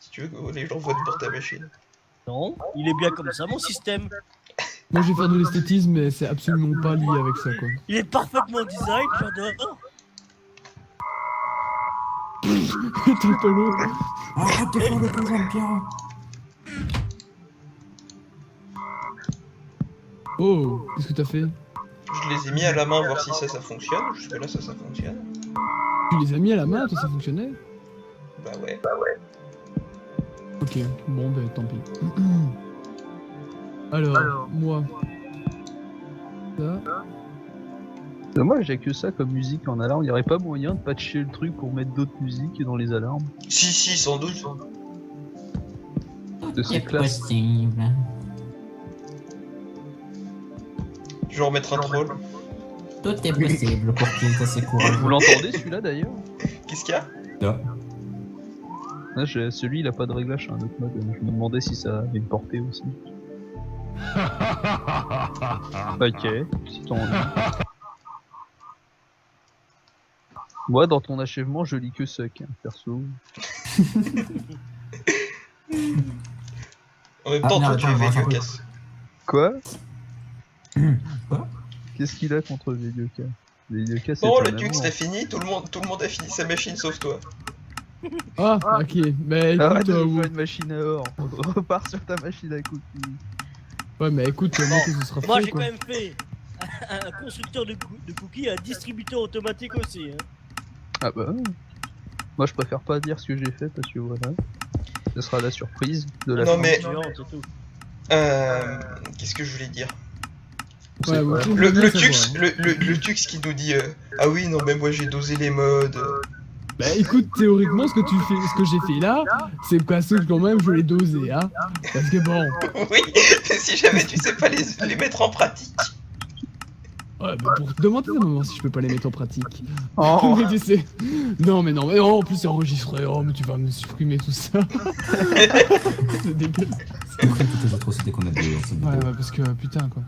[SPEAKER 1] Si tu veux que les gens votent pour ta machine.
[SPEAKER 4] Non, il est bien comme ça, mon système.
[SPEAKER 2] Moi, je vais faire de l'esthétisme, mais c'est absolument pas lié avec ça, quoi.
[SPEAKER 4] Il est parfaitement design, j'adore.
[SPEAKER 2] T'as pas l'eau.
[SPEAKER 5] Arrête de faire le plongeon de Pierre.
[SPEAKER 2] Oh, qu'est-ce que t'as fait?
[SPEAKER 1] Je les ai mis à la main voir si ça fonctionne. Jusque là ça fonctionne.
[SPEAKER 2] Tu les as mis à la main, toi, ça fonctionnait?
[SPEAKER 1] Bah ouais.
[SPEAKER 2] Ok, bon, ben tant pis. Alors, moi. Ça.
[SPEAKER 3] Moi j'ai que ça comme musique en alarme, il n'y aurait pas moyen de patcher le truc pour mettre d'autres musiques dans les alarmes.
[SPEAKER 1] Si, sans doute.
[SPEAKER 3] De ces
[SPEAKER 7] C'est
[SPEAKER 3] classes.
[SPEAKER 7] possible.
[SPEAKER 1] Je vais remettre un troll.
[SPEAKER 7] Tout est possible pour qui est assez courageux.
[SPEAKER 3] Vous l'entendez celui-là d'ailleurs?
[SPEAKER 1] Qu'est-ce qu'il y a?
[SPEAKER 5] Là.
[SPEAKER 3] Ah, celui il a pas de réglage, un autre mode. Je me demandais si ça avait une portée aussi. Ok, si t'en as. Moi dans ton achèvement je lis que suck, hein, perso.
[SPEAKER 1] En même
[SPEAKER 7] Ah,
[SPEAKER 1] temps, toi
[SPEAKER 7] non,
[SPEAKER 1] tu
[SPEAKER 7] attends,
[SPEAKER 1] es
[SPEAKER 7] attends.
[SPEAKER 1] Vegas.
[SPEAKER 3] Quoi?
[SPEAKER 5] Quoi?
[SPEAKER 3] Qu'est-ce qu'il a contre Vedioka? Vedioka c'est
[SPEAKER 1] Bon,
[SPEAKER 3] un
[SPEAKER 1] le
[SPEAKER 3] amour.
[SPEAKER 1] Tux t'as fini, tout le monde a fini sa machine sauf toi.
[SPEAKER 2] Ah, ok. Mais
[SPEAKER 3] Arrête
[SPEAKER 2] écoute,
[SPEAKER 3] de
[SPEAKER 2] ouais.
[SPEAKER 3] jouer une machine à or. Repars sur ta machine à cookies.
[SPEAKER 2] Ouais, mais écoute, moi, que ce sera
[SPEAKER 4] Moi,
[SPEAKER 2] fait,
[SPEAKER 4] j'ai quand
[SPEAKER 2] quoi.
[SPEAKER 4] même fait un constructeur de cookies, un distributeur automatique aussi. Hein.
[SPEAKER 3] Ah bah ouais. Moi je préfère pas dire ce que j'ai fait parce que voilà. Ce sera la surprise de la
[SPEAKER 1] Non,
[SPEAKER 3] fin.
[SPEAKER 1] mais-
[SPEAKER 4] Suivante, c'est tout.
[SPEAKER 1] Qu'est-ce que je voulais dire?
[SPEAKER 2] Ouais, ouais, je
[SPEAKER 1] Le,
[SPEAKER 2] veux
[SPEAKER 1] le
[SPEAKER 2] bien
[SPEAKER 1] Tux,
[SPEAKER 2] savoir, hein.
[SPEAKER 1] le Tux qui nous dit ah oui, non, mais moi j'ai dosé les modes.
[SPEAKER 2] Bah écoute, théoriquement, ce que j'ai fait là, c'est parce que quand même je l'ai dosé, hein. Parce que bon,
[SPEAKER 1] Oui, mais si jamais tu sais pas les mettre en pratique.
[SPEAKER 2] ouais, bah pour te demander un moment si je peux pas les mettre en pratique.
[SPEAKER 3] Oh.
[SPEAKER 2] Mais tu sais, non mais oh, en plus c'est enregistré, oh mais tu vas me supprimer tout ça. C'est dégueulasse.
[SPEAKER 5] Après toutes les atrocités qu'on a vues dans cette vidéo.
[SPEAKER 2] Ouais, parce que putain quoi.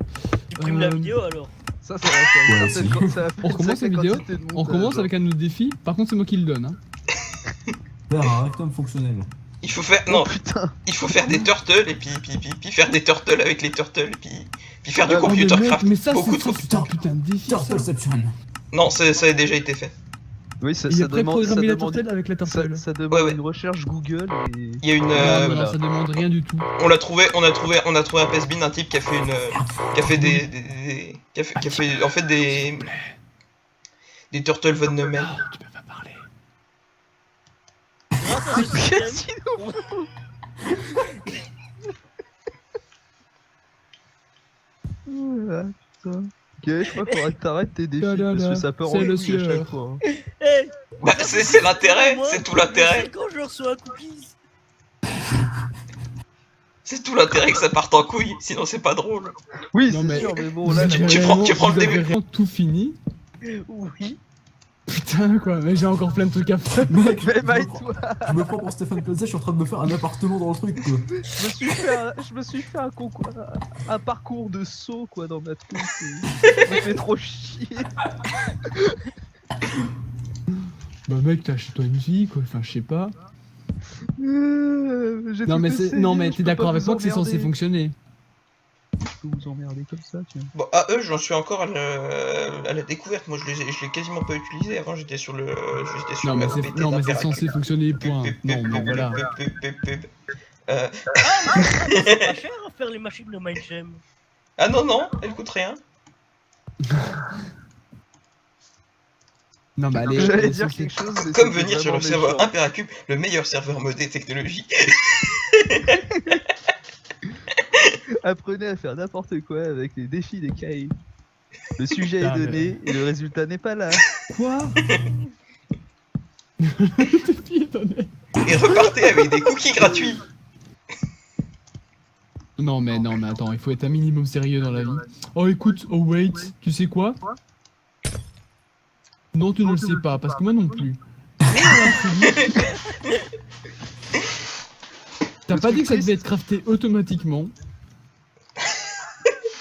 [SPEAKER 4] Supprime la vidéo alors.
[SPEAKER 3] Ça va faire
[SPEAKER 5] Ouais,
[SPEAKER 3] une certaine
[SPEAKER 5] si.
[SPEAKER 3] quand ça va faire
[SPEAKER 2] On
[SPEAKER 3] une
[SPEAKER 2] recommence
[SPEAKER 3] sacrée
[SPEAKER 2] la vidéo
[SPEAKER 3] quantité de
[SPEAKER 2] On
[SPEAKER 3] montage,
[SPEAKER 2] commence
[SPEAKER 3] hein.
[SPEAKER 2] avec un autre défi, par contre c'est moi qui le donne, hein.
[SPEAKER 5] Faire un rectum fonctionnel.
[SPEAKER 1] Il faut faire non,
[SPEAKER 3] Oh putain.
[SPEAKER 1] il faut faire des turtles et puis faire des turtles avec les turtles et puis faire du
[SPEAKER 3] Ah,
[SPEAKER 2] Oh, mais
[SPEAKER 1] computer
[SPEAKER 2] mec,
[SPEAKER 1] craft
[SPEAKER 2] mais ça
[SPEAKER 1] beaucoup
[SPEAKER 2] c'est
[SPEAKER 1] trop
[SPEAKER 2] ça,
[SPEAKER 1] plus
[SPEAKER 2] c'est un
[SPEAKER 1] tard.
[SPEAKER 2] putain de défi ça.
[SPEAKER 5] Turtleception.
[SPEAKER 1] Non, ça a déjà été fait.
[SPEAKER 3] Oui, ça,
[SPEAKER 2] Il
[SPEAKER 3] ça
[SPEAKER 2] a
[SPEAKER 3] demande, ça
[SPEAKER 2] préprogrammé la
[SPEAKER 3] demande,
[SPEAKER 2] turtle avec la
[SPEAKER 3] ça,
[SPEAKER 2] turtle.
[SPEAKER 3] ça demande
[SPEAKER 1] Ouais, ouais.
[SPEAKER 3] une recherche Google et...
[SPEAKER 1] Il y a une
[SPEAKER 2] Non,
[SPEAKER 1] voilà.
[SPEAKER 2] ça demande rien du tout.
[SPEAKER 1] On a trouvé un passe-bin, un type qui a fait qui a fait en fait des turtle von Neumann.
[SPEAKER 2] Oh, tu peux pas parler.
[SPEAKER 4] Grâce à ce système,
[SPEAKER 3] Ah, putain. Ok, je crois qu'il faudrait que t'arrêtes tes défis
[SPEAKER 2] Da, da,
[SPEAKER 3] parce
[SPEAKER 2] da.
[SPEAKER 3] que ça peut
[SPEAKER 2] C'est
[SPEAKER 3] rendre
[SPEAKER 2] le
[SPEAKER 3] couille à
[SPEAKER 2] sueur.
[SPEAKER 3] chaque fois. Hein.
[SPEAKER 4] hey,
[SPEAKER 1] Bah, c'est l'intérêt,
[SPEAKER 4] moi,
[SPEAKER 1] c'est tout l'intérêt.
[SPEAKER 4] c'est quand je reçois un cookies.
[SPEAKER 1] C'est tout l'intérêt que ça parte en couille, sinon c'est pas drôle.
[SPEAKER 3] Oui,
[SPEAKER 2] Non,
[SPEAKER 3] c'est
[SPEAKER 2] mais-
[SPEAKER 3] sûr, mais bon,
[SPEAKER 2] Vous
[SPEAKER 3] là,
[SPEAKER 2] avez
[SPEAKER 1] tu
[SPEAKER 2] vraiment-
[SPEAKER 1] prends le
[SPEAKER 2] vous avez
[SPEAKER 1] début.
[SPEAKER 2] vraiment tout fini.
[SPEAKER 4] Oui.
[SPEAKER 2] Putain, quoi, mais j'ai encore plein de trucs à faire.
[SPEAKER 5] Mec,
[SPEAKER 3] Mais
[SPEAKER 5] je me prends-
[SPEAKER 3] maille-toi.
[SPEAKER 5] je me prends pour Stéphane Plaza, je suis en train de me faire un appartement dans le truc, quoi.
[SPEAKER 3] Je me suis fait un concours, un parcours de saut, quoi, dans ma tête. Ça me fait trop chier.
[SPEAKER 2] Bah, mec, t'as acheté toi une vie, quoi. Enfin, je sais pas.
[SPEAKER 3] J'ai
[SPEAKER 2] Non,
[SPEAKER 3] tout
[SPEAKER 2] mais,
[SPEAKER 3] essayé,
[SPEAKER 2] non, mais
[SPEAKER 3] je
[SPEAKER 2] t'es
[SPEAKER 3] peux
[SPEAKER 2] d'accord
[SPEAKER 3] pas
[SPEAKER 2] avec
[SPEAKER 3] vous
[SPEAKER 2] moi que c'est censé
[SPEAKER 3] emmerder.
[SPEAKER 2] fonctionner.
[SPEAKER 3] Je peux vous emmerder comme ça, tiens.
[SPEAKER 1] Bon, à eux, j'en suis encore à la découverte. Moi, je l'ai quasiment pas utilisé. Avant, j'étais sur le. J'étais sur
[SPEAKER 2] Non, mais
[SPEAKER 1] le
[SPEAKER 2] c'est
[SPEAKER 1] PT
[SPEAKER 2] non, mais c'est
[SPEAKER 1] d'Imperacle.
[SPEAKER 2] censé fonctionner, point. Non, mais voilà.
[SPEAKER 4] C'est pas cher à faire les machines de Mindgem.
[SPEAKER 1] Ah non, non, elle coûte rien.
[SPEAKER 2] Non, mais allez.
[SPEAKER 3] J'allais
[SPEAKER 2] c'est
[SPEAKER 3] dire
[SPEAKER 2] censé-
[SPEAKER 3] quelque chose, mais
[SPEAKER 1] Comme
[SPEAKER 3] c'était
[SPEAKER 1] venir sur le
[SPEAKER 3] vraiment
[SPEAKER 1] serveur
[SPEAKER 3] méchant.
[SPEAKER 1] Imperacube, le meilleur serveur modé technologie.
[SPEAKER 3] Apprenez à faire n'importe quoi avec les défis des cahiers. Le sujet est
[SPEAKER 2] Putain,
[SPEAKER 3] donné et le résultat n'est pas là.
[SPEAKER 2] Quoi T'es qui étonné.
[SPEAKER 1] Et repartez avec des cookies gratuits.
[SPEAKER 2] Non, mais attends, il faut être un minimum sérieux dans la vie. Oh, écoute, oh, wait, tu sais quoi? Non, tu ne le sais pas, parce que moi non plus. T'as pas dit que ça devait être crafté automatiquement.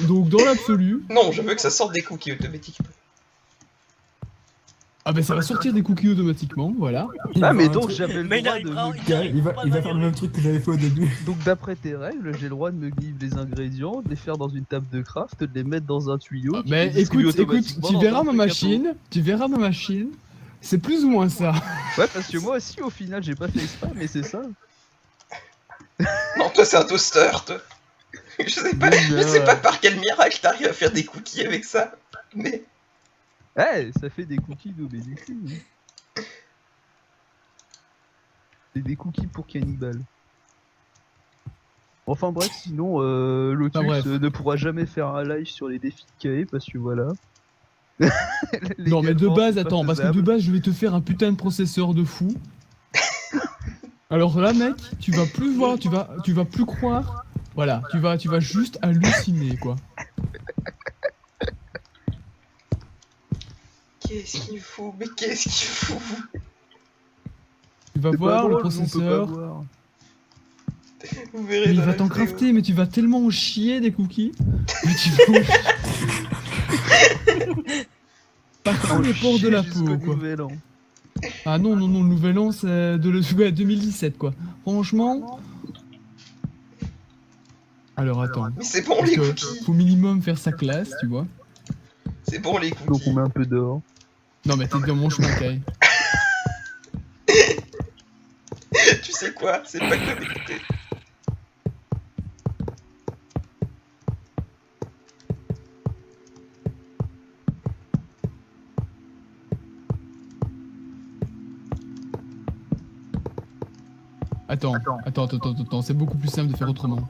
[SPEAKER 2] Donc, dans l'absolu,
[SPEAKER 1] Non, je veux que ça sorte des cookies automatiquement.
[SPEAKER 2] ah ben ça va sortir des cookies automatiquement, voilà.
[SPEAKER 3] Ah, mais
[SPEAKER 5] Il va
[SPEAKER 3] donc
[SPEAKER 5] faire
[SPEAKER 3] j'avais le
[SPEAKER 4] Mais il
[SPEAKER 3] droit de
[SPEAKER 4] arrivera,
[SPEAKER 3] me...
[SPEAKER 4] il
[SPEAKER 5] un truc- il va faire le même truc que j'avais fait au début.
[SPEAKER 3] Donc d'après tes règles, j'ai le droit de me livrer les ingrédients, de les faire dans une table de craft, de les mettre dans un tuyau. qui
[SPEAKER 2] Mais
[SPEAKER 3] les distribue
[SPEAKER 2] écoute,
[SPEAKER 3] automatiquement
[SPEAKER 2] tu
[SPEAKER 3] dans
[SPEAKER 2] verras
[SPEAKER 3] un
[SPEAKER 2] ma
[SPEAKER 3] truc à
[SPEAKER 2] machine, tu verras ma machine. C'est plus ou moins ça.
[SPEAKER 3] pot. Ouais, parce que moi aussi au final j'ai pas fait exprès, mais c'est ça.
[SPEAKER 1] Non, toi, c'est un toaster, toi. Je sais pas par quel miracle t'arrives à faire des cookies avec ça. Mais.
[SPEAKER 3] Eh, ça fait des cookies d'obédition. C'est des cookies pour cannibales. Enfin bref, sinon Lotus
[SPEAKER 2] Ah, bref.
[SPEAKER 3] ne pourra jamais faire un live sur les défis de KE parce que voilà.
[SPEAKER 2] Non mais de
[SPEAKER 3] Légalement,
[SPEAKER 2] base,
[SPEAKER 3] c'est pas
[SPEAKER 2] attends, parce que de
[SPEAKER 3] faisable.
[SPEAKER 2] base je vais te faire un putain de processeur de fou. Alors là mec, tu vas plus voir, tu vas plus croire. Voilà, tu vas juste halluciner quoi.
[SPEAKER 1] Qu'est-ce qu'il fout? Mais qu'est-ce qu'il fout?
[SPEAKER 2] Tu vas
[SPEAKER 3] C'est pas
[SPEAKER 2] voir le
[SPEAKER 3] drôle, nous, on peut pas
[SPEAKER 2] processeur.
[SPEAKER 3] voir.
[SPEAKER 1] Vous verrez
[SPEAKER 2] Mais il
[SPEAKER 1] dans
[SPEAKER 2] va
[SPEAKER 1] la
[SPEAKER 2] t'en
[SPEAKER 1] vidéo.
[SPEAKER 2] crafter, mais tu vas tellement en chier des cookies. Mais tu vas en chier. Par contre, les pores de la
[SPEAKER 3] Jusqu'au
[SPEAKER 2] peau quoi.
[SPEAKER 3] nouvel an.
[SPEAKER 2] Ah non, le nouvel an c'est ouais, 2017 quoi. Franchement. Alors attends.
[SPEAKER 1] Mais c'est bon
[SPEAKER 2] Parce
[SPEAKER 1] les
[SPEAKER 2] que
[SPEAKER 1] cookies.
[SPEAKER 2] faut minimum faire sa classe, tu vois.
[SPEAKER 1] C'est bon les
[SPEAKER 3] Donc
[SPEAKER 1] cookies.
[SPEAKER 3] on met un peu d'or.
[SPEAKER 2] Non mais t'es dans mon chemin, Kai.
[SPEAKER 1] Tu sais quoi? C'est pas connecté.
[SPEAKER 2] Attends, c'est beaucoup plus simple de faire autrement.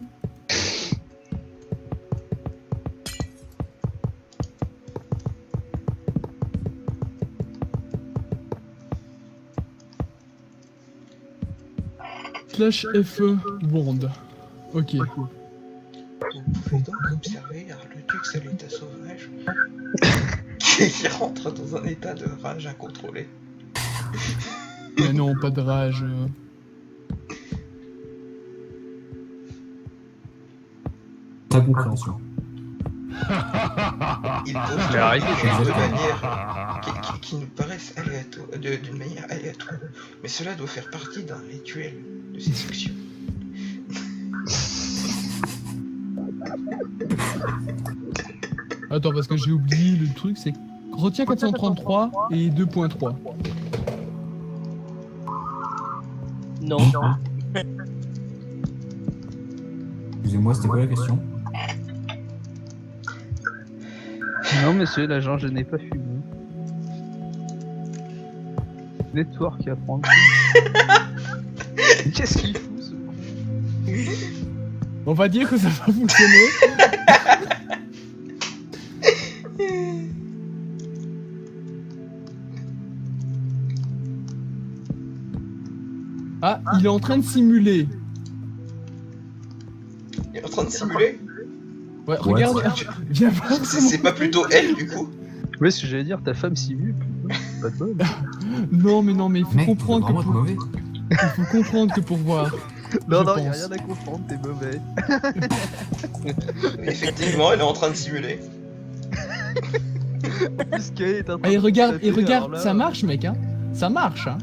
[SPEAKER 2] Slash FE Wand. Ok.
[SPEAKER 1] Vous pouvez donc observer le Tux à l'état sauvage qui rentre dans un état de rage incontrôlée.
[SPEAKER 2] Mais non, pas de rage.
[SPEAKER 5] Ta compréhension.
[SPEAKER 1] Il pose
[SPEAKER 3] Mais arrêtez,
[SPEAKER 1] des choses de
[SPEAKER 5] exactement.
[SPEAKER 1] manière qui nous paraissent aléatoires, d'une manière aléatoire. Mais cela doit faire partie d'un rituel de séduction.
[SPEAKER 2] Attends, parce que j'ai oublié le truc, c'est... Retiens 433 et 2.3.
[SPEAKER 4] Non.
[SPEAKER 5] Excusez-moi, c'était quoi la question?
[SPEAKER 3] Non monsieur, l'agent, je n'ai pas fumé. Network à prendre. Qu'est-ce qu'il fout ce con?
[SPEAKER 2] On va dire que ça va fonctionner. Ah, il est en train de simuler.
[SPEAKER 1] Il est en train de simuler.
[SPEAKER 2] Ouais, regarde, viens voir.
[SPEAKER 1] C'est pas plutôt elle, du coup?
[SPEAKER 3] Ouais, ce que j'allais dire, ta femme simule, putain, c'est pas de bol.
[SPEAKER 2] Non, mais il faut
[SPEAKER 5] Mec,
[SPEAKER 2] comprendre
[SPEAKER 5] vraiment
[SPEAKER 2] que
[SPEAKER 5] être mauvais.
[SPEAKER 2] il faut comprendre que pour voir.
[SPEAKER 3] Non,
[SPEAKER 2] Je
[SPEAKER 3] non, y'a
[SPEAKER 2] pense.
[SPEAKER 3] rien à comprendre, t'es mauvais.
[SPEAKER 1] Effectivement, elle est en train de simuler.
[SPEAKER 3] Sky est en train
[SPEAKER 2] Et
[SPEAKER 3] de
[SPEAKER 2] regarde,
[SPEAKER 3] taper, alors là,
[SPEAKER 2] ça marche, mec, hein. Ça marche, hein.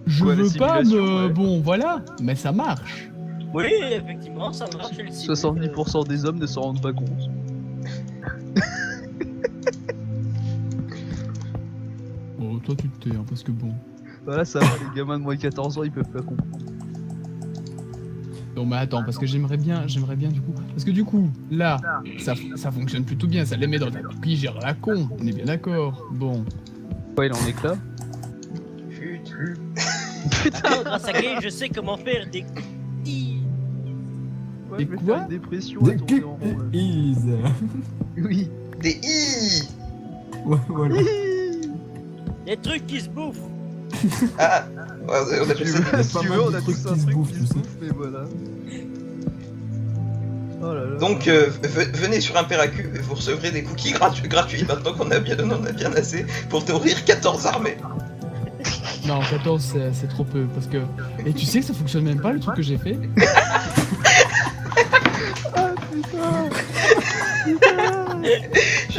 [SPEAKER 2] Je
[SPEAKER 3] Quoi, la
[SPEAKER 2] veux pas me...
[SPEAKER 3] simulation, ouais.
[SPEAKER 2] Bon, voilà, mais ça marche.
[SPEAKER 4] Oui, effectivement, ça marche. elle simule.
[SPEAKER 3] 70% des hommes ne s'en rendent pas compte.
[SPEAKER 2] Oh, toi, tu te tais, hein, parce que bon...
[SPEAKER 3] Voilà, ça va, les gamins de moins de 14 ans, ils peuvent pas comprendre.
[SPEAKER 2] Non mais attends, parce que j'aimerais bien du coup... Parce que du coup, là, ça fonctionne plutôt bien, ça les met dans ta cookie, gère la con, on est bien d'accord. Bon.
[SPEAKER 3] Ouais, il en éclate.
[SPEAKER 4] Putain, grâce à Gaël, je sais comment faire des i.
[SPEAKER 3] Ouais,
[SPEAKER 2] Des
[SPEAKER 3] je vais
[SPEAKER 2] quoi
[SPEAKER 3] faire une dépression à
[SPEAKER 5] Des
[SPEAKER 3] tourner en rond, là.
[SPEAKER 5] ease.
[SPEAKER 3] Oui.
[SPEAKER 1] Des i.
[SPEAKER 5] Ouais, voilà.
[SPEAKER 4] Des trucs qui se bouffent.
[SPEAKER 1] Ah, ouais, on appelle ça des...
[SPEAKER 5] y a
[SPEAKER 3] Si
[SPEAKER 5] pas
[SPEAKER 3] tu
[SPEAKER 5] mal
[SPEAKER 3] veux,
[SPEAKER 5] de
[SPEAKER 3] on a
[SPEAKER 5] trucs
[SPEAKER 3] tous un
[SPEAKER 5] qui se
[SPEAKER 3] truc
[SPEAKER 5] bouffent,
[SPEAKER 3] qui
[SPEAKER 5] tu
[SPEAKER 3] se
[SPEAKER 5] sais.
[SPEAKER 3] bouffe, mais voilà. Oh là là.
[SPEAKER 1] Donc, venez sur Imperacu et vous recevrez des cookies gratuits maintenant qu'on a bien, on en a bien assez pour nourrir 14 armées.
[SPEAKER 2] Non, 14 c'est trop peu, parce que... Et tu sais que ça fonctionne même pas le truc que j'ai fait?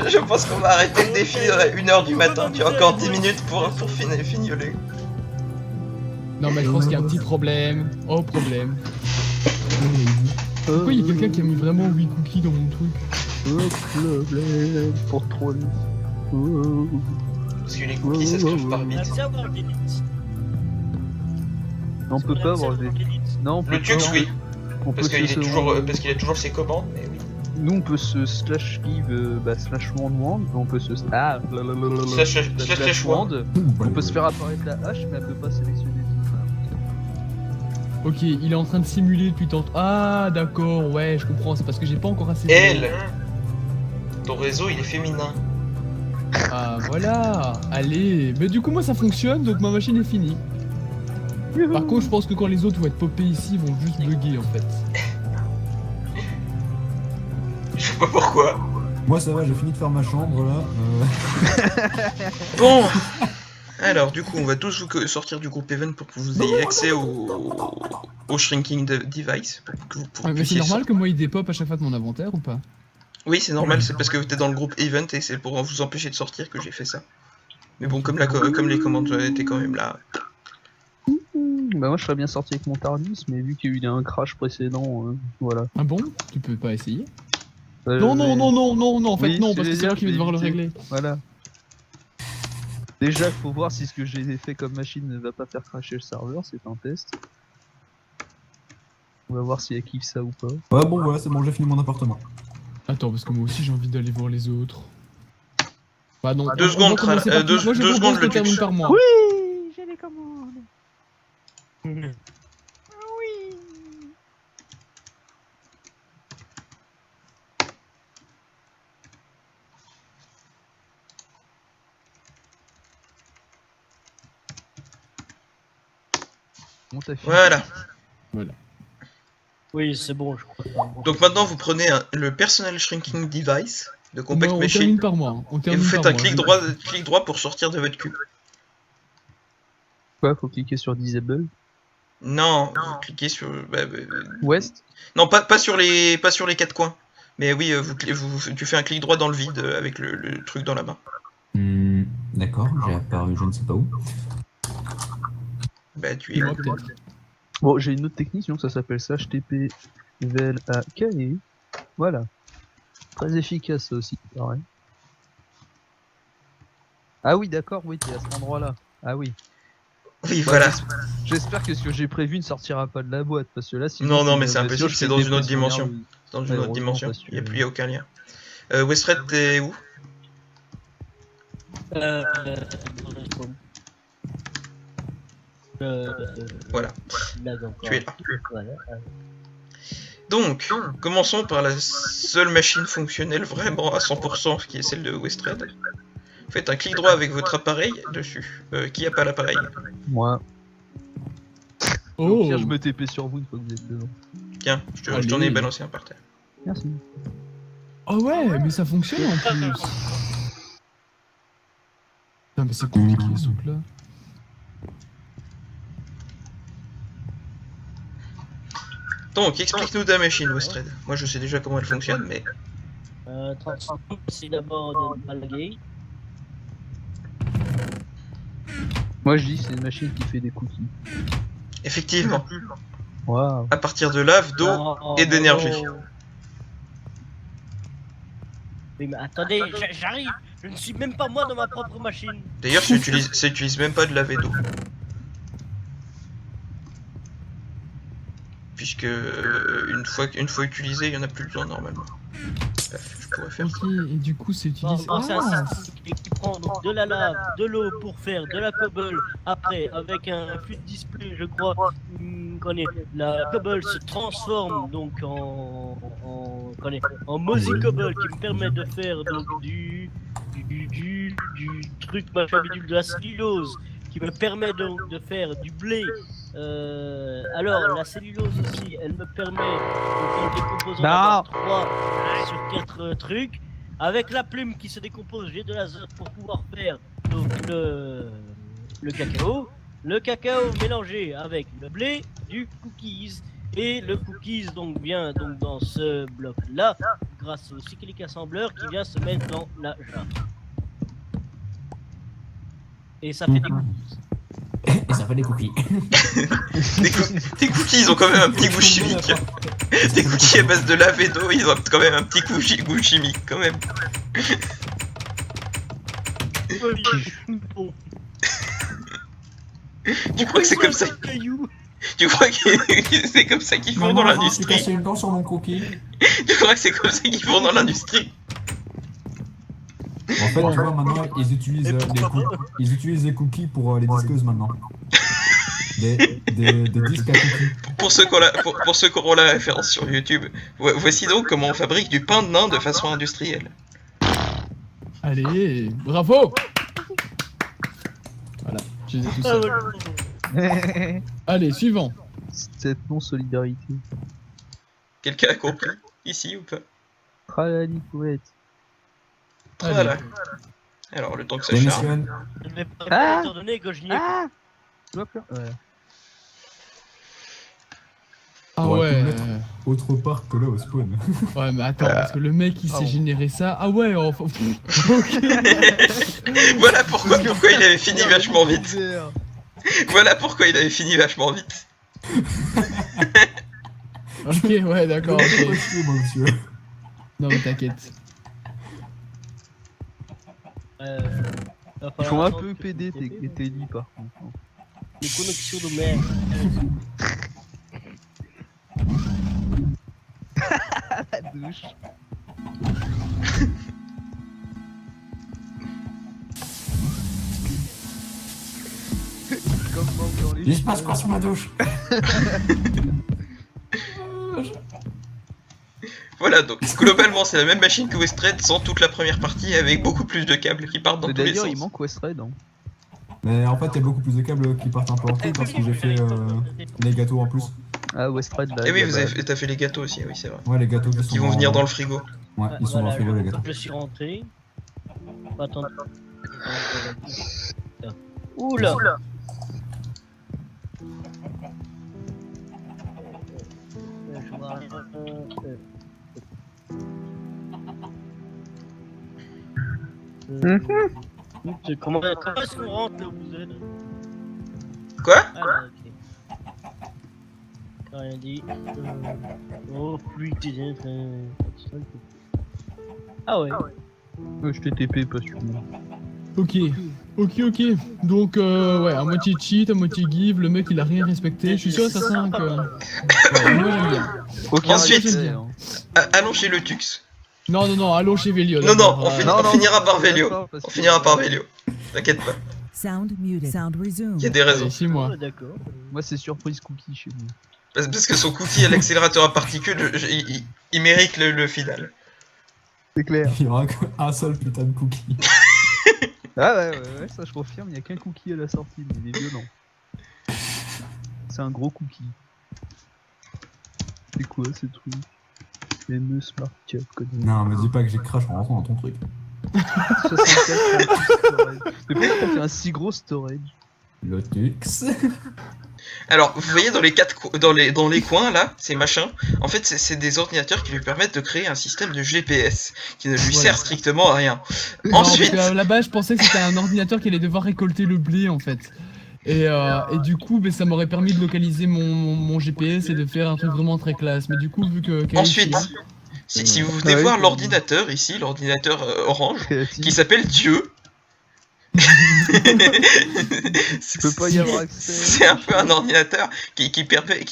[SPEAKER 1] Je pense qu'on va arrêter le défi à 1h du matin, tu as encore 10 minutes pour fignoler.
[SPEAKER 2] Non mais je pense qu'il y a un petit problème. Oh problème. Pourquoi il y a quelqu'un qui a mis vraiment 8 cookies dans mon truc?
[SPEAKER 3] Problème pour troll.
[SPEAKER 1] Parce que les cookies ça se crève par
[SPEAKER 4] On a
[SPEAKER 1] vite.
[SPEAKER 4] accès à avoir des lits.
[SPEAKER 3] On peut pas avoir des... Non, on peut
[SPEAKER 1] Le Tux
[SPEAKER 3] pas.
[SPEAKER 1] oui,
[SPEAKER 3] On peut
[SPEAKER 1] parce qu'il
[SPEAKER 3] se...
[SPEAKER 1] est toujours, parce qu'il a toujours ses commandes, mais oui.
[SPEAKER 3] Nous, on peut se slash give, slash wand, on peut se... Ah,
[SPEAKER 1] Slash wand.
[SPEAKER 3] On peut se faire apparaître la hache, mais elle peut pas sélectionner.
[SPEAKER 2] Ok, il est en train de simuler depuis tantôt. Ah d'accord, ouais, je comprends, c'est parce que j'ai pas encore assez de...
[SPEAKER 1] Elle, ton réseau il est féminin.
[SPEAKER 2] Ah voilà, allez. Mais du coup moi ça fonctionne, donc ma machine est finie. Par contre je pense que quand les autres vont être popés ici, ils vont juste bugger en fait.
[SPEAKER 1] Je sais pas pourquoi.
[SPEAKER 5] Moi ça va, j'ai fini de faire ma chambre là.
[SPEAKER 1] Bon. Alors du coup on va tous vous sortir du groupe Event pour que vous ayez accès au shrinking device. Pour que vous
[SPEAKER 2] Ouais, mais c'est
[SPEAKER 1] puissiez
[SPEAKER 2] normal que moi il dépop à chaque fois de mon inventaire ou pas?
[SPEAKER 1] Oui, c'est normal, c'est parce que t'es dans le groupe Event et c'est pour vous empêcher de sortir que j'ai fait ça. Mais bon, comme les commandes étaient quand même là.
[SPEAKER 3] Bah moi je serais bien sorti avec mon Tardis, mais vu qu'il y a eu un crash précédent, voilà.
[SPEAKER 2] Ah bon? Tu peux pas essayer?
[SPEAKER 3] Mais-
[SPEAKER 2] Non, en fait
[SPEAKER 3] Oui,
[SPEAKER 2] non,
[SPEAKER 3] je
[SPEAKER 2] parce
[SPEAKER 3] vais
[SPEAKER 2] que c'est moi
[SPEAKER 3] dire,
[SPEAKER 2] qui vais
[SPEAKER 3] je vais
[SPEAKER 2] devoir le
[SPEAKER 3] éviter.
[SPEAKER 2] régler.
[SPEAKER 3] Voilà. Déjà, faut voir si ce que j'ai fait comme machine ne va pas faire crasher le serveur, c'est un test. On va voir s'il y a kiff ça ou pas.
[SPEAKER 5] Ouais, bon, voilà, c'est bon, j'ai fini mon appartement.
[SPEAKER 2] Attends, parce que moi aussi j'ai envie d'aller voir les autres. Bah non,
[SPEAKER 1] Deux
[SPEAKER 2] on
[SPEAKER 1] secondes,
[SPEAKER 2] va commencer par qui?
[SPEAKER 1] deux
[SPEAKER 2] Moi je
[SPEAKER 1] secondes,
[SPEAKER 2] propose
[SPEAKER 1] le
[SPEAKER 2] qu'on termine
[SPEAKER 1] Tux.
[SPEAKER 2] par moi.
[SPEAKER 3] Oui, j'ai les commandes. Bon, t'as fini.
[SPEAKER 1] Voilà.
[SPEAKER 4] Oui, c'est bon, je crois.
[SPEAKER 1] Donc maintenant vous prenez le Personal Shrinking Device de Compact
[SPEAKER 2] Non, on
[SPEAKER 1] Machine
[SPEAKER 2] termine par moi. On
[SPEAKER 1] et
[SPEAKER 2] termine
[SPEAKER 1] vous faites
[SPEAKER 2] par
[SPEAKER 1] un
[SPEAKER 2] moi.
[SPEAKER 1] clic droit pour sortir de votre cube.
[SPEAKER 3] Quoi, faut cliquer sur Disable.
[SPEAKER 1] Non, vous cliquez sur...
[SPEAKER 3] West.
[SPEAKER 1] Non, pas sur les quatre coins. Mais oui, tu fais un clic droit dans le vide avec le truc dans la main.
[SPEAKER 5] D'accord, j'ai apparu je ne sais pas où.
[SPEAKER 1] Bah tu es...
[SPEAKER 2] Et moi peut-être.
[SPEAKER 3] Bon, j'ai une autre technique, donc ça s'appelle slash TP VLAK et voilà. Très efficace ça aussi, pareil. Ah oui, d'accord, oui, t'es à cet endroit-là. Ah oui.
[SPEAKER 1] Oui,
[SPEAKER 3] Ouais,
[SPEAKER 1] voilà.
[SPEAKER 3] J'espère que ce que j'ai prévu ne sortira pas de la boîte, parce que là, sinon...
[SPEAKER 1] Non, non,
[SPEAKER 3] une
[SPEAKER 1] mais c'est
[SPEAKER 3] innovation,
[SPEAKER 1] impossible,
[SPEAKER 3] je
[SPEAKER 1] c'est
[SPEAKER 3] fais
[SPEAKER 1] dans
[SPEAKER 3] des
[SPEAKER 1] une autre
[SPEAKER 3] pressions
[SPEAKER 1] dimension.
[SPEAKER 3] nerveuses.
[SPEAKER 1] Dans une
[SPEAKER 3] Ouais,
[SPEAKER 1] autre dimension.
[SPEAKER 3] heureusement,
[SPEAKER 1] Il
[SPEAKER 3] parce
[SPEAKER 1] n'y a aucun lien. Westred, t'es où? Voilà. Tu es là.
[SPEAKER 4] Voilà.
[SPEAKER 1] Donc, commençons par la seule machine fonctionnelle vraiment à 100%, qui est celle de Westred. Faites un clic droit avec votre appareil dessus. Qui a pas l'appareil?
[SPEAKER 3] Moi. Au
[SPEAKER 2] Oh,
[SPEAKER 3] pire, je me TP sur vous une fois que vous êtes dedans.
[SPEAKER 1] Tiens, je te
[SPEAKER 2] Allez.
[SPEAKER 1] j'en ai balancé un par terre.
[SPEAKER 3] Merci.
[SPEAKER 2] Oh ouais, mais ça fonctionne en plus. Non mais c'est compliqué ce truc là.
[SPEAKER 1] Donc, explique-nous ta machine, Westred. Moi, je sais déjà comment elle fonctionne, mais...
[SPEAKER 4] 30 secondes, c'est d'abord de balaguer.
[SPEAKER 3] Moi, je dis c'est une machine qui fait des cookies.
[SPEAKER 1] Effectivement,
[SPEAKER 3] Waouh.
[SPEAKER 1] à partir de lave, d'eau
[SPEAKER 4] Oh,
[SPEAKER 1] et d'énergie.
[SPEAKER 4] oh. Oui, mais attendez, j'arrive. Je ne suis même pas moi dans ma propre machine.
[SPEAKER 1] D'ailleurs, ça utilise même pas de lave et d'eau. Puisque une fois utilisé, il y en a plus besoin normalement. Paf, je pourrais faire ça.
[SPEAKER 2] Ok, et du coup c'est utilisé.
[SPEAKER 4] C'est un
[SPEAKER 2] Ah,
[SPEAKER 4] système qui prend donc de la lave, de l'eau pour faire de la cobble. Après, avec un flux de display, je crois, la cobble se transforme donc en Mozy Cobble qui me permet de faire donc du truc machin bidule, de la cellulose qui me permet donc de faire du blé. Alors la cellulose aussi, elle me permet de décomposer en 3 sur 4 trucs. Avec la plume qui se décompose, j'ai de l'azote pour pouvoir faire donc le cacao. Le cacao mélangé avec le blé, du cookies. Et le cookies donc vient donc dans ce bloc là grâce au cyclic assembleur qui vient se mettre dans la jarre. Et ça fait des cookies.
[SPEAKER 7] Et ça fait des cookies.
[SPEAKER 1] Tes cookies, ils ont quand même un petit goût chimique. Tes cookies à base de lave et d'eau, ils ont quand même un petit goût chimique, quand même.
[SPEAKER 4] Bon.
[SPEAKER 1] Tu crois que c'est comme ça? Tu crois que c'est comme ça qu'ils font dans
[SPEAKER 7] J'ai
[SPEAKER 1] l'industrie?
[SPEAKER 7] cassé une dent sur mon cookie.
[SPEAKER 1] Tu crois que c'est comme ça qu'ils font dans l'industrie?
[SPEAKER 5] En fait, tu vois, maintenant, ils utilisent, ils utilisent des cookies pour les disqueuses maintenant. Des disques à cookies.
[SPEAKER 1] Pour ceux qui auront la référence sur YouTube, voici donc comment on fabrique du pain de nain de façon industrielle.
[SPEAKER 2] allez, bravo. Voilà, je les ai tous ça. Allez, suivant.
[SPEAKER 3] Cette non-solidarité.
[SPEAKER 1] Quelqu'un a compris? Ici ou pas?
[SPEAKER 3] Tralali poète.
[SPEAKER 1] Voilà. Alors, le temps que ça charge.
[SPEAKER 5] Démissionne.
[SPEAKER 4] Je ne vais pas
[SPEAKER 3] Ah
[SPEAKER 4] étant donné que je n'y ai
[SPEAKER 3] Ah Je vois plus. Ouais.
[SPEAKER 2] Ah
[SPEAKER 5] T'aurais pu
[SPEAKER 2] ouais.
[SPEAKER 5] le mettre autre part que là au spawn.
[SPEAKER 2] Ouais, mais attends, parce que le mec il s'est généré ça. Ah ouais, enfin. Ok.
[SPEAKER 1] Voilà pourquoi il avait fini vachement vite. Voilà pourquoi il avait fini vachement vite.
[SPEAKER 2] Ok, ouais, d'accord.
[SPEAKER 5] Je vais
[SPEAKER 2] ok.
[SPEAKER 5] pas chier, moi, monsieur.
[SPEAKER 2] Non, mais t'inquiète.
[SPEAKER 3] Ils font un peu PD tes lits par contre.
[SPEAKER 4] Les connexions de merde.
[SPEAKER 3] La douche. Comme dans les
[SPEAKER 7] Il se passe quoi sur ma douche?
[SPEAKER 1] Voilà, donc globalement c'est la même machine que Westred sans toute la première partie avec beaucoup plus de câbles qui partent dans tous les
[SPEAKER 3] D'ailleurs,
[SPEAKER 1] sens.
[SPEAKER 3] il manque Westred. Hein.
[SPEAKER 5] Mais en fait, il y a beaucoup plus de câbles qui partent un peu en tout parce que j'ai fait les gâteaux en plus.
[SPEAKER 3] Ah, Westred, bah.
[SPEAKER 1] Et oui,
[SPEAKER 3] bah,
[SPEAKER 1] t'as fait les gâteaux aussi, oui c'est vrai.
[SPEAKER 5] Ouais, les gâteaux
[SPEAKER 1] Qui vont venir dans le frigo.
[SPEAKER 5] Ouais, ils sont dans le frigo, les gâteaux.
[SPEAKER 4] Je suis rentré. Attends. Oula. Comment est-ce qu'on rentre là où vous êtes?
[SPEAKER 1] Quoi?
[SPEAKER 4] Ah là, ok. T'as rien dit. Oh putain. Ah ouais.
[SPEAKER 3] je t'ai TP parce que.
[SPEAKER 2] Ok, ok. Donc, ouais, à moitié cheat, à moitié give, le mec il a rien respecté. Je suis sûr, ça 5. Ouais, moi j'aime bien.
[SPEAKER 1] Ensuite-
[SPEAKER 3] respect, hein.
[SPEAKER 1] Allons chez le Tux.
[SPEAKER 2] Non, allons chez Vélio.
[SPEAKER 1] Non,
[SPEAKER 2] d'abord,
[SPEAKER 1] on finira par Vélio.
[SPEAKER 3] d'accord, parce
[SPEAKER 1] On
[SPEAKER 3] que-
[SPEAKER 1] finira par Vélio. T'inquiète pas.
[SPEAKER 8] Sound muted. Sound resumed.
[SPEAKER 1] Il y a des raisons.
[SPEAKER 2] Allez, c'est moi.
[SPEAKER 4] Ah, d'accord.
[SPEAKER 3] Moi, c'est surprise cookie chez moi.
[SPEAKER 1] Parce que son cookie à l'accélérateur à particules, il mérite le final.
[SPEAKER 3] C'est clair.
[SPEAKER 5] Il y aura qu'un seul putain de cookie.
[SPEAKER 3] Ah ouais, ça je confirme, il n'y a qu'un cookie à la sortie, mais il est violent. C'est un gros cookie. C'est quoi ces trucs? NE Smart Cut code.
[SPEAKER 5] Non, me dis pas que j'ai crash en rentrant dans ton truc.
[SPEAKER 3] 64 storage. Mais pourquoi t'as fait un si gros storage?
[SPEAKER 5] Lotux.
[SPEAKER 1] Alors, vous voyez dans les coins là, ces machins, en fait c'est des ordinateurs qui lui permettent de créer un système de GPS qui ne lui sert strictement à rien. Ensuite,
[SPEAKER 2] là-bas, je pensais que c'était un ordinateur qui allait devoir récolter le blé en fait. Et du coup, ça m'aurait permis de localiser mon GPS et de faire un truc vraiment très classe. Mais du coup, vu que.
[SPEAKER 1] ensuite, si vous venez voir l'ordinateur ici, l'ordinateur orange, qui s'appelle Dieu.
[SPEAKER 3] Peut pas y avoir accès.
[SPEAKER 1] C'est un peu un ordinateur qui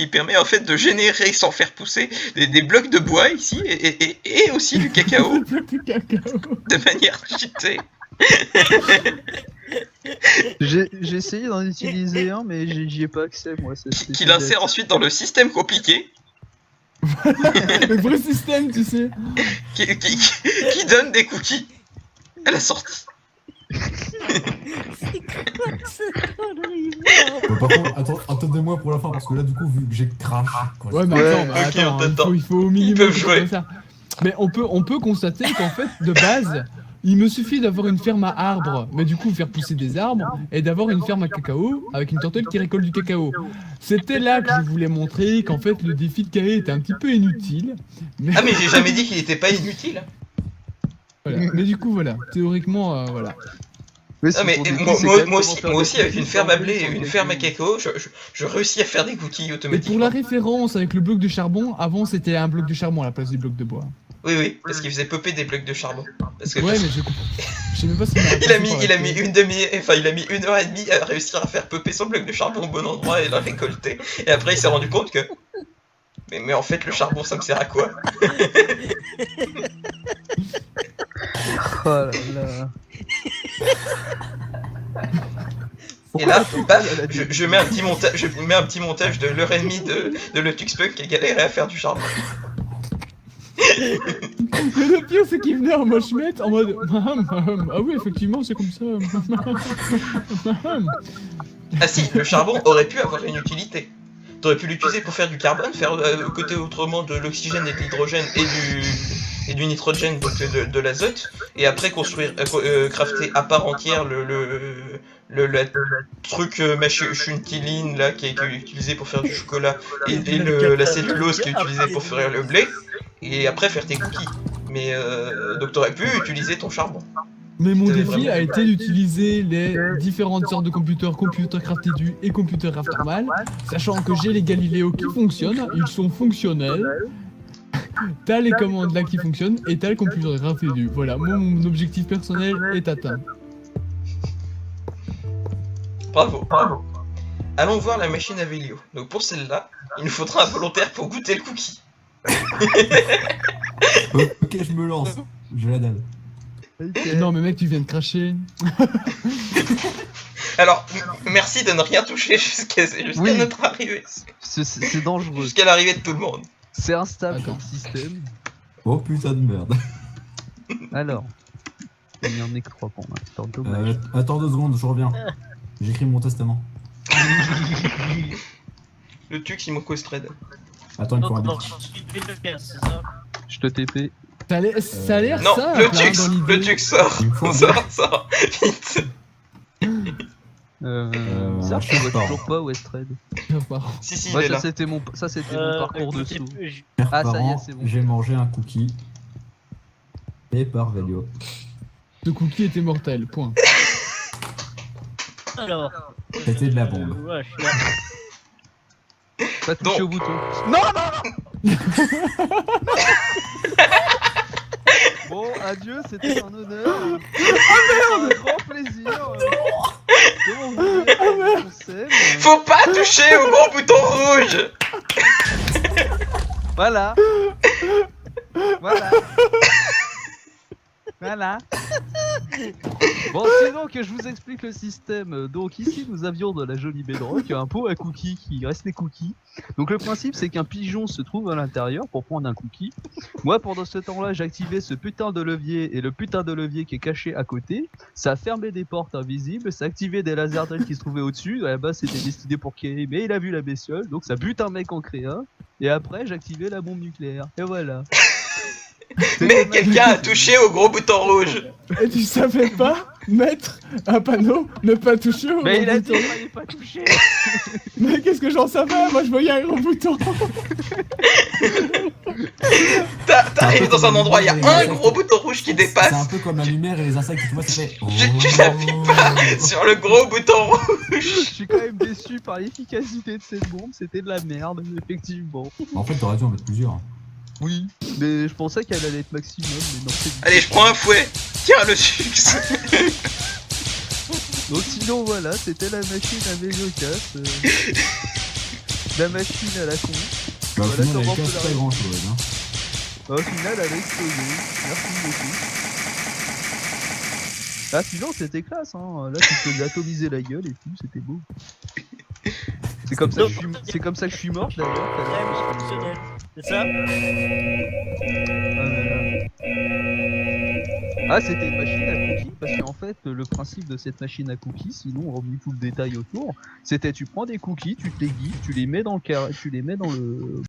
[SPEAKER 1] permet en fait de générer sans faire pousser des blocs de bois ici et aussi du cacao de manière cheatée.
[SPEAKER 3] J'ai essayé d'en utiliser un, mais j'y ai pas accès moi.
[SPEAKER 1] Qu'il insère ensuite dans le système compliqué.
[SPEAKER 2] Le vrai système, tu sais.
[SPEAKER 1] Qui donne des cookies à la sortie.
[SPEAKER 4] C'est quoi cette connerie?
[SPEAKER 5] Bon, par contre, attendez-moi pour la fin parce que là, du coup, vu que j'ai crash. Quoi,
[SPEAKER 2] Ouais, mais attends,
[SPEAKER 1] attends,
[SPEAKER 2] il faut au minimum.
[SPEAKER 1] Ils peuvent jouer.
[SPEAKER 2] Ça. Mais on peut constater qu'en fait, de base, il me suffit d'avoir une ferme à arbres, mais du coup faire pousser des arbres, et d'avoir une ferme à cacao avec une tortue qui récolte du cacao. C'était là que je voulais montrer qu'en fait le défi de Kae était un petit peu inutile. Mais...
[SPEAKER 1] Ah mais j'ai jamais dit qu'il était pas inutile.
[SPEAKER 2] Voilà. Mais du coup voilà, théoriquement voilà.
[SPEAKER 1] Ah mais moi aussi avec une ferme à blé et une ferme à cacao, je réussis à faire des cookies
[SPEAKER 2] Mais
[SPEAKER 1] automatiquement.
[SPEAKER 2] pour la référence avec le bloc de charbon, avant c'était un bloc de charbon à la place du bloc de bois.
[SPEAKER 1] Oui, parce qu'il faisait popper des blocs de charbon. Parce que
[SPEAKER 2] Ouais, mais j'ai compris. Je sais même pas si
[SPEAKER 1] il a mis une heure et demie à réussir à faire popper son bloc de charbon au bon endroit et l'a récolté. Et après il s'est rendu compte que... Mais en fait le charbon ça me sert à quoi?
[SPEAKER 3] Oh là là.
[SPEAKER 1] Et là, paf, je mets un petit montage de l'heure et demie de le Tuxpunk qui a galéré à faire du charbon.
[SPEAKER 2] Le pire c'est qu'il venait en moshmet en mode ah oui effectivement c'est comme ça.
[SPEAKER 1] Ah si, le charbon aurait pu avoir une utilité. T'aurais pu l'utiliser pour faire du carbone, faire côté autrement de l'oxygène et de l'hydrogène et du nitrogène, donc de l'azote, et après construire, crafter à part entière le truc machuntiline là qui est utilisé pour faire du chocolat et la cellulose qui est utilisée pour faire le blé, et après faire tes cookies. Mais donc t'aurais pu utiliser ton charbon.
[SPEAKER 2] Mais mon défi a été d'utiliser les différentes sortes de computers, Computer Craft Edu et Computer Craft Normal, sachant que j'ai les Galileo qui fonctionnent, ils sont fonctionnels. T'as les commandes là qui fonctionnent et t'as le Computer Craft Edu. Voilà, mon objectif personnel est atteint.
[SPEAKER 1] Bravo. Allons voir la machine à Vélio. Donc pour celle-là, il nous faudra un volontaire pour goûter le cookie.
[SPEAKER 5] Ok, je me lance. Je la dalle.
[SPEAKER 3] Okay.
[SPEAKER 2] Non mais mec, tu viens de cracher.
[SPEAKER 1] Alors, merci de ne rien toucher jusqu'à notre arrivée.
[SPEAKER 3] C'est dangereux.
[SPEAKER 1] Jusqu'à l'arrivée de tout le monde.
[SPEAKER 3] C'est instable
[SPEAKER 2] Attends.
[SPEAKER 3] comme système.
[SPEAKER 5] Oh putain de merde.
[SPEAKER 3] Alors, il n'y en a que 3 pour l'instant. Dommage.
[SPEAKER 5] Attends 2 secondes, je reviens. J'écris mon testament.
[SPEAKER 1] Le Tux, il me cause trade.
[SPEAKER 5] Attends, il faut un
[SPEAKER 4] Non,
[SPEAKER 5] bit.
[SPEAKER 4] c'est ça.
[SPEAKER 3] Je te TP.
[SPEAKER 2] Ça a l'air
[SPEAKER 1] Non,
[SPEAKER 2] simple,
[SPEAKER 1] le
[SPEAKER 2] hein,
[SPEAKER 1] Tux,
[SPEAKER 2] dans l'idée.
[SPEAKER 1] le Tux sort.
[SPEAKER 5] Il me faut un
[SPEAKER 1] Sort, vite.
[SPEAKER 3] Ça, je vois toujours pas Westred.
[SPEAKER 1] Si, il
[SPEAKER 3] Ouais,
[SPEAKER 1] est là.
[SPEAKER 3] ça c'était mon parcours de saut.
[SPEAKER 5] Chers
[SPEAKER 3] Ah, ça y est,
[SPEAKER 5] parents,
[SPEAKER 3] c'est bon.
[SPEAKER 5] j'ai mangé un cookie. Et par Vélio.
[SPEAKER 2] Ce cookie était mortel, point.
[SPEAKER 4] Alors.
[SPEAKER 5] C'était de la bombe.
[SPEAKER 4] Ouais, je suis là.
[SPEAKER 3] Pas touché
[SPEAKER 1] Donc.
[SPEAKER 3] au bouton. Non. Bon, adieu, c'était un honneur. Un grand plaisir. Comment vous allez, on s'aime.
[SPEAKER 1] Faut pas toucher au gros bouton rouge.
[SPEAKER 3] Voilà. Voilà. Bon, sinon que je vous explique le système. Donc ici nous avions de la jolie bedrock, un pot à cookies qui reste des cookies. Donc le principe c'est qu'un pigeon se trouve à l'intérieur pour prendre un cookie. Moi pendant ce temps-là j'activais ce putain de levier et le putain de levier qui est caché à côté. Ça a fermé des portes invisibles, ça a activé des laserdrills qui se trouvaient au-dessus. À la base c'était destiné pour Kay, mais il a vu la bestiole, donc ça bute un mec en créa. Et après, j'activais la bombe nucléaire. Et voilà.
[SPEAKER 1] Mais quelqu'un a touché au gros bouton rouge.
[SPEAKER 2] Et tu savais pas mettre un panneau, ne pas toucher au
[SPEAKER 3] Mais
[SPEAKER 2] gros
[SPEAKER 3] il a dit
[SPEAKER 2] bouton.
[SPEAKER 3] qu'il fallait pas toucher.
[SPEAKER 2] Mais qu'est-ce que j'en savais? Moi je voyais un gros bouton.
[SPEAKER 1] T'arrives dans un endroit, il y a un gros bouton rouge qui
[SPEAKER 5] C'est un
[SPEAKER 1] dépasse.
[SPEAKER 5] peu comme la lumière et les insectes, tu vois, ça fait.
[SPEAKER 1] Tu n'appuies pas sur le gros bouton rouge.
[SPEAKER 3] Je suis quand même déçu par l'efficacité de cette bombe. C'était de la merde, effectivement.
[SPEAKER 5] En fait, t'aurais dû en mettre plusieurs.
[SPEAKER 3] Oui, mais je pensais qu'elle allait être maximum, mais non, c'est du
[SPEAKER 1] Allez, je prends un fouet. Tiens le sucre.
[SPEAKER 3] Donc sinon voilà, c'était la machine à Mélocasse. La machine à la con.
[SPEAKER 5] Bah, au
[SPEAKER 3] Voilà
[SPEAKER 5] final,
[SPEAKER 3] comment
[SPEAKER 5] elle
[SPEAKER 3] on peut
[SPEAKER 5] casse
[SPEAKER 3] la
[SPEAKER 5] pas grand chose. Hein.
[SPEAKER 3] Au final, elle a explosé. Merci beaucoup. Ah sinon c'était classe hein. Là tu peux lui atomiser la gueule et tout, c'était beau. C'est comme ça que je suis mort d'ailleurs. tout à l'heure, parce que-
[SPEAKER 4] Fonctionnel. C'est ça?
[SPEAKER 3] Ah c'était une machine à cookies parce qu'en fait le principe de cette machine à cookies, sinon on remet tout le détail autour, c'était tu prends des cookies, tu te les guides, tu les mets dans le